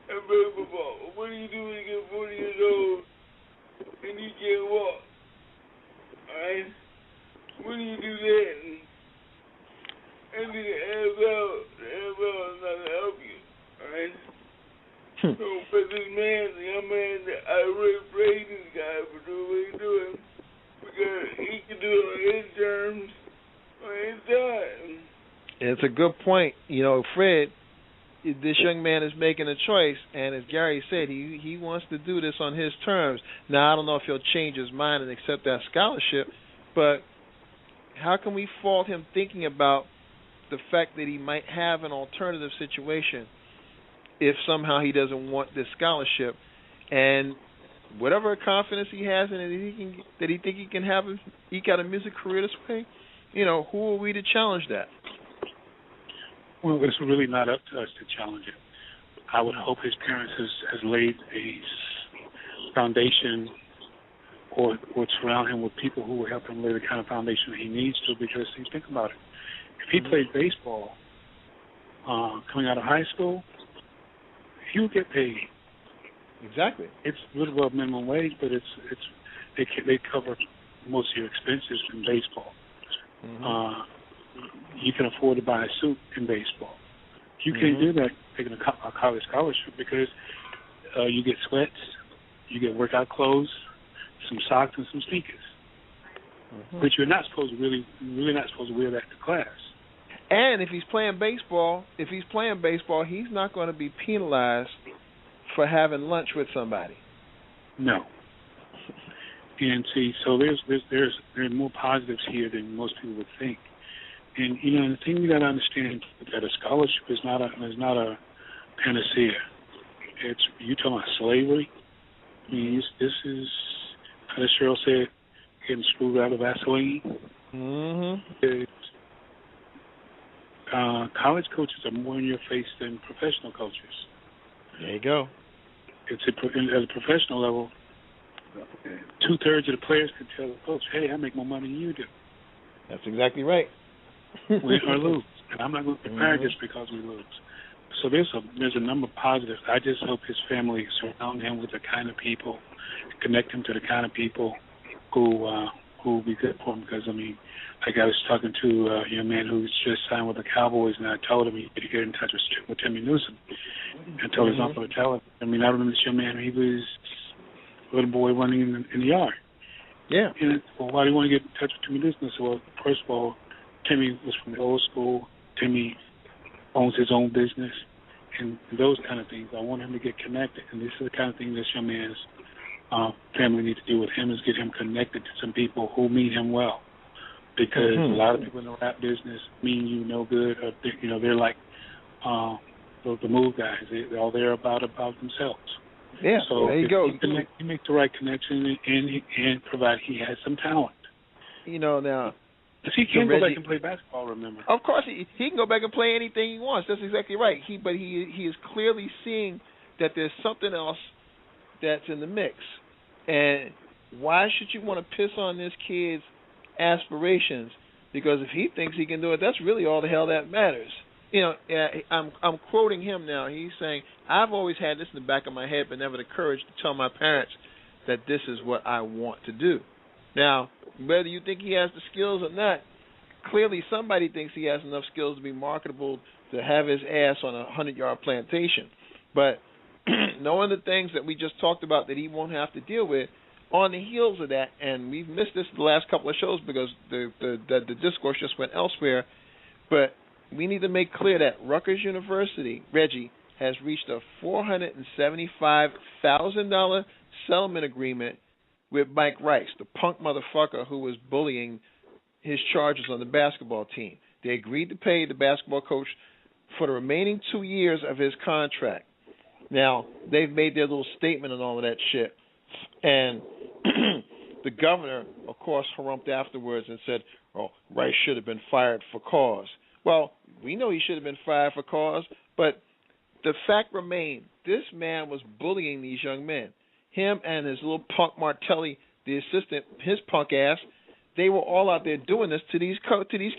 B: and play football. What do you do when you get 40 years old and you can't walk? Alright? What do you do then? And the NFL is not going to help you. Alright? So, but this man, the young man, I really praise this guy for doing what he's doing because he can do it on his terms, on his time.
A: It's a good point. Fred, this young man is making a choice, and as Gary said, he wants to do this on his terms. Now, I don't know if he'll change his mind and accept that scholarship, but how can we fault him thinking about the fact that he might have an alternative situation if somehow he doesn't want this scholarship, and whatever confidence he has in it, that he think he can have eke out a music career this way, who are we to challenge that?
C: Well, it's really not up to us to challenge it. I would hope his parents has laid a foundation or surround him with people who will help him lay the kind of foundation that he needs to, because think about it. If he played baseball coming out of high school, he would get paid.
A: Exactly.
C: It's a little above minimum wage, but they cover most of your expenses in baseball. Mm-hmm. You can afford to buy a suit in baseball. You can't do that taking a college scholarship because you get sweats, you get workout clothes, some socks, and some sneakers. Mm-hmm. But you're not supposed to really not supposed to wear that to class.
A: And if he's playing baseball, he's not going to be penalized for having lunch with somebody.
C: No. And see, so there are more positives here than most people would think. And the thing we got to understand is that a scholarship is not a panacea. It's you talking about slavery. I mean, this is, how Cheryl said, getting screwed out of Vaseline.
A: Mm-hmm.
C: College coaches are more in your face than professional coaches.
A: There you go.
C: It's at a professional level. 2/3 of the players can tell the coach, "Hey, I make more money than you do."
A: That's exactly right.
C: Win or lose, and I'm not going to get fired just because we lose. So there's a number of positives. I just hope his family surround him with the kind of people, connect him to the kind of people who will be good for him. Because I mean, like I was talking to a young man who's just signed with the Cowboys, and I told him he had to get in touch with Timmy Newsom. I told his uncle to tell him. I mean, I remember this young man. He was a little boy running in the yard.
A: Yeah.
C: And well, why do you want to get in touch with Timmy Newsom? I said, well, first of all, Timmy was from the old school. Timmy owns his own business, and those kind of things. I want him to get connected, and this is the kind of thing this young man's family needs to do with him, is get him connected to some people who mean him well. Because a lot of people in the rap business mean you no good. Or they're like the move guys. They're all there about themselves.
A: Yeah,
C: so
A: there you go.
C: He make the right connection and provide he has some talent.
A: Now.
C: He can go back and play basketball, remember?
A: Of course, he can go back and play anything he wants. That's exactly right. But he is clearly seeing that there's something else that's in the mix. And why should you want to piss on this kid's aspirations? Because if he thinks he can do it, that's really all the hell that matters. I'm quoting him now. He's saying, I've always had this in the back of my head, but never the courage to tell my parents that this is what I want to do. Now, whether you think he has the skills or not, clearly somebody thinks he has enough skills to be marketable to have his ass on a 100-yard plantation. But knowing the things that we just talked about that he won't have to deal with, on the heels of that, and we've missed this the last couple of shows because the discourse just went elsewhere, but we need to make clear that Rutgers University, Reggie, has reached a $475,000 settlement agreement with Mike Rice, the punk motherfucker who was bullying his charges on the basketball team. They agreed to pay the basketball coach for the remaining 2 years of his contract. Now, they've made their little statement and all of that shit. And the governor, of course, harumphed afterwards and said, Rice should have been fired for cause. Well, we know he should have been fired for cause, but the fact remained, this man was bullying these young men. Him and his little punk Martelli, the assistant, his punk ass, they were all out there doing this to these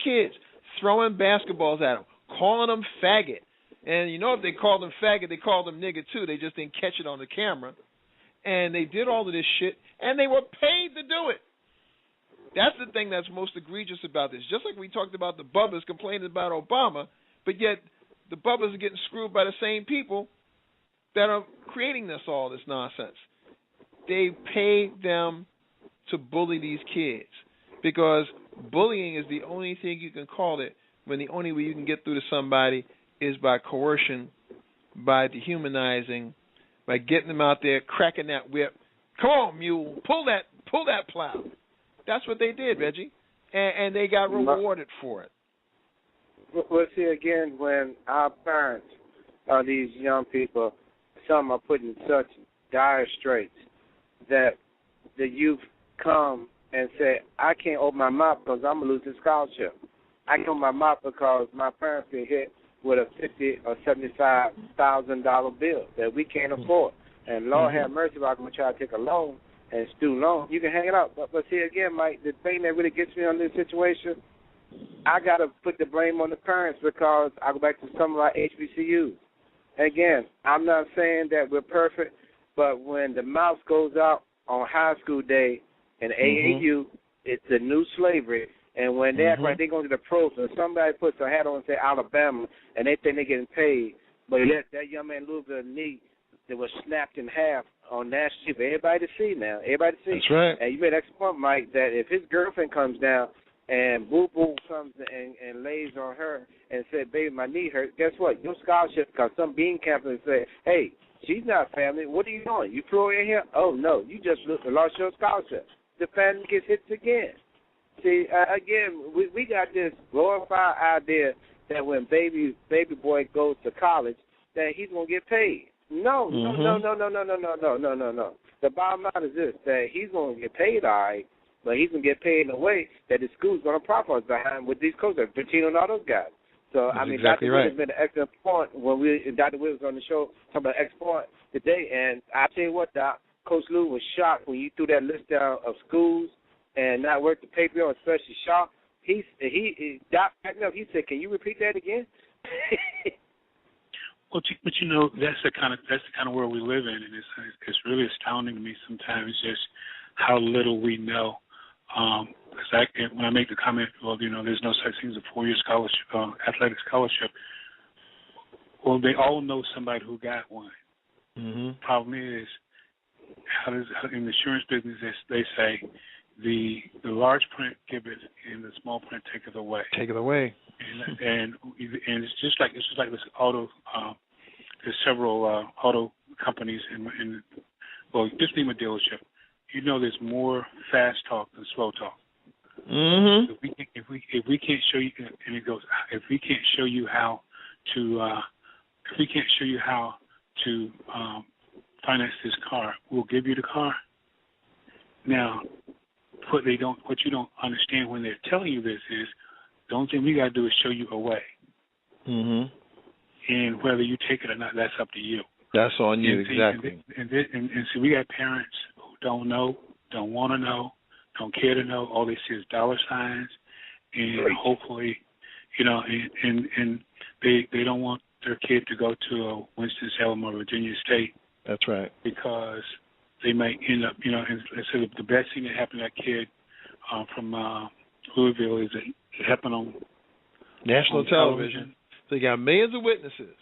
A: kids, throwing basketballs at them, calling them faggot. And if they called them faggot, they called them nigger too. They just didn't catch it on the camera. And they did all of this shit, and they were paid to do it. That's the thing that's most egregious about this. Just like we talked about the bubbas complaining about Obama, but yet the bubbas are getting screwed by the same people that are creating all this nonsense. They pay them to bully these kids because bullying is the only thing you can call it when the only way you can get through to somebody is by coercion, by dehumanizing, by getting them out there, cracking that whip. Come on, mule, pull that plow. That's what they did, Reggie, and they got rewarded for it.
E: Well, see, again, when our parents or these young people, some are put in such dire straits that the youth come and say, I can't open my mouth because I'm going to lose this scholarship. I can't open my mouth because my parents get hit with a $50,000 or $75,000 bill that we can't afford. And Lord have mercy if I'm going to try to take a loan and student loan. You can hang it up. But see, again, Mike, the thing that really gets me on this situation, I got to put the blame on the parents because I go back to some of our HBCUs. Again, I'm not saying that we're perfect, but when the mouse goes out on high school day in AAU, it's a new slavery. And when they act like they're going to the pros, and somebody puts a hat on and say Alabama, and they think they're getting paid, but yet that young man loses a knee that was snapped in half on national TV. Everybody to see now. Everybody to see.
A: That's right.
E: And you made that point, Mike, that if his girlfriend comes down and Boo Boo comes and lays on her and said, baby, my knee hurts, guess what? Your scholarship, because some bean camper said, hey, she's not family. What are you doing? You throw her in here? Oh, no, you just lost your scholarship. The family gets hit again. See, again, we got this glorified idea that when baby boy goes to college, that he's going to get paid. No. The bottom line is this, that he's going to get paid all right, but he's going to get paid in a way that the school's going to profit behind with these coaches, Bertino and all those guys. So,
A: That's exactly
E: Dr.
A: right.
E: Wood has been an excellent point when Dr. Wood was on the show talking about X point today. And I tell you what, Doc, Coach Lou was shocked when you threw that list down of schools and not worth the paper on, especially Shaw. Doc backed up. He said, "Can you repeat that again?"
C: Well, but you know, that's the kind of world we live in, and it's really astounding to me sometimes just how little we know. Because when I make the comment, well, you know, there's no such thing as a 4-year scholarship, athletic scholarship. Well, they all know somebody who got one.
A: Mm-hmm.
C: Problem is, in the insurance business, they say the large print give it and the small print take it away.
A: Take it away.
C: And it's just like this auto. There's several auto companies just name a dealership. You know, there's more fast talk than slow talk.
A: Mm-hmm.
C: If we can't show you, and it goes, if we can't show you how to finance this car, we'll give you the car. Now, what you don't understand when they're telling you this is the only thing we got to do is show you a way.
A: Mm-hmm.
C: And whether you take it or not, that's up to you.
A: That's on you, exactly.
C: And so we got parents who don't know, don't want to know, don't care to know. All they see is dollar signs, and hopefully, you know, and they don't want their kid to go to a Winston-Salem or Virginia State.
A: That's right.
C: Because they might end up, you know, and so the best thing that happened to that kid from Louisville is that it happened on
A: national television. So you got millions of witnesses.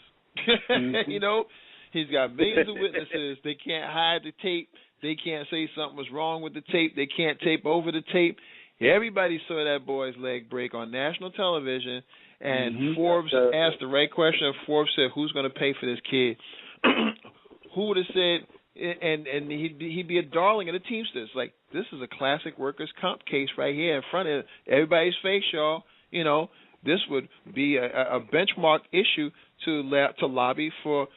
C: Mm-hmm.
A: You know, he's got millions of witnesses. They can't hide the tape. They can't say something was wrong with the tape. They can't tape over the tape. Everybody saw that boy's leg break on national television, and
C: Mm-hmm.
A: Forbes asked the right question. Forbes said, "Who's going to pay for this kid?" Who would have said? And he'd be a darling of the Teamsters. Like, this is a classic workers' comp case right here in front of everybody's face, y'all. You know, this would be a benchmark issue to lobby for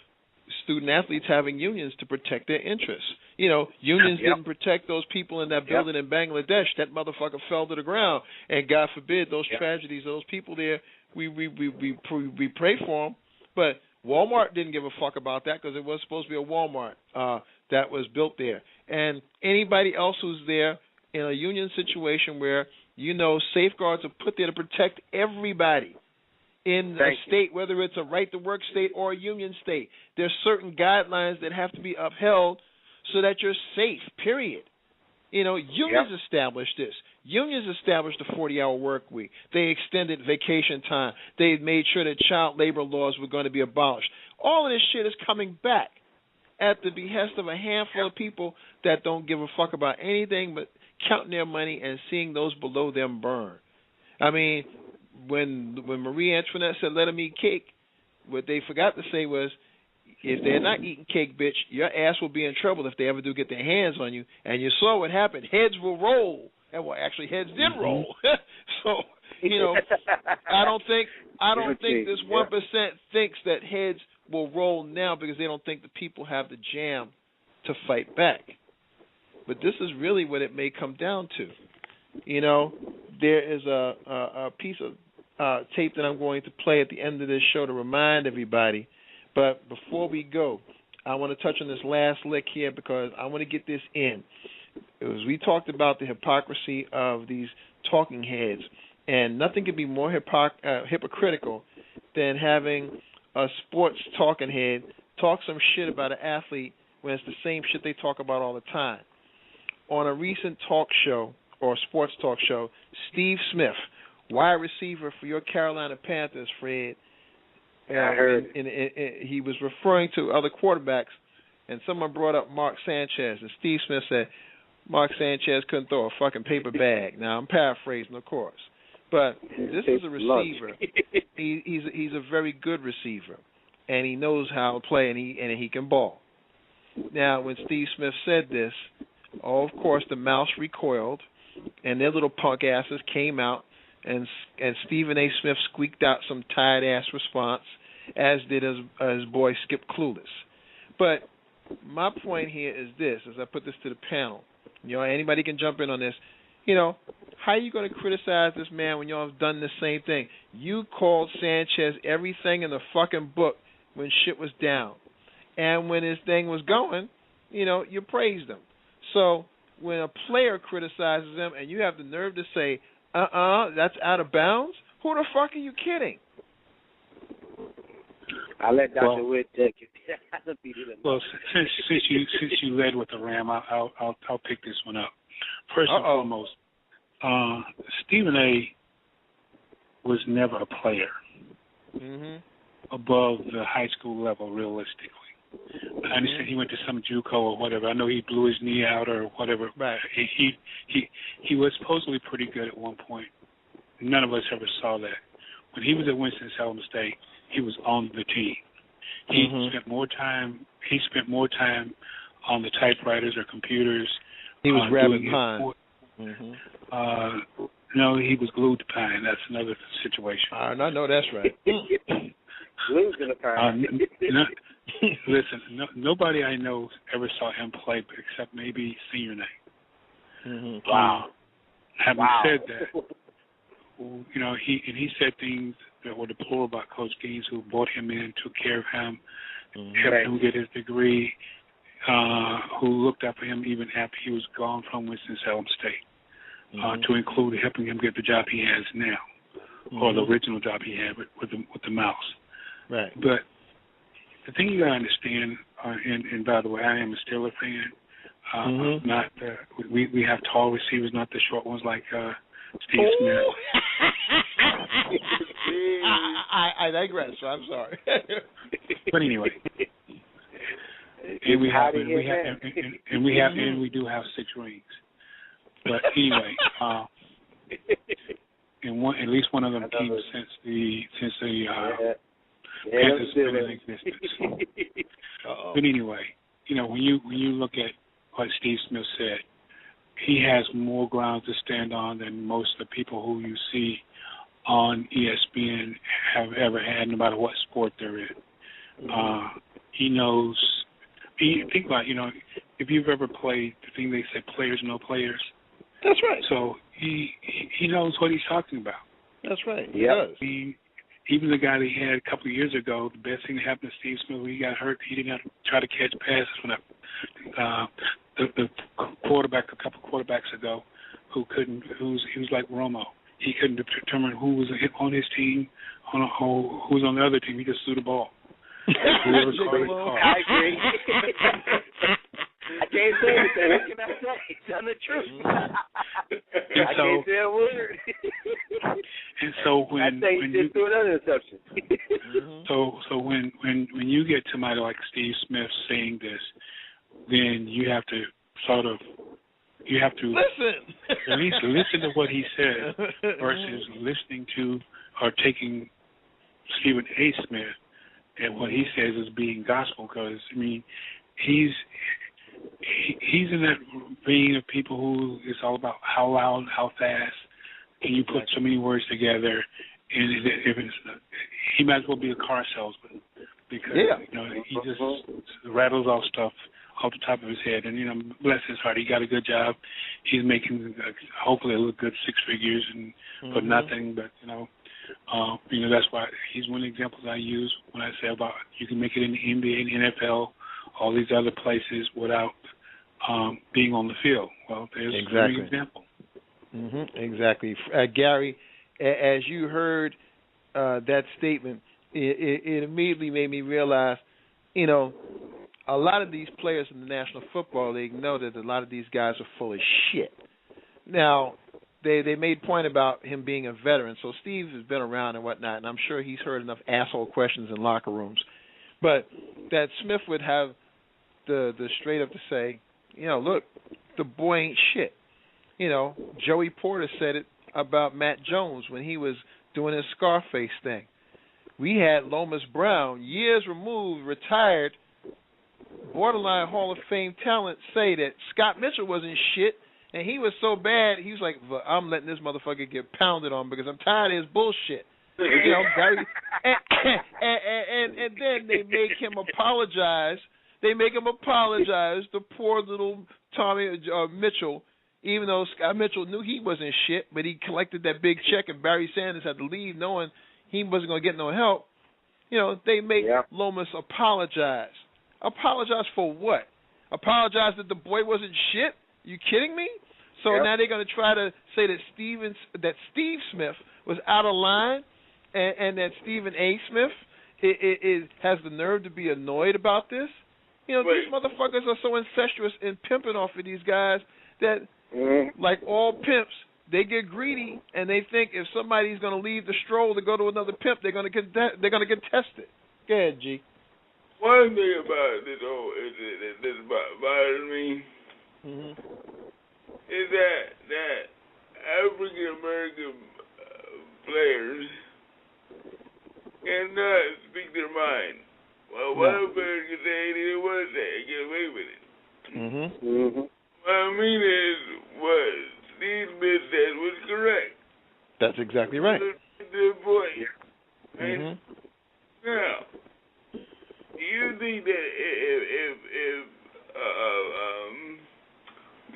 A: student athletes having unions to protect their interests. You know, unions didn't protect those people in that building in Bangladesh. That motherfucker fell to the ground, and God forbid those tragedies, those people there. We pray for them, but Walmart didn't give a fuck about that because it was supposed to be a Walmart that was built there. And anybody else who's there in a union situation where, you know, safeguards are put there to protect everybody in a state, whether it's a right-to-work state or a union state. There's certain guidelines that have to be upheld so that you're safe, period. You know, unions established this. Unions established the 40-hour work week. They extended vacation time. They made sure that child labor laws were going to be abolished. All of this shit is coming back at the behest of a handful of people that don't give a fuck about anything but counting their money and seeing those below them burn. I mean, when Marie Antoinette said, "Let them eat cake," what they forgot to say was, if they're not eating cake, bitch, your ass will be in trouble if they ever do get their hands on you. And you saw what happened. Heads will roll. And well, actually, heads did roll. So, you know, I don't think this 1% thinks that heads will roll now because they don't think the people have the jam to fight back. But this is really what it may come down to. You know, there is a piece of tape that I'm going to play at the end of this show to remind everybody. But before we go, I want to touch on this last lick here because I want to get this in. As we talked about the hypocrisy of these talking heads, and nothing could be more hypocritical than having a sports talking head talk some shit about an athlete when it's the same shit they talk about all the time. On a recent talk show, or sports talk show, Steve Smith, wide receiver for your Carolina Panthers, Fred,
E: I heard.
A: He was referring to other quarterbacks, and someone brought up Mark Sanchez, and Steve Smith said Mark Sanchez couldn't throw a fucking paper bag. Now, I'm paraphrasing, of course. But this is a receiver. He's a very good receiver, and he knows how to play, and he can ball. Now, when Steve Smith said this, of course the mouse recoiled, and their little punk asses came out, and Stephen A. Smith squeaked out some tired ass response, as did his boy Skip Clueless. But my point here is this: as I put this to the panel, anybody can jump in on this. How are you going to criticize this man when y'all have done the same thing? You called Sanchez everything in the fucking book when shit was down. And when his thing was going, you praised him. So when a player criticizes him and you have the nerve to say, that's out of bounds, who the fuck are you kidding?
E: I'll let Dr. Witt take it.
C: Well, since you led with the Ram, I'll pick this one up. First and foremost, Stephen A. was never a player above the high school level, realistically. I understand he went to some JUCO or whatever. I know he blew his knee out or whatever.
A: Right.
C: He was supposedly pretty good at one point. None of us ever saw that. When he was at Winston-Salem State, he was on the team. He spent more time on the typewriters or computers.
A: He was grabbing pine.
C: No, he was glued to pine. That's another situation.
A: I know that's right.
E: Glued to the pine.
C: Listen, nobody I know ever saw him play except maybe senior night.
E: Wow.
C: Having said that, he said things that were deplorable about Coach Gaines, who brought him in, took care of him, helped him get his degree, who looked up for him even after he was gone from Winston-Salem State, to include helping him get the job he has now, or the original job he had with the mouse.
A: Right.
C: But the thing you got to understand, and by the way, I am a Steeler fan. Not we have tall receivers, not the short ones like Steve Smith.
A: I digress. So I'm sorry.
C: But anyway, and we do have 6 rings. But anyway, and at least one of them came since the Panthers been in existence. But anyway, when you look at what Steve Smith said, he has more ground to stand on than most of the people who you see on ESPN have ever had, no matter what sport they're in. He knows. Think about if you've ever played the thing they say, players know players.
A: That's right.
C: So he knows what he's talking about. That's right. He does. Even the guy they had a couple of years ago, the best thing that happened to Steve Smith when he got hurt, he didn't have to try to catch passes when the quarterback a couple of quarterbacks ago he was like Romo. He couldn't determine who was on his team, who was on the other team. He just threw the ball. Whoever called it, called.
E: I agree. I can't say anything. What can I say? Tell the truth. I can't say a word.
C: And so when
E: you just threw another interception.
C: So when you get somebody like Steve Smith saying this, then you have to
A: listen.
C: At least listen to what he said versus listening to or taking Stephen A. Smith and what he says as being gospel. Because he's in that vein of people who is all about how loud, how fast can you put so many words together, and he might as well be a car salesman because he just rattles off stuff off the top of his head, and bless his heart, he got a good job. He's making hopefully a good 6 figures and for nothing, but that's why he's one of the examples I use when I say about you can make it in the NBA and NFL, all these other places without being on the field. Well, there's an example.
A: Exactly. Gary, as you heard that statement, it immediately made me realize, a lot of these players in the National Football League know that a lot of these guys are full of shit. Now, they made point about him being a veteran, so Steve has been around and whatnot, and I'm sure he's heard enough asshole questions in locker rooms. But that Smith would have the straight up to say, look, the boy ain't shit. Joey Porter said it about Matt Jones when he was doing his Scarface thing. We had Lomas Brown, years removed, retired, borderline Hall of Fame talent, say that Scott Mitchell wasn't shit, and he was so bad, he was like, I'm letting this motherfucker get pounded on because I'm tired of his bullshit. You know, and then they make him apologize. They make him apologize to poor little Tommy Mitchell, even though Scott Mitchell knew he wasn't shit, but he collected that big check and Barry Sanders had to leave knowing he wasn't going to get no help. You know, they make Lomas apologize. Apologize for what? Apologize that the boy wasn't shit? You kidding me? So now they're going to try to say that Steve Smith was out of line and that Stephen A. Smith has the nerve to be annoyed about this. You know, these motherfuckers are so incestuous and pimping off of these guys that, like all pimps, they get greedy and they think if somebody's going to leave the stroll to go to another pimp, they're going to contest it. Go ahead, G.
B: One thing about this whole this bothers me is that African American players cannot speak their mind. Well, one player can say anything they want to say and get away with it. What I mean is what Steve Smith said was correct.
A: That's exactly right.
B: Good point. Right? Now, do you think that if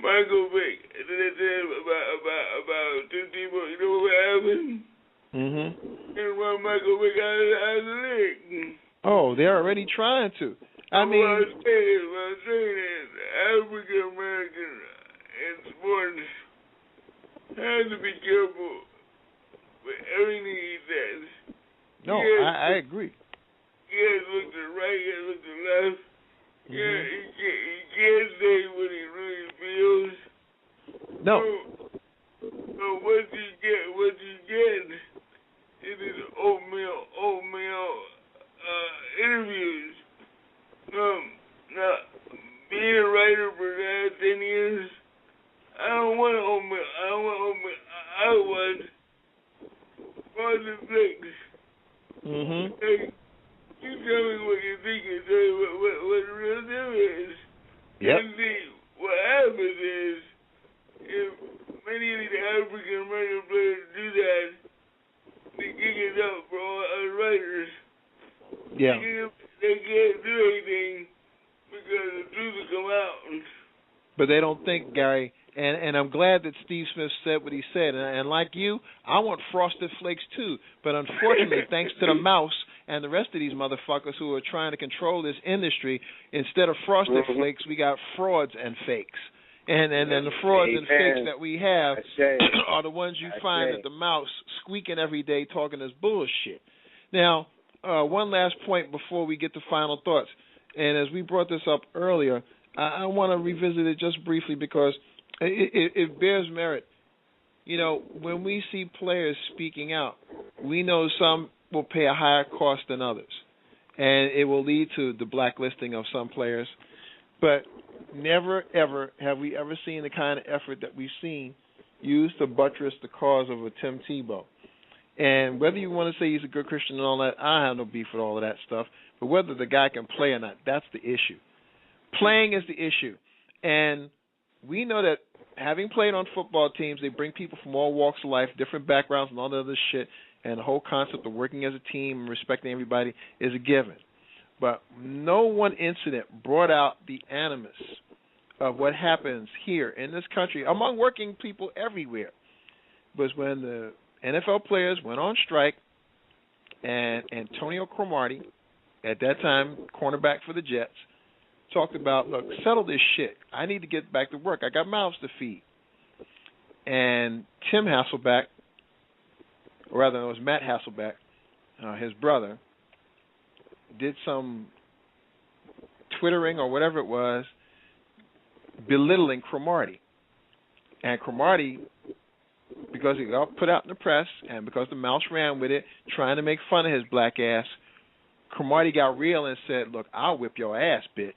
B: Michael Vick said about Turntable, you know what happened? And run Michael Vick out of the league.
A: Oh, they're already trying to. I mean,
B: what I'm saying is African American in sports has to be careful with everything he says.
A: No, I agree.
B: He has to look to the right, he has to look to the left. He can't say what he really feels.
A: No.
B: So what you get is these oatmeal interviews. Now, being a writer for the last 10 years, I don't want oatmeal. I want Martin Flakes. Hey, you tell me what you think and tell me what the real deal is. And see, what happens is, if many of these African American players do that, they kick it up for all other writers. They can't do anything because the truth will come out.
A: But they don't think, Gary, and I'm glad that Steve Smith said what he said. And like you, I want Frosted Flakes too. But unfortunately, thanks to the mouse and the rest of these motherfuckers who are trying to control this industry, instead of Frosted Flakes, we got frauds and fakes. And then the frauds and fakes that we have are the ones you find at the mouse squeaking every day talking this bullshit. Now, one last point before we get to final thoughts. And as we brought this up earlier, I want to revisit it just briefly because it bears merit. You know, when we see players speaking out, we know some will pay a higher cost than others. And it will lead to the blacklisting of some players. But never, ever have we ever seen the kind of effort that we've seen used to buttress the cause of a Tim Tebow. And whether you want to say he's a good Christian and all that, I have no beef with all of that stuff. But whether the guy can play or not, that's the issue. Playing is the issue. And we know that having played on football teams, they bring people from all walks of life, different backgrounds and all that other shit. And the whole concept of working as a team and respecting everybody is a given. But no one incident brought out the animus of what happens here in this country among working people everywhere. Was when the NFL players went on strike and Antonio Cromartie, at that time cornerback for the Jets, talked about, look, settle this shit. I need to get back to work. I got mouths to feed. And Tim Hasselbeck, or rather it was Matt Hasselbeck, his brother, did some twittering or whatever it was, belittling Cromartie. And Cromartie, because he got put out in the press and because the mouse ran with it, trying to make fun of his black ass, Cromartie got real and said, look, I'll whip your ass, bitch.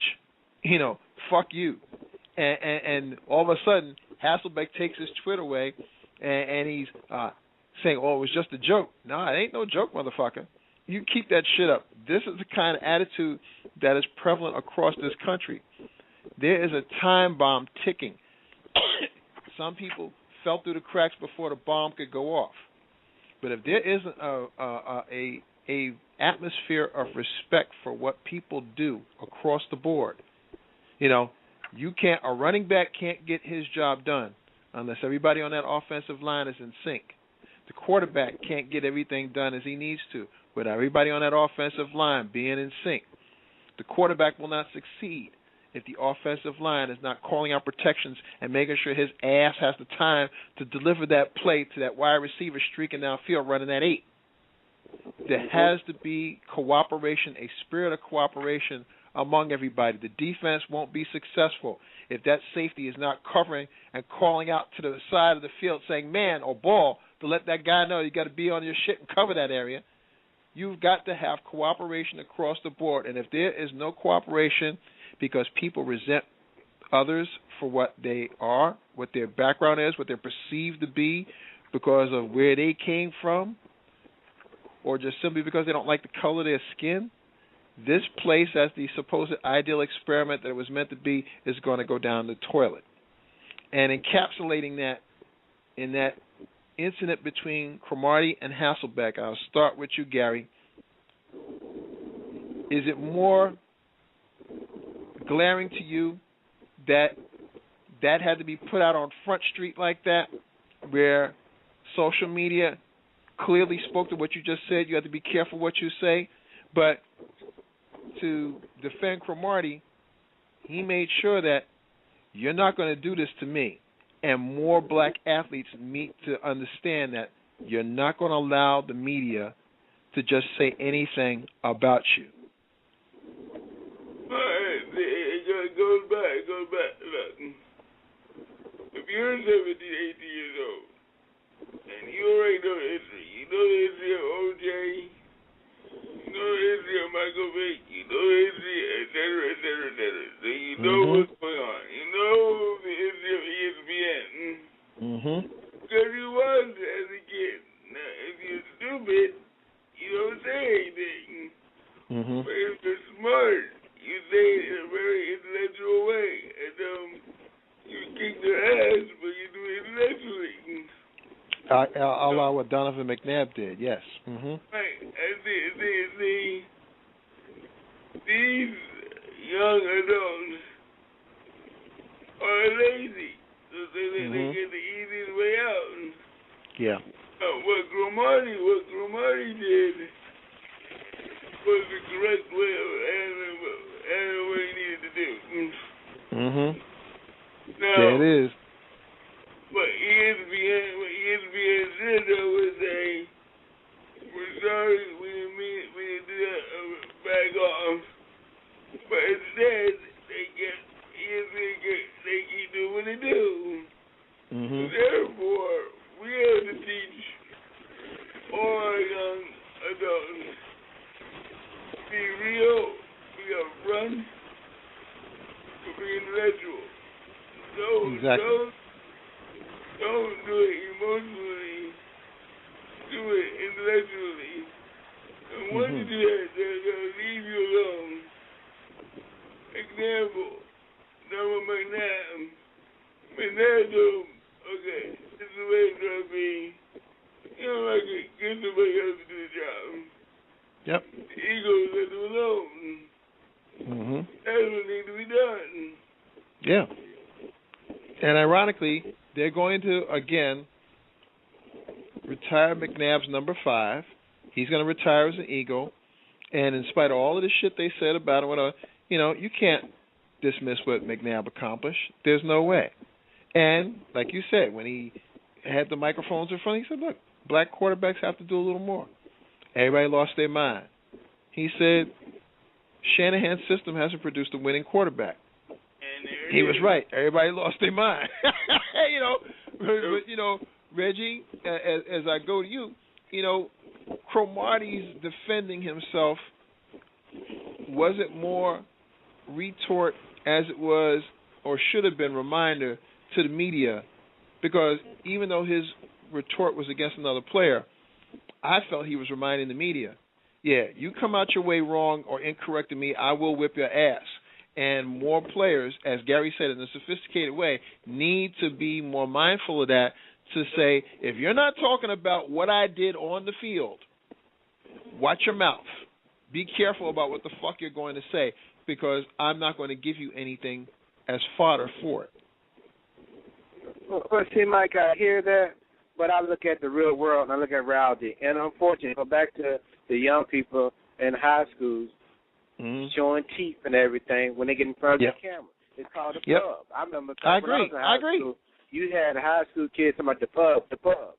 A: You know, fuck you. And all of a sudden, Hasselbeck takes his tweet away and he's saying, "Oh, it was just a joke." No, it ain't no joke, motherfucker. You keep that shit up. This is the kind of attitude that is prevalent across this country. There is a time bomb ticking. Some people fell through the cracks before the bomb could go off. But if there isn't a atmosphere of respect for what people do across the board, a running back can't get his job done unless everybody on that offensive line is in sync. The quarterback can't get everything done as he needs to without everybody on that offensive line being in sync. The quarterback will not succeed if the offensive line is not calling out protections and making sure his ass has the time to deliver that play to that wide receiver streaking downfield running that 8. There has to be cooperation, a spirit of cooperation among everybody. The defense won't be successful if that safety is not covering and calling out to the side of the field saying man or ball to let that guy know you got to be on your shit and cover that area. You've got to have cooperation across the board. And if there is no cooperation because people resent others for what they are, what their background is, what they're perceived to be because of where they came from, or just simply because they don't like the color of their skin, this place, as the supposed ideal experiment that it was meant to be, is going to go down the toilet. And encapsulating that in that incident between Cromartie and Hasselbeck, I'll start with you, Gary. Is it more glaring to you that had to be put out on Front Street like that, where social media clearly spoke to what you just said? You have to be careful what you say. But to defend Cromartie, he made sure that you're not going to do this to me. And more black athletes need to understand that you're not going to allow the media to just say anything about you.
B: It goes back. Look, if you're 17, 18 years old, and you already know the history, you know the history of OJ, you know the history of Michael Vick, you know the history, et cetera, et cetera, et cetera. So you know what's going on. You know the history of ESPN. Because you was as a kid. Now, if you're stupid, you don't say anything. But if you're smart, you say it in a very intellectual way. And you kick their ass, but you do it intellectually.
A: A la what Donovan McNabb did, yes.
B: Right. And these young adults are lazy, so they get the easiest way out.
A: Yeah.
B: What Cromartie did was the correct way of handling what he needed to do. Now,
A: there it is.
B: But ESPN said though was we're sorry, we didn't do that, back off. But instead, they keep doing what they do. Therefore, we have to teach all our young adults to be real, be upfront, to be intellectual.
A: Exactly.
B: Don't do it emotionally. Do it intellectually. And once you do that, they're going to leave you alone. Example, number McNabb. McNabb told him, okay, this is the way it's going to be. You don't like it, get somebody else to do the job.
A: Yep.
B: The Eagles let them alone. That's what needs to be done.
A: Yeah. And ironically, they're going to, again, retire McNabb's number 5. He's going to retire as an Eagle. And in spite of all of the shit they said about him, you can't dismiss what McNabb accomplished. There's no way. And, like you said, when he had the microphones in front, he said, look, black quarterbacks have to do a little more. Everybody lost their mind. He said, Shanahan's system hasn't produced a winning quarterback. He was right. Everybody lost their mind. But Reggie, as I go to you, Cromartie's defending himself. Was it more retort as it was, or should have been, reminder to the media because even though his retort was against another player, I felt he was reminding the media, yeah, you come out your way wrong or incorrect to me, I will whip your ass. And more players, as Gary said in a sophisticated way, need to be more mindful of that, to say, if you're not talking about what I did on the field, watch your mouth. Be careful about what the fuck you're going to say, because I'm not going to give you anything as fodder for it.
E: Well, see, Mike, I hear that, but I look at the real world and I look at reality. And unfortunately, go back to the young people in high schools showing teeth and everything when they get in front of the camera. It's called a pub. I remember when I was in high school, you had high school kids talking about the pub.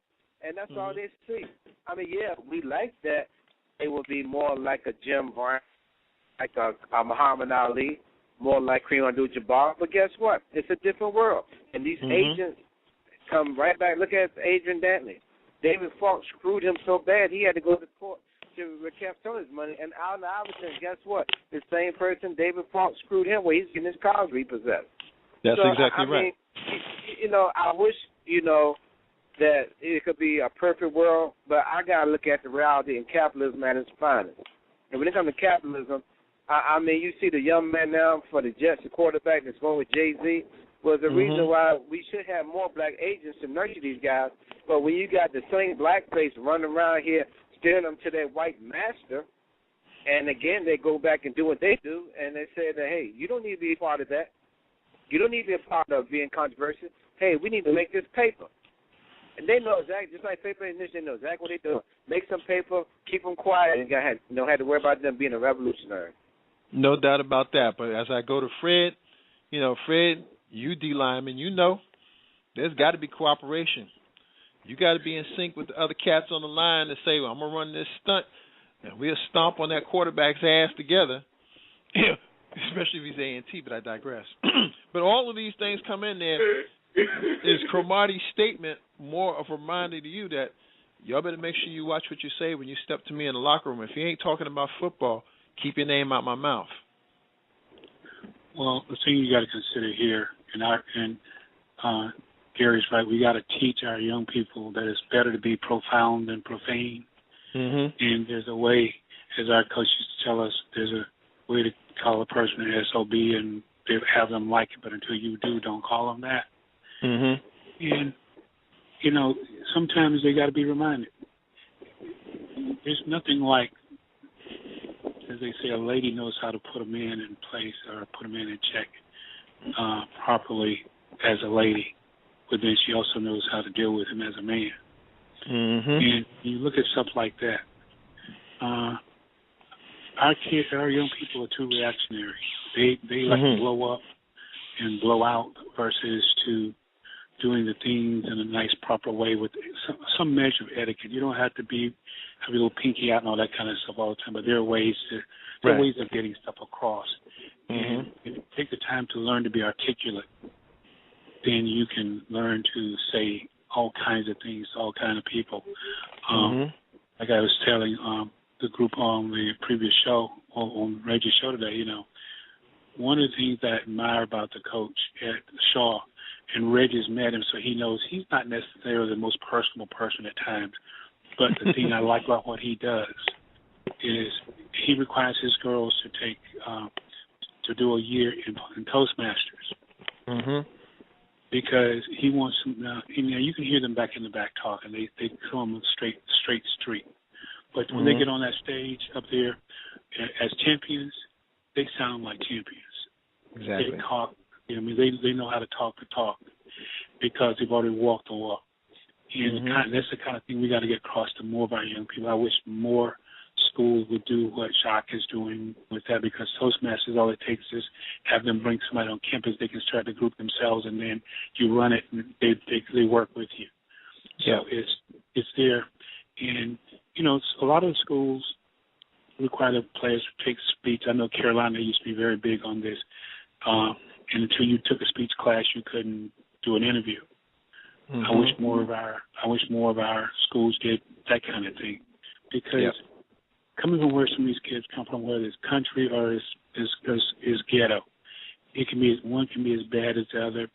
E: And that's all they see. I mean, yeah, we like that. They would be more like a Jim Brown, like a Muhammad Ali, more like Kareem Abdul-Jabbar. But guess what? It's a different world. And these agents come right back. Look at Adrian Dantley. David Falk screwed him so bad he had to go to court to recap some of his money. And Allen Iverson, guess what? The same person, David Falk, screwed him where he's getting his cars repossessed.
A: That's exactly right.
E: Mean, I wish, that it could be a perfect world, but I got to look at the reality in capitalism at its finest. And when it comes to capitalism, I mean, you see the young man now for the Jets, the quarterback that's going with Jay-Z, was the reason why we should have more black agents to nurture these guys. But when you got the same blackface running around here steering them to their white master, and again, they go back and do what they do, and they say that, hey, you don't need to be a part of that. You don't need to be a part of being controversial. Hey, we need to make this paper. And they know exactly, just like paper and this, they know exactly what they're doing. Make some paper, keep them quiet, and don't have to worry about them being a revolutionary.
A: No doubt about that. But as I go to Fred, Fred, you D-lineman, there's got to be cooperation. You got to be in sync with the other cats on the line to say, well, I'm going to run this stunt, and we'll stomp on that quarterback's ass together, especially if he's A&T, but I digress. But all of these things come in there. Is Cromartie's statement more of a reminder to you that y'all better make sure you watch what you say when you step to me in the locker room. If you ain't talking about football, keep your name out my mouth.
C: Well, the thing you got to consider here, and Gary's right, we got to teach our young people that it's better to be profound than profane. And there's a way, as our coach used to tell us, there's a way to call a person an SOB and have them like it, but until you do, don't call them that. And, sometimes they got to be reminded. There's nothing like, as they say, a lady knows how to put a man in place or put a man in check properly as a lady, but then she also knows how to deal with him as a man. And you look at stuff like that. Our kids, our young people are too reactionary. They like to blow up and blow out versus to doing the things in a nice, proper way with some measure of etiquette. You don't have to have a little pinky out and all that kind of stuff all the time, but there are ways ways of getting stuff across. And if you take the time to learn to be articulate, then you can learn to say all kinds of things to all kinds of people. Like I was telling the group on the previous show, on Reggie's show today, one of the things that I admire about the coach at Shaw, and Reggie's met him, so he knows he's not necessarily the most personal person at times, but the thing I like about what he does is he requires his girls to take to do a year in Toastmasters. Because he wants them, you can hear them back in the back talking. They come straight street. But when they get on that stage up there as champions, they sound like champions.
A: Exactly.
C: They talk. They know how to talk because they've already walked the walk. And that's the kind of thing we got to get across to more of our young people. I wish more schools would do what Shock is doing with that, because Toastmasters, all it takes is have them bring somebody on campus. They can start to group themselves, and then you run it, and they work with you. So it's there. And, a lot of the schools require the players to take speech. I know Carolina used to be very big on this. And until you took a speech class, you couldn't do an interview. I wish more of our schools did that kind of thing, because coming from where some of these kids come from, whether it's country or is ghetto, one can be as bad as the other.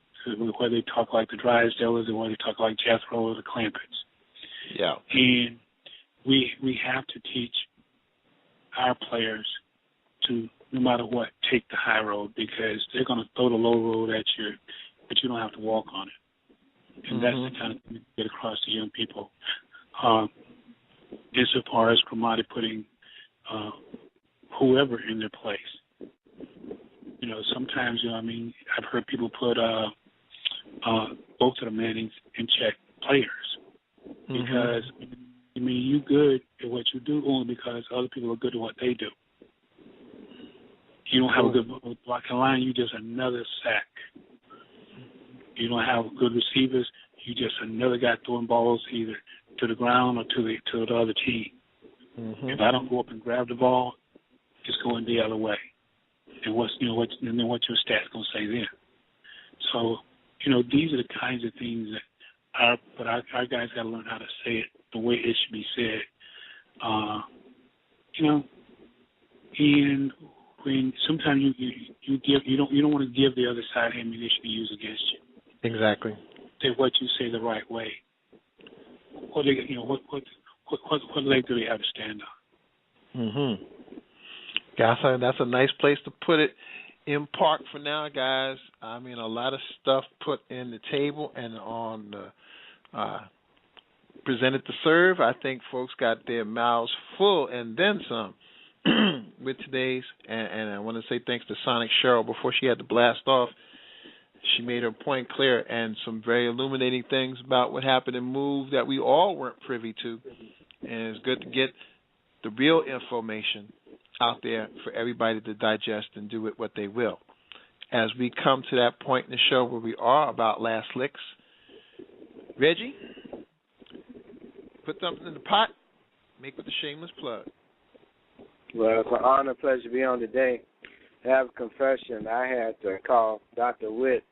C: whether they talk like the Drysdales or whether they talk like Jethro or the Clampetts.
A: Yeah.
C: And we have to teach our players to, no matter what, take the high road, because they're going to throw the low road at you, but you don't have to walk on it. And that's the kind of thing we get across to young people. Insofar as Cromartie putting whoever in their place. You know, sometimes, I've heard people put both of the Mannings in check players because, you good at what you do only because other people are good at what they do. You don't have a good blocking line, you just another sack. You don't have good receivers, you just another guy throwing balls either to the ground or to the other team. If I don't go up and grab the ball, it's going the other way. And what's your stats gonna say then? So, these are the kinds of things that our guys got to learn how to say it the way it should be said. And when sometimes you don't want to give the other side ammunition to use against you.
A: Exactly.
C: Say what you say the right way. What leg do they have to stand on?
A: Yeah, that's a nice place to put it. In park for now, guys. A lot of stuff put in the table and on the presented to serve. I think folks got their mouths full and then some with today's. And I want to say thanks to Sonic Cheryl before she had to blast off. She made her point clear and some very illuminating things about what happened in Move that we all weren't privy to. And it's good to get the real information out there for everybody to digest and do with what they will. As we come to that point in the show where we are about last licks, Reggie, put something in the pot, make with a shameless plug.
E: Well, it's an honor and pleasure to be on today. I have a confession. I had to call Dr. Witt,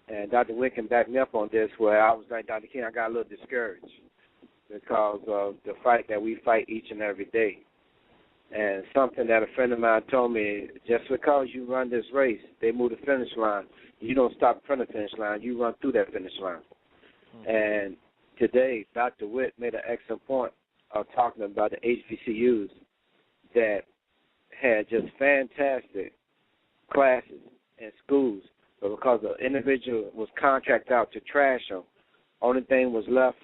E: and Dr. Witt can back me up on this, where I was like, Dr. King, I got a little discouraged because of the fight that we fight each and every day. And something that a friend of mine told me, just because you run this race, they move the finish line. You don't stop in front of the finish line. You run through that finish line. And today, Dr. Witt made an excellent point of talking about the HBCUs that had just fantastic classes and schools, but because the individual was contracted out to trash them, only thing was left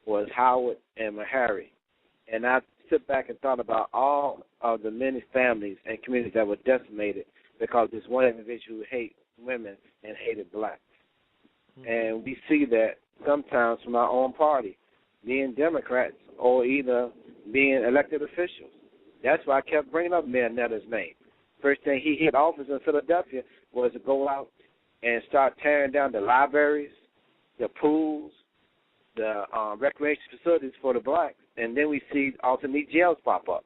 E: was Howard and Meharry. And I sit back and thought about all of the many families and communities that were decimated because this one individual who hated women and hated blacks. And we see that sometimes from our own party, being Democrats or either being elected officials. That's why I kept bringing up Mayor Netter's name. First thing he hit office in Philadelphia was to go out and start tearing down the libraries, the pools, the recreation facilities for the blacks, and then we see alternate jails pop up.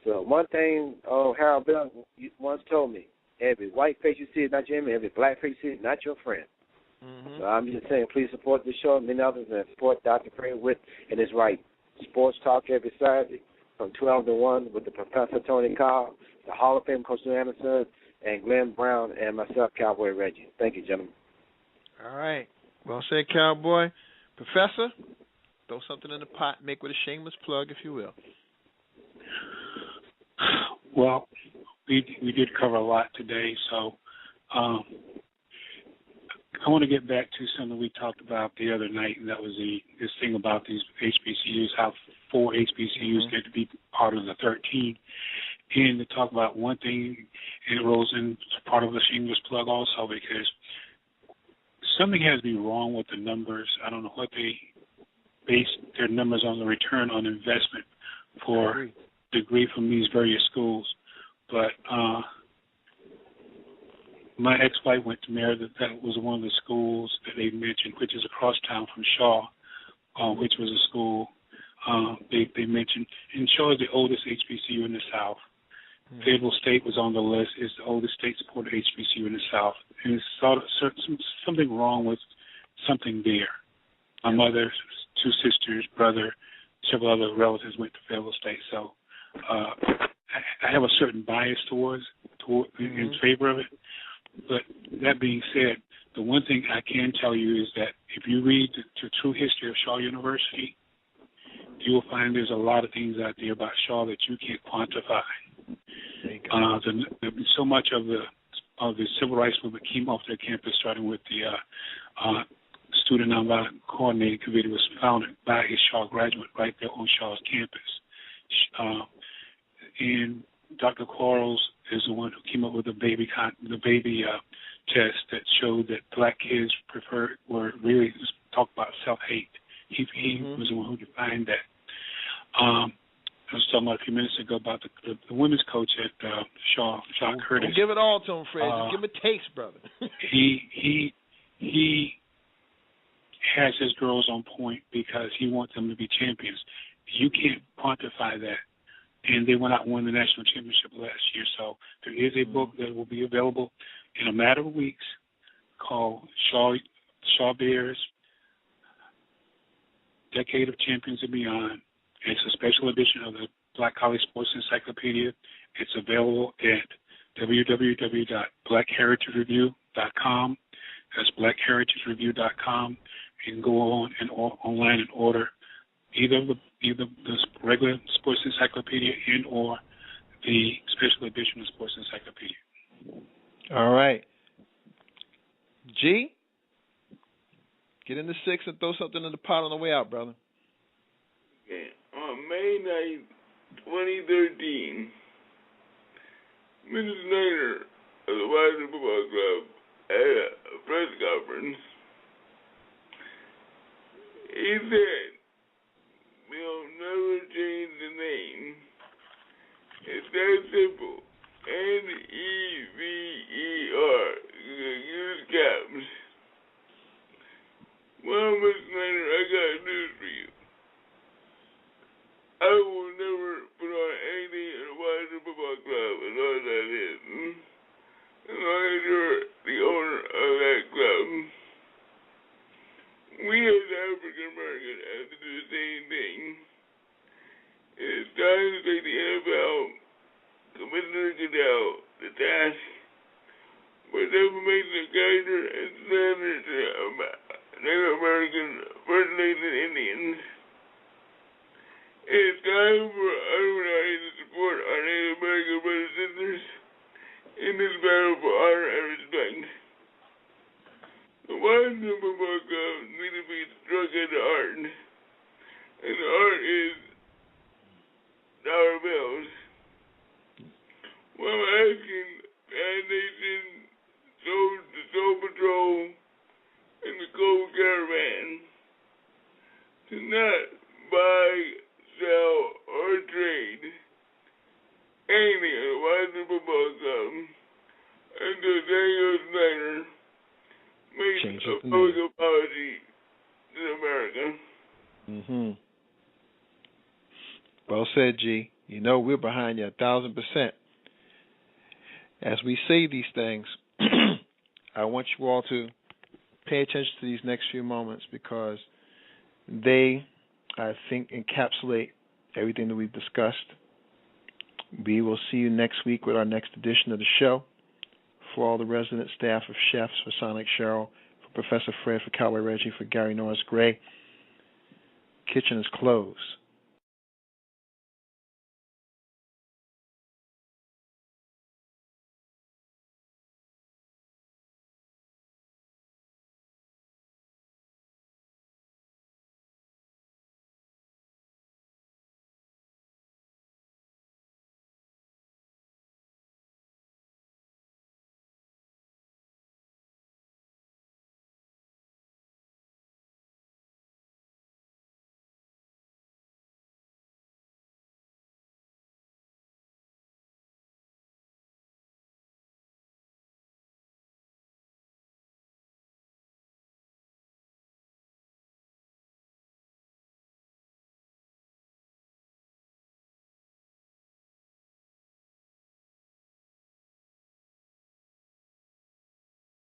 E: So one thing Harold Bell once told me, every white face you see is not your enemy, every black face you see is not your friend. So I'm just saying, please support the show and many others, and support Dr. Fred Witt and his right. Sports Talk every Saturday from 12 to 1 with the Professor Tony Cobb, the Hall of Fame Coach Lou Anderson, and Glenn Brown, and myself, Cowboy Reggie. Thank you, gentlemen.
A: All right. Well said, Cowboy. Professor, throw something in the pot, make with a shameless plug, if you will.
C: Well, we did cover a lot today, so I want to get back to something we talked about the other night, and that was this thing about these HBCUs, how 4 HBCUs get to be part of the 13. And to talk about one thing, and it rolls in part of the shameless plug also, because something has to be wrong with the numbers. I don't know what they base their numbers on, the return on investment for degree from these various schools. But my ex-wife went to Meredith. That was one of the schools that they mentioned, which is across town from Shaw, which was a school they mentioned. And Shaw is the oldest HBCU in the South. Fayetteville State was on the list. It's the oldest state-supported HBCU in the South. And it's something wrong with something there. My mother, 2 sisters, brother, several other relatives went to Fayetteville State. So I have a certain bias toward in favor of it. But that being said, The one thing I can tell you is that if you read the true history of Shaw University, you will find there's a lot of things out there about Shaw that you can't quantify. So much of the civil rights movement came off their campus, starting with the Student Nonviolent Coordinating Committee was founded by a Shaw graduate right there on Shaw's campus. And Dr. Quarles is the one who came up with the baby test that showed that black kids were really talk about self-hate. He was the one who defined that. I was talking about a few minutes ago about the women's coach at Shaw Curtis.
A: Don't give it all to him, Fred. Just give him a taste, brother.
C: he has his girls on point because he wants them to be champions. You can't quantify that. And they went out and won the national championship last year. So there is a book that will be available in a matter of weeks called Shaw Bears, Decade of Champions and Beyond. It's a special edition of the Black College Sports Encyclopedia. It's available at www.blackheritagereview.com. That's blackheritagereview.com. You can go on and online and order either the regular Sports Encyclopedia and or the special edition of Sports Encyclopedia.
A: All right. G, get in the 6 and throw something in the pot on the way out, brother.
B: Okay. On May 9th, 2013, Mrs. Snyder of the Washington Football Club at a press conference, he said, "We'll never change the name. It's that simple. NEVER. Use caps. Well, Miss Snyder, I got news for you. I will never put on anything in the Washington Football Club and all that is. As long as you're the owner of that club. We as African Americans have to do the same thing. It's time to take the NFL, Commissioner Goodell, the task for defamation of character and slander to Native American First Nation Indians. It's time for everybody to support our Native American brothers and sisters in this battle for honor and respect. The Washington Football Club needs to be struck at the art, and the art is dollar bills. Well, I'm asking Bad Nation, the Soul Patrol, and the Gold Caravan to not buy, sell, or trade anything at the Washington Football Club until Daniel Snyder makes a public apology to America.
A: Mm-hmm. Well said, G. You know we're behind you 1,000%. As we say these things, I want you all to pay attention to these next few moments because they, I think, encapsulate everything that we've discussed. We will see you next week with our next edition of the show. For all the resident staff of Chefs, for Sonic Cheryl, for Professor Fred, for Cowboy Reggie, for Gary Norris Gray, kitchen is closed.